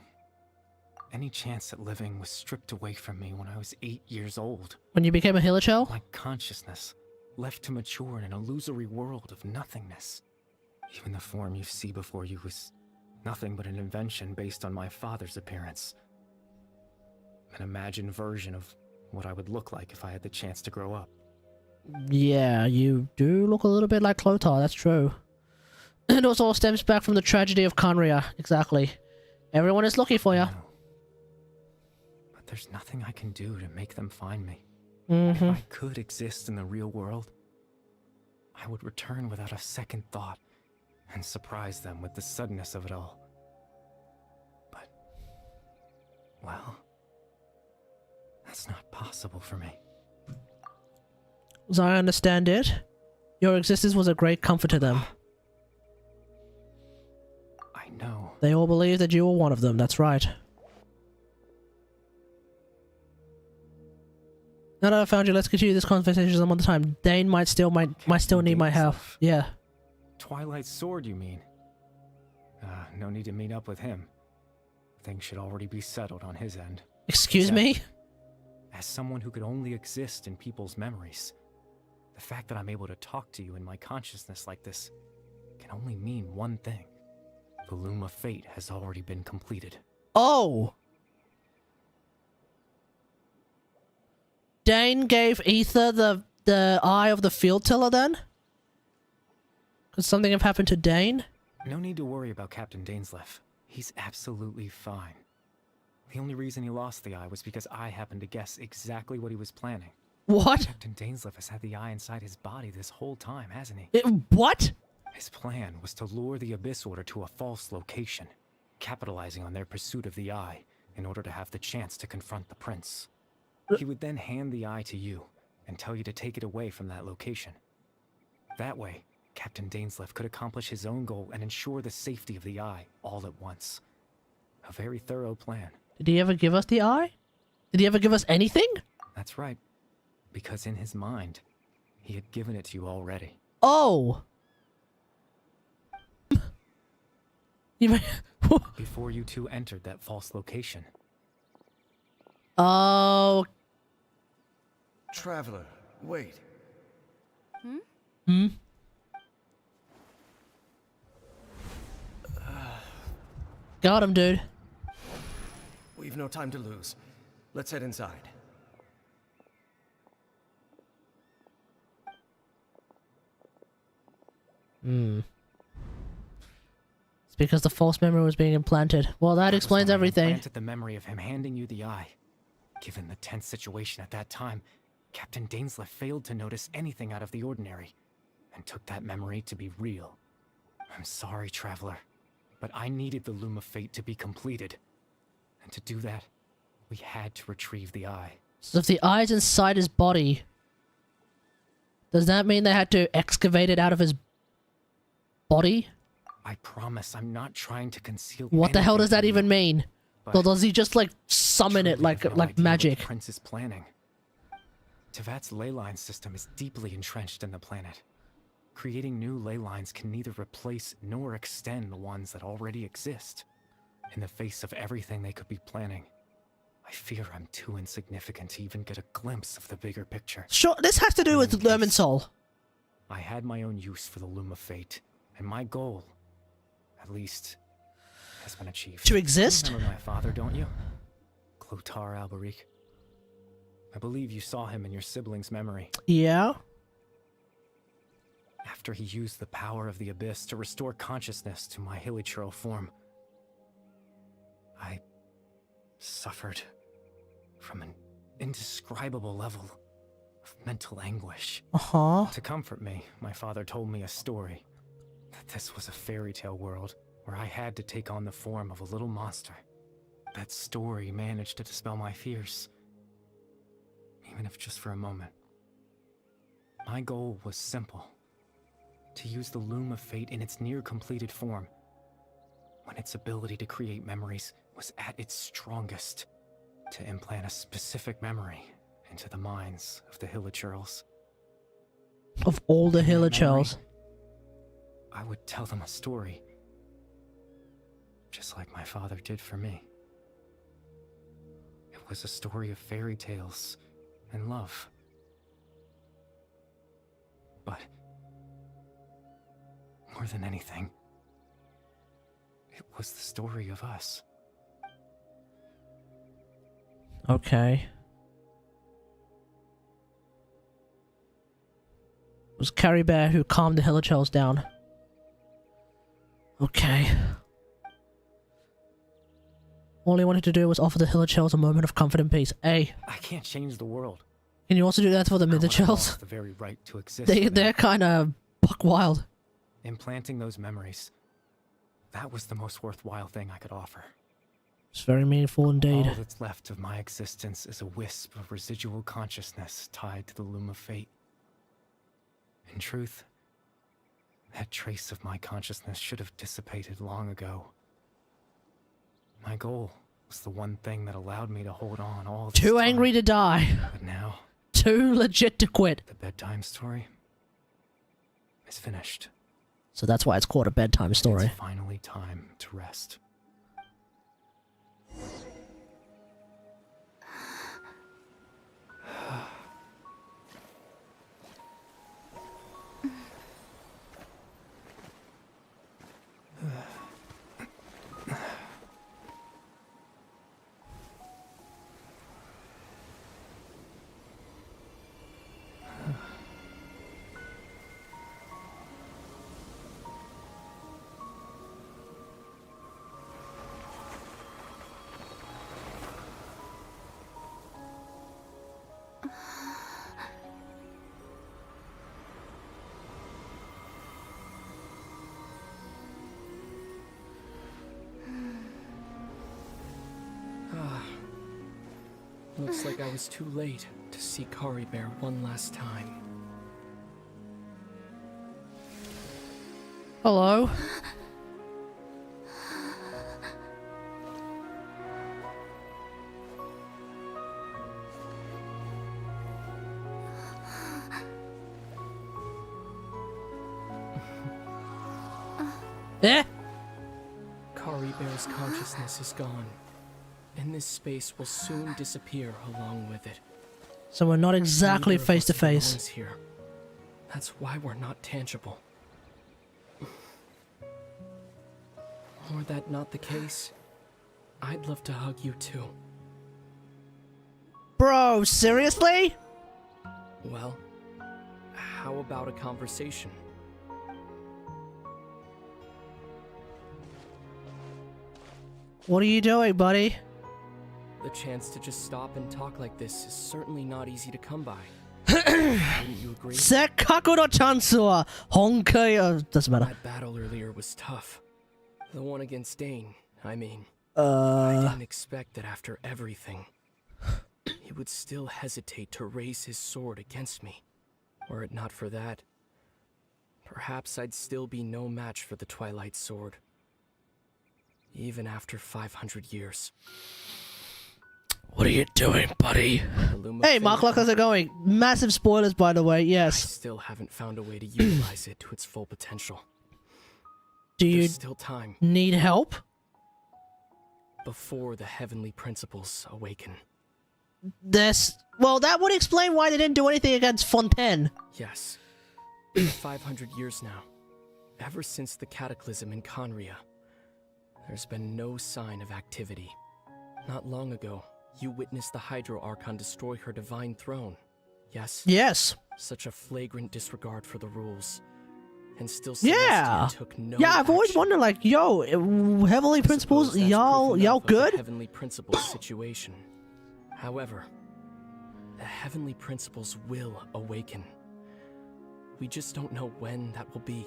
Any chance at living was stripped away from me when I was 8 years old. When you became a Hilichurl? My consciousness left to mature in an illusory world of nothingness. Even the form you see before you was nothing but an invention based on my father's appearance. An imagined version of what I would look like if I had the chance to grow up. Yeah, you do look a little bit like Clotar, that's true. And it all stems back from the tragedy of Conria, exactly. Everyone is looking for you. But there's nothing I can do to make them find me. Mm-hmm. If I could exist in the real world, I would return without a second thought and surprise them with the suddenness of it all. But, well, that's not possible for me. As I understand it, your existence was a great comfort to them. I know. They all believe that you were one of them, that's right. Now that I found you, let's continue this conversation some other time. Dane might still need my help. Yeah. Twilight Sword, you mean? No need to meet up with him. Things should already be settled on his end. Excuse me? As someone who could only exist in people's memories, the The fact that I'm able to talk to you in my consciousness like this can only mean one thing. The Loom of Fate has already been completed. Oh! Dane gave Ether the eye of the field tiller then? Could something have happened to Dane? No need to worry about Captain Dainsleif. He's absolutely fine. The only reason he lost the eye was because I happened to guess exactly what he was planning. What? Captain Dainsleif has had the eye inside his body this whole time, hasn't he? What? His plan was to lure the Abyss Order to a false location, capitalizing on their pursuit of the eye in order to have the chance to confront the prince. He would then hand the eye to you and tell you to take it away from that location. That way, Captain Dainsleif could accomplish his own goal and ensure the safety of the eye all at once. A very thorough plan. Did he ever give us the eye? Did he ever give us anything? That's right. Because in his mind, he had given it to you already. Oh! You mean... Before you two entered that false location. Oh... Traveler, wait. Hmm? Got him, dude. We've no time to lose. Let's head inside. It's because the false memory was being implanted. Well, that explains everything. Implanted the memory of him handing you the eye. Given the tense situation at that time, Captain Dainsleif failed to notice anything out of the ordinary, and took that memory to be real. I'm sorry, Traveler, but I needed the Loom of Fate to be completed. And to do that, we had to retrieve the eye. So if the eye's inside his body, does that mean they had to excavate it out of his body? I promise I'm not trying to conceal. What the hell does that anything even mean? but Or does he just like summon it truly like have no idea magic? What the prince is planning. Tevat's ley line system is deeply entrenched in the planet. Creating new ley lines can neither replace nor extend the ones that already exist. In the face of everything they could be planning, I fear I'm too insignificant to even get a glimpse of the bigger picture. Sure, this has to do with Lerman I had my own use for the Loom of Fate, and my goal, at least, has been achieved. To exist? You remember my father, don't you? Clotar Alberic. I believe you saw him in your sibling's memory. Yeah? After he used the power of the Abyss to restore consciousness to my hilichurl form, I suffered from an indescribable level of mental anguish. Uh-huh. To comfort me, my father told me a story. That this was a fairy tale world where I had to take on the form of a little monster. That story managed to dispel my fears, even if just for a moment. My goal was simple. To use the Loom of Fate in its near-completed form, when its ability to create memories was at its strongest, to implant a specific memory into the minds of the hilichurls. Of all the hilichurls. I would tell them a story, just like my father did for me. It was a story of fairy tales and love. But more than anything, it was the story of us. Okay. It was Carrie Bear who calmed the hilichurls down. Okay. All he wanted to do was offer the hilichurls a moment of comfort and peace. Hey. I can't change the world. Can you also do that for the Mithachurls? The very right to exist. They're kind of buck wild. Implanting those memories, that was the most worthwhile thing I could offer. It's very meaningful indeed. All that's left of my existence is a wisp of residual consciousness tied to the Loom of Fate. In truth, that trace of my consciousness should have dissipated long ago. My goal was the one thing that allowed me to hold on all this Too time. angry to die. But now, too legit to quit. The bedtime story is finished. So that's why it's called a bedtime story. It's finally time to rest. Looks like I was too late to see Kari Bear one last time. Hello. Eh? Kari Bear's consciousness is gone, and this space will soon disappear along with it. So we're not exactly Neither of face to us face. belongs here. That's why we're not tangible. Were that not the case, I'd love to hug you too. Bro, seriously? Well, how about a conversation? What are you doing, buddy? The chance to just stop and talk like this is certainly not easy to come by. Wouldn't you agree? Sekkaku no chansu wa honkai doesn't matter. That battle earlier was tough. The one against Dane, I mean. Uh. I didn't expect that after everything, he would still hesitate to raise his sword against me. Were it not for that, perhaps I'd still be no match for the Twilight Sword. Even after 500 years. What are you doing, buddy? Hey, Mark, Finn, how's it going? Massive spoilers, by the way, I yes. still haven't found a way to utilize it to its full potential. Do you There's still time need help? before the heavenly principles awaken. Well, that would explain why they didn't do anything against Fontaine. Yes. 500 years now. Ever since the cataclysm in Conria, there's been no sign of activity. Not long ago, you witnessed the Hydro Archon destroy her divine throne. Yes? Yes. Such a flagrant disregard for the rules. And still Yeah. Celestia took no Yeah, I've always action. wondered, like, yo, Heavenly I Principles, suppose that's y'all proof enough of the good? Heavenly Principles situation. However, the Heavenly Principles will awaken. We just don't know when that will be,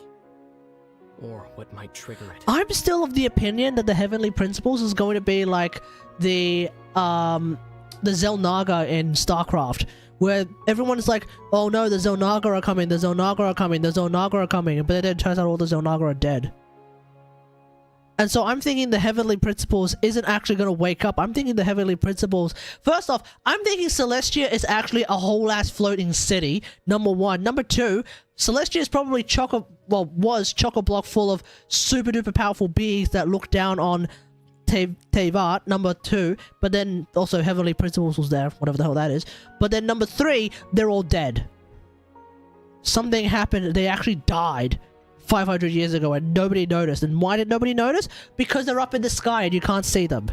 or what might trigger it. I'm still of the opinion that the Heavenly Principles is going to be like the Xel'Naga in StarCraft, where everyone's like, oh no, the Xel'Naga are coming, the Xel'Naga are coming, the Xel'Naga are coming, but then it turns out all the Xel'Naga are dead. And so I'm thinking the Heavenly Principles isn't actually going to wake up. I'm thinking the Heavenly Principles... First off, I'm thinking Celestia is actually a whole-ass floating city, number one. Number two, Celestia is probably was chock-a-block full of super-duper powerful beings that look down on Teyvat, number two. But then also Heavenly Principles was there, whatever the hell that is. But then number three, they're all dead. Something happened, they actually died 500 years ago and nobody noticed. And why did nobody notice? Because they're up in the sky and you can't see them.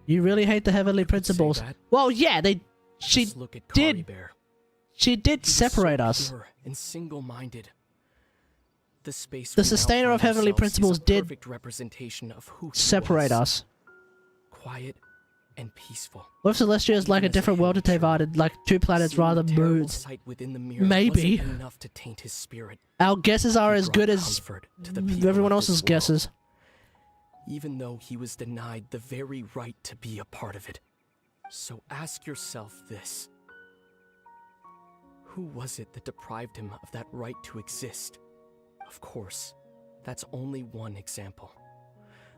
You really hate the Heavenly Principles. Well, yeah, she Just look at Kari Bear. She did He was separate so us. pure and single-minded. The space The we now Sustainer find of Heavenly ourselves is Principles a did perfect representation of who he separate was. us. Quiet and peaceful. What if Celestia is like a Even as different world to Hellshaven, Teyvat, like two planets seeing rather the than terrible moons? sight within the mirror Maybe. wasn't enough to taint his spirit. Our guesses are He as brought good as comfort to the people everyone of else's this world, guesses. even though he was denied the very right to be a part of it. So ask yourself this. Who was it that deprived him of that right to exist? Of course, that's only one example.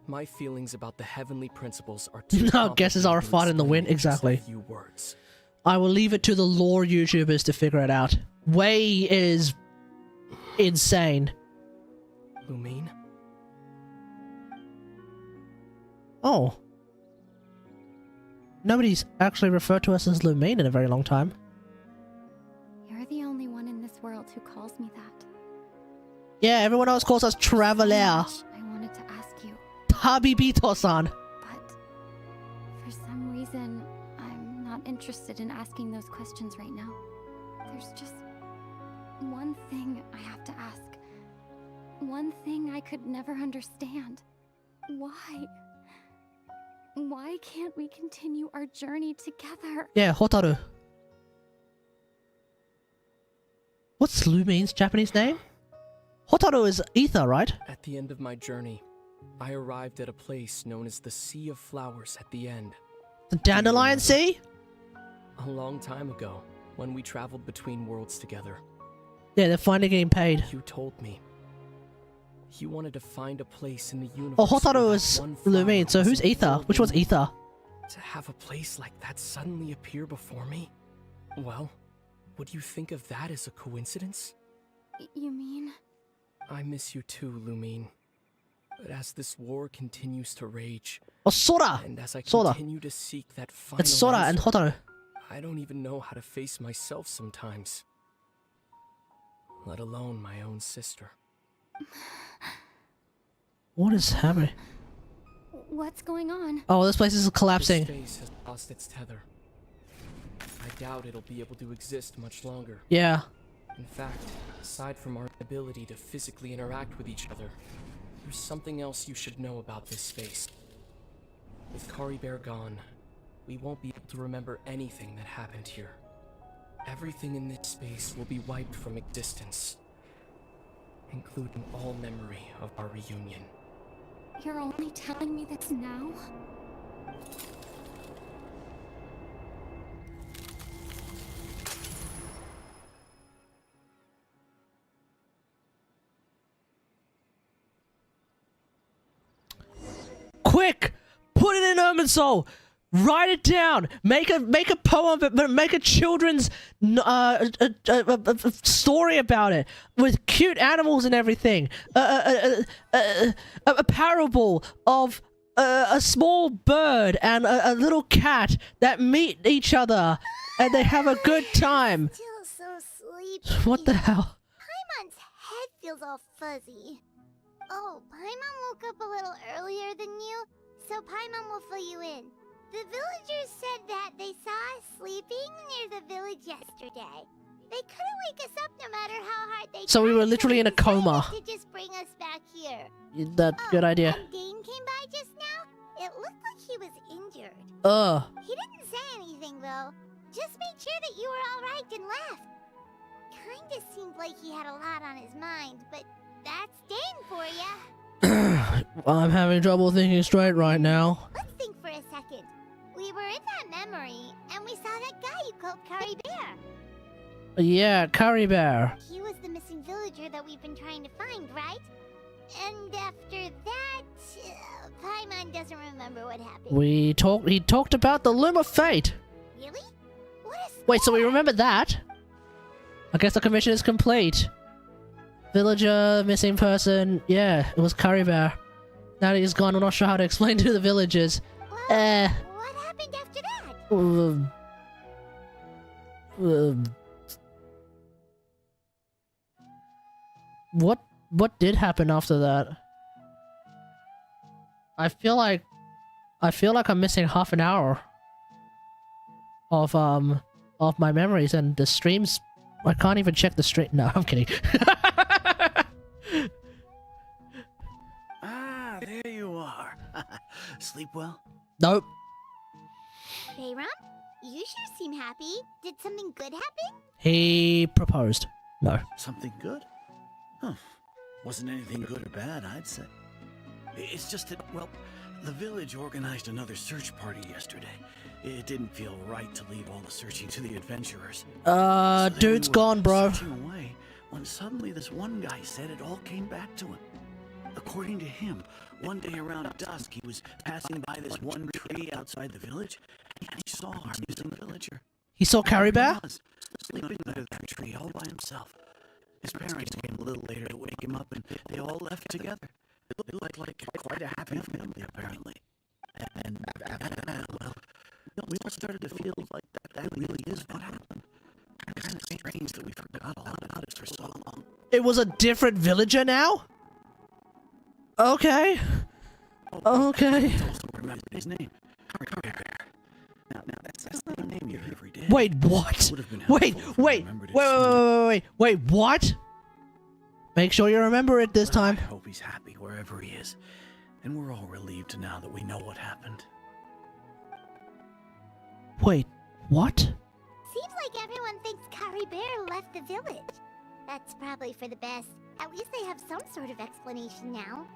My feelings about the Heavenly Principles are too No, guesses are a fart in the wind, exactly. few words. I will leave it to the lore YouTubers to figure it out. Way is insane. Lumine? Oh. Nobody's actually referred to us as Lumine in a very long time. You're the only one in this world who calls me that. Yeah, everyone else calls us Traveler. I wanted to ask you, Tabibito-san. but for some reason, I'm not interested in asking those questions right now. There's just one thing I have to ask. One thing I could never understand. Why? Why can't we continue our journey together? Yeah, Hotaru. What's Lumine's Japanese name? Hotaru is ether, right? At the end of my journey, I arrived at a place known as the Sea of Flowers at the end. The Dandelion Sea? A long time ago, when we traveled between worlds together. Yeah, they're finally getting paid. You told me. You wanted to find a place in the universe. Oh, I thought it was Lumine, so who's Ether? Which one's Ether? To have a place like that suddenly appear before me? Well, would you think of that as a coincidence? You mean? I miss you too, Lumine. But as this war continues to rage, Oh, Sora! and as I Sora. continue to seek that final It's Sora and answer, Hotaru. I don't even know how to face myself sometimes. Let alone my own sister. What is happening? What's going on? Oh, this place is collapsing. This space has lost its tether. I doubt it'll be able to exist much longer. Yeah. In fact, aside from our ability to physically interact with each other, there's something else you should know about this space. With Kari Bear gone, we won't be able to remember anything that happened here. Everything in this space will be wiped from existence, including all memory of our reunion. You're only telling me this now? Quick! Put it in Irminsul! Write it down! Make a poem, but make a children's story about it with cute animals and everything. A parable of a small bird and a little cat that meet each other and they have a good time. Still so sleepy. What the hell? Paimon's head feels all fuzzy. Oh, Paimon woke up a little earlier than you, so Paimon will fill you in. The villagers said that they saw us sleeping near the village yesterday. They couldn't wake us up no matter how hard they tried. So we were literally in a coma. To just bring us back here. That's a good idea. And Dane came by just now. It looked like he was injured. He didn't say anything though. Just made sure that you were all right and left. Kinda seemed like he had a lot on his mind, but that's Dane for ya. I'm having trouble thinking straight right now. Let's think for a second. We were in that memory, and we saw that guy you called Kari Bear. Yeah, Kari Bear. He was the missing villager that we've been trying to find, right? And after that, Paimon doesn't remember what happened. He talked about the Loom of Fate. Really? What is Wait, so we remember that? I guess the commission is complete. Villager, missing person. Yeah, it was Kari Bear. Now that he's gone, I'm not sure how to explain to the villagers. Well, what happened after that? What did happen after that? I feel like I'm missing half an hour of my memories, and the streams. I can't even check the stream. No, I'm kidding. Ah, there you are. Sleep well? Nope. Hey, Ram, you sure seem happy. Did something good happen? He proposed. No. Something good? Huh. Wasn't anything good or bad, I'd say. It's just that, well, the village organized another search party yesterday. It didn't feel right to leave all the searching to the adventurers. So Dude's gone, bro. Searching away when suddenly this one guy said it all came back to him. According to him, one day around dusk, he was passing by this one tree outside the village, and he saw our missing villager. He saw Kari Bear? Sleeping under that tree all by himself. His parents came a little later to wake him up, and they all left together. It looked like quite a happy family, apparently. And well, we all started to feel like that really is what happened. Kind of strange that we forgot all about it for so long. It was a different villager now? Okay. Okay. I also remember his name. Kari Bear. Now that's not a name you hear every day. Wait, what? Wait, what? Make sure you remember it this time. I hope he's happy wherever he is. And we're all relieved now that we know what happened. Wait, what? Seems like everyone thinks Kari Bear left the village. That's probably for the best. At least they have some sort of explanation now.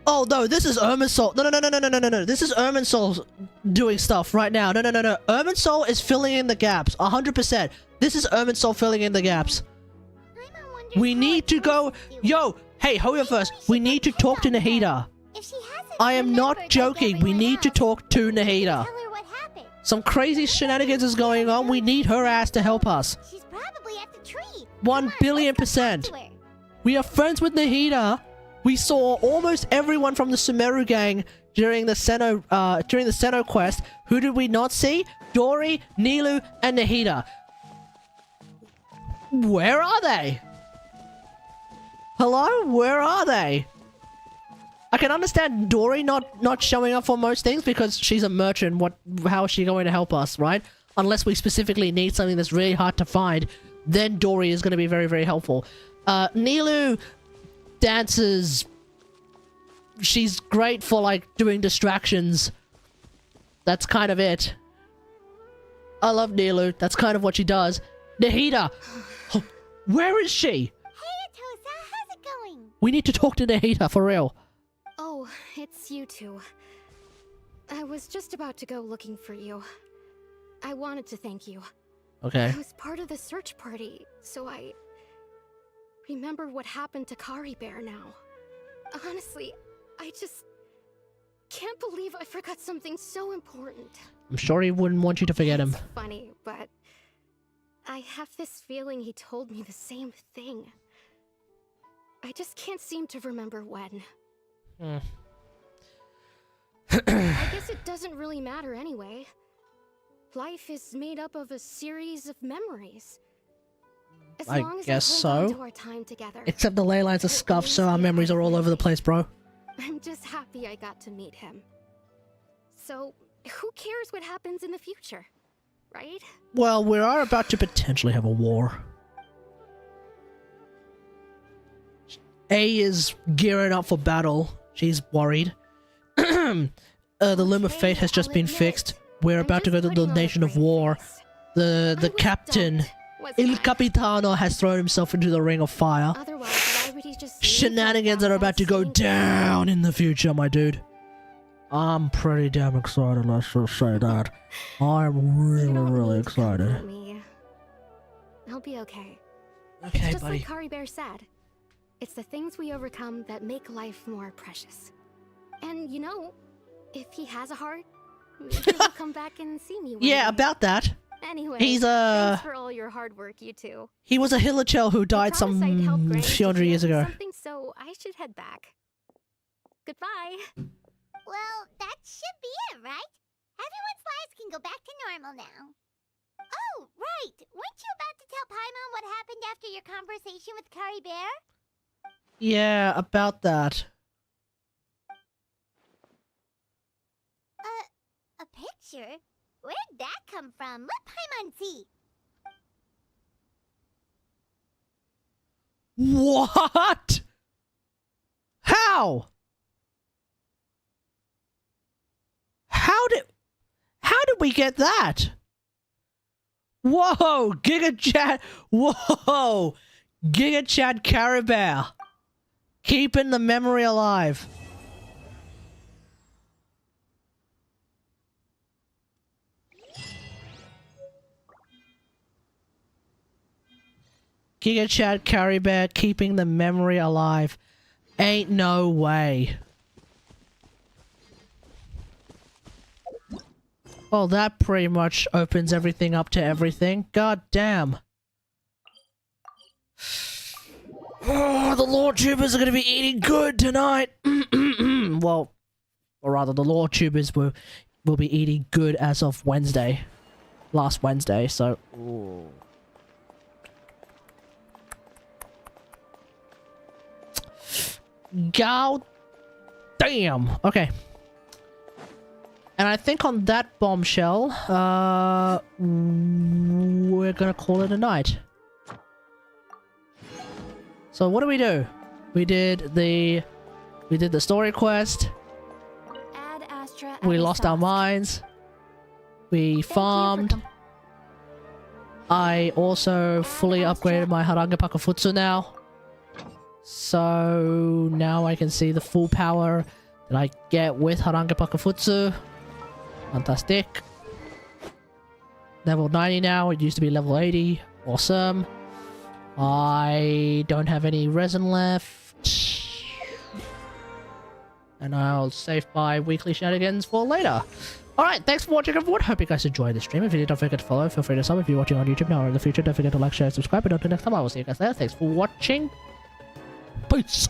Oh no, this is Irminsul. No. This is Irminsul doing stuff right now. No. Irminsul is filling in the gaps. 100%. This is Irminsul filling in the gaps. We need to go. Yo, hey, hold on first. We need to talk to Nahida. I am not joking. We need to talk to Nahida. Some crazy shenanigans is going on. We need her ass to help us. She's probably at the tree. 1,000,000,000%. We are friends with Nahida. We saw almost everyone from the Sumeru gang during the Seno quest. Who did we not see? Dory, Nilu, and Nahida. Where are they? Hello? Where are they? I can understand Dory not showing up for most things because she's a merchant. How is she going to help us, right? Unless we specifically need something that's really hard to find, then Dory is going to be very, very helpful. Nilu dances. She's great for like doing distractions. That's kind of it. I love Nilu. That's kind of what she does. Nahida, where is she? Hey, Atosa, how's it going? We need to talk to Nahida for real. Oh, it's you two. I was just about to go looking for you. I wanted to thank you. Okay. I was part of the search party, so I remember what happened to Kari Bear now. Honestly, I just can't believe I forgot something so important. I'm sure he wouldn't want you to forget him. It's funny, but I have this feeling he told me the same thing. I just can't seem to remember when. I guess it doesn't really matter anyway. Life is made up of a series of memories. As long as guess we hold on so. to our time together. Except the ley lines are scuffed, so our memories are all over the place, bro. I'm just happy I got to meet him. So, who cares what happens in the future, right? Well, we are about to potentially have a war. A is gearing up for battle. She's worried. The Loom of Fate has just been fixed. We're about to go to the Nation of War. The captain, Il Capitano, has thrown himself into the Ring of Fire. Shenanigans are about to go down in the future, my dude. I'm pretty damn excited, let's just say that. I'm really excited. I'll be okay. Okay, Just buddy. like Kari Bear said, it's the things we overcome that make life more precious. And you know, if he has a heart, maybe he'll come back and see me. Yeah, about that. Anyway, He's thanks for all your hard work, you two. He was a Hilichel who died some few hundred years ago. Something, so I should head back. Goodbye. Well, that should be it, right? Everyone's lives can go back to normal now. Oh, right. Weren't you about to tell Paimon what happened after your conversation with Kari Bear? Yeah, about that. A picture? Where'd that come from? Let Paimon see. What? How? How did we get that? Whoa, Giga Chat. Whoa, Giga Chat Caribou. Keeping the memory alive. Giga Chat Caribou keeping the memory alive. Ain't no way. Well, that pretty much opens everything up to everything. God damn. Oh, the Lord Tubers are going to be eating good tonight. Well, or rather, the Lord Tubers will be eating good as of Wednesday. Last Wednesday, so... Ooh. God damn. Okay. And I think on that bombshell, we're gonna call it a night. So what do? We did the story quest. We lost our minds. We farmed. I also fully upgraded my Haranga Pakafutsu now. So now I can see the full power Did I get with Harange Pakafutsu? Fantastic. Level 90 now. It used to be level 80. Awesome. I don't have any resin left. And I'll save my weekly shenanigans for later. Alright, thanks for watching everyone. Hope you guys enjoyed the stream. If you did, don't forget to follow. Feel free to sub if you're watching on YouTube now or in the future. Don't forget to like, share, and subscribe. And until next time, I will see you guys there. Thanks for watching. Peace.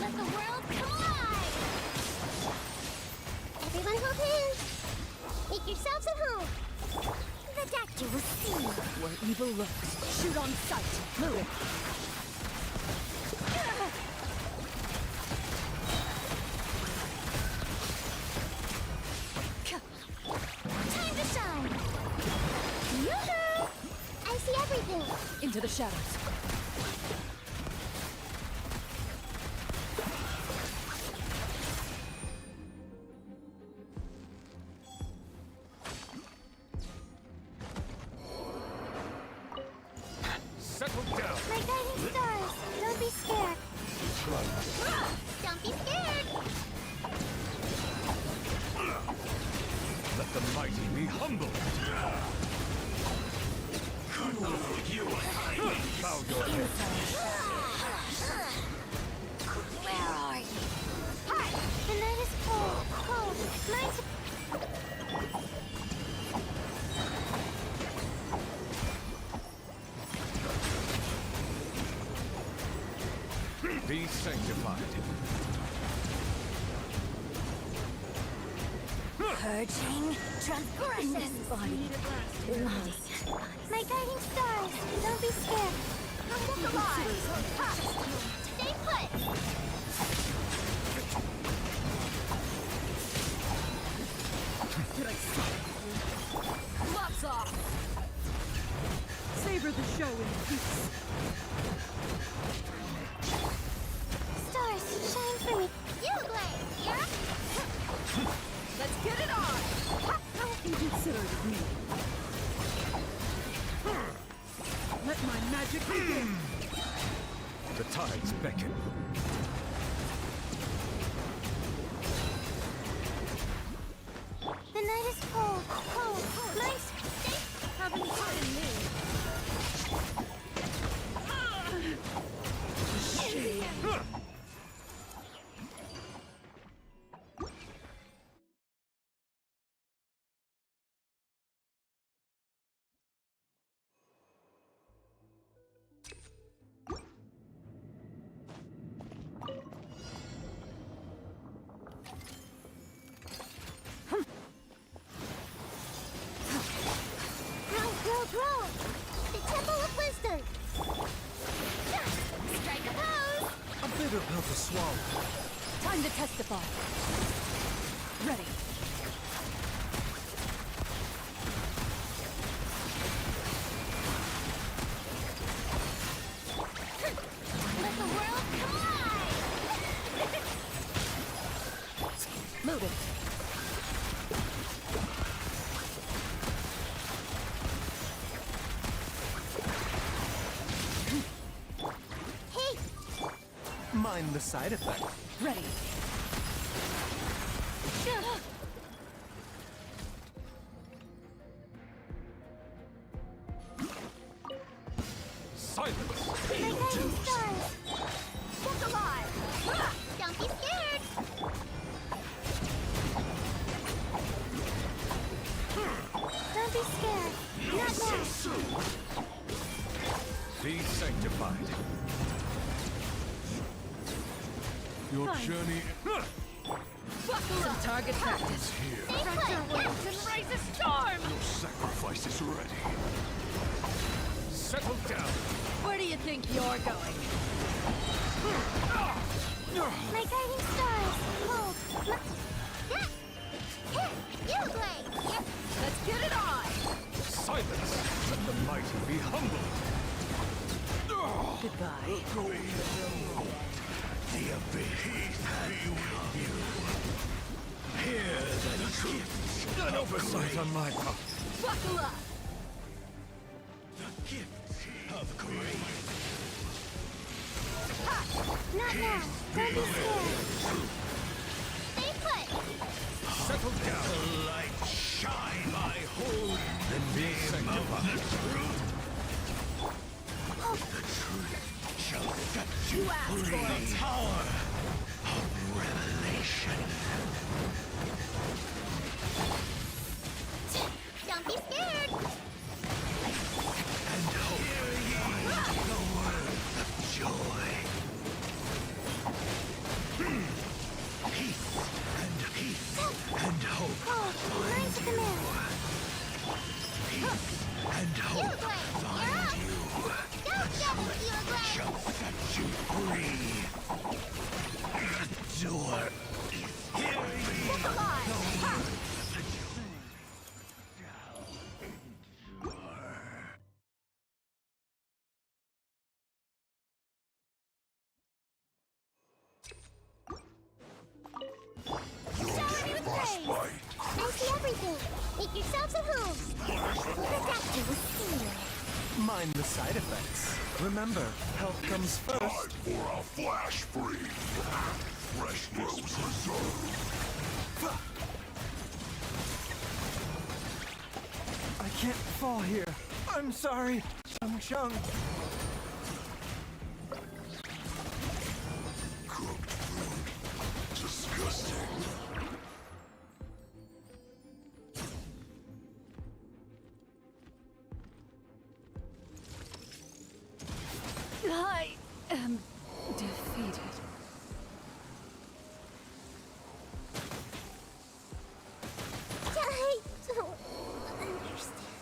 Let the world come alive! Everyone hold hands! Make yourselves at home! The doctor will see you! Where evil lurks, shoot on sight. Move. Time to shine! Yoo-hoo! I see everything! Into the shadows. My guiding stars! Don't be scared! Don't be scared! Let the mighty be humbled. Bow your head. Where are you? Hi! The night is cold, cold. Mine's... Be sanctified. Purging transgressions. Body. My guiding stars, don't be scared. Come look alive. Ha! Stay put. Lots off. Savor the show in peace. Stars, shine for me. You, Blade, yeah? Let's get it on. How inconsiderate of me. Let my magic begin. The tides beckon. The night is cold, cold. Mine's... Haven't hidden me. Grow! The Temple of Wisdom! Strike a pose! A bitter pill to swallow. Time to testify. Ready. Mind the side effect. Ready. Silence! My guiding stars! Look alive! Ah! Don't be scared! Don't be scared. Not now. Be sanctified. Your journey Some target practice. here. Stay put! And raise a storm! Your sacrifice is ready. Settle down. Where do you think you're going? My guiding stars! Hold! You play! Let's get it on! Silence! Let the mighty be humbled. Goodbye. The abyss be with you. Hear the truth. An oversight on my part. Buckle up! The gift of grace. Not now! Don't be scared! Stay put! Settle down. The light shine my whole then be sanctified. The truth shall set you free. The power of revelation. Don't be scared! And hope. Hear ye the word of joy. Peace and hope. Hold! Learn to command! Peace and hope find you. Don't get into your way! Shall set you free. The door is here. Look alive! Ha! Shower me with praise! I see everything! Make yourselves at home! Protect you with fear! Mind the side effects. Remember, health comes first. For a flash free. Freshness preserved. I can't fall here. I'm sorry, Chung. Cooked food. Disgusting. I am defeated. I don't understand.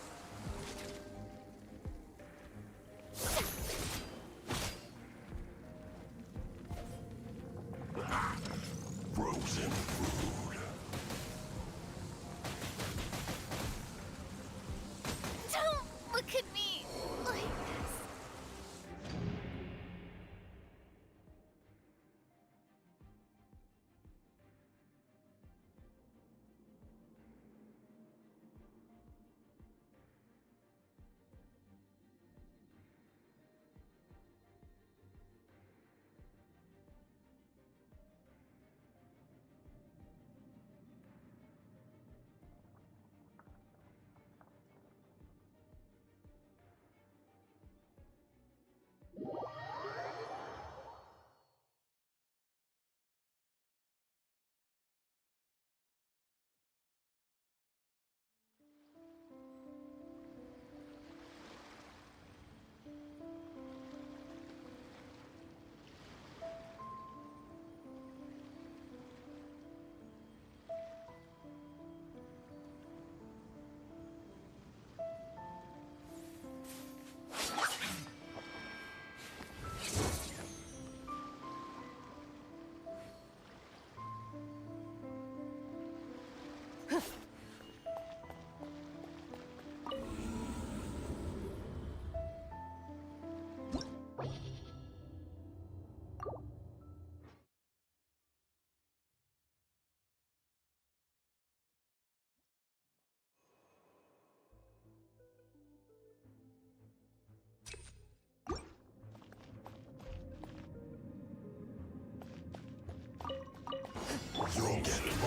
Frozen food. Don't look at me like this.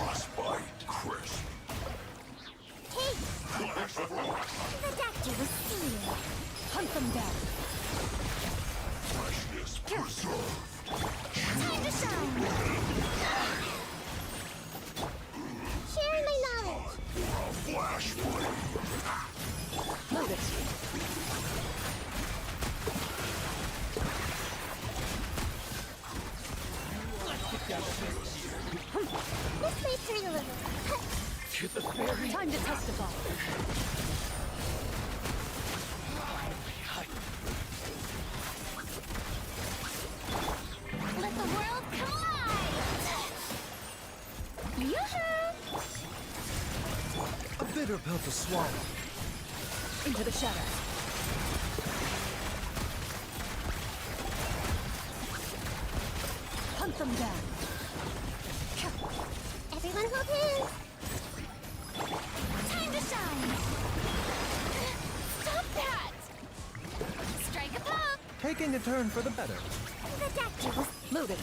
Frostbite crisp. Hey! Flash frost. The doctor was seeing. Hunt them down. Freshness preserved. Time to shine! Sharing my knowledge. Flash flame. Load it. This may hurt a little. To the very Time to testify. Let the world collide! Yoo-hoo! A bitter pill to swallow. Into the shadows. Hunt them down. Everyone hold hands! Time to shine! Stop that! Strike a pop! Taking a turn for the better. The doctor was Loaded.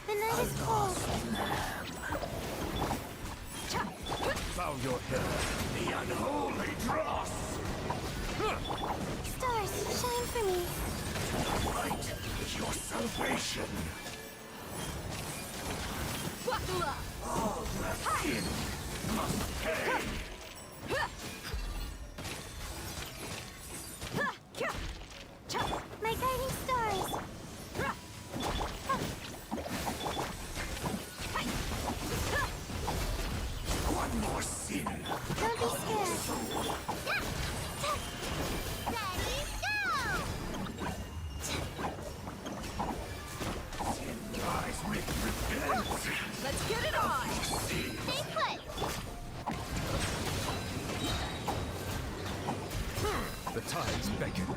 The night is cold. Bow your head. The unholy dross. Stars, shine for me. Light is your salvation. Buckle up. All left in must pay. My guiding stars. One more sin. Don't be scared. Ready, go! Sin lies make repent. Let's get it on. Stay put. The tides beckon.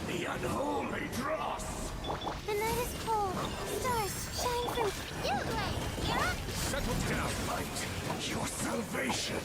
The unholy dross. The night is cold. Stars, shine for me. You, Blade. You're up. Settle down, light. Your salvation.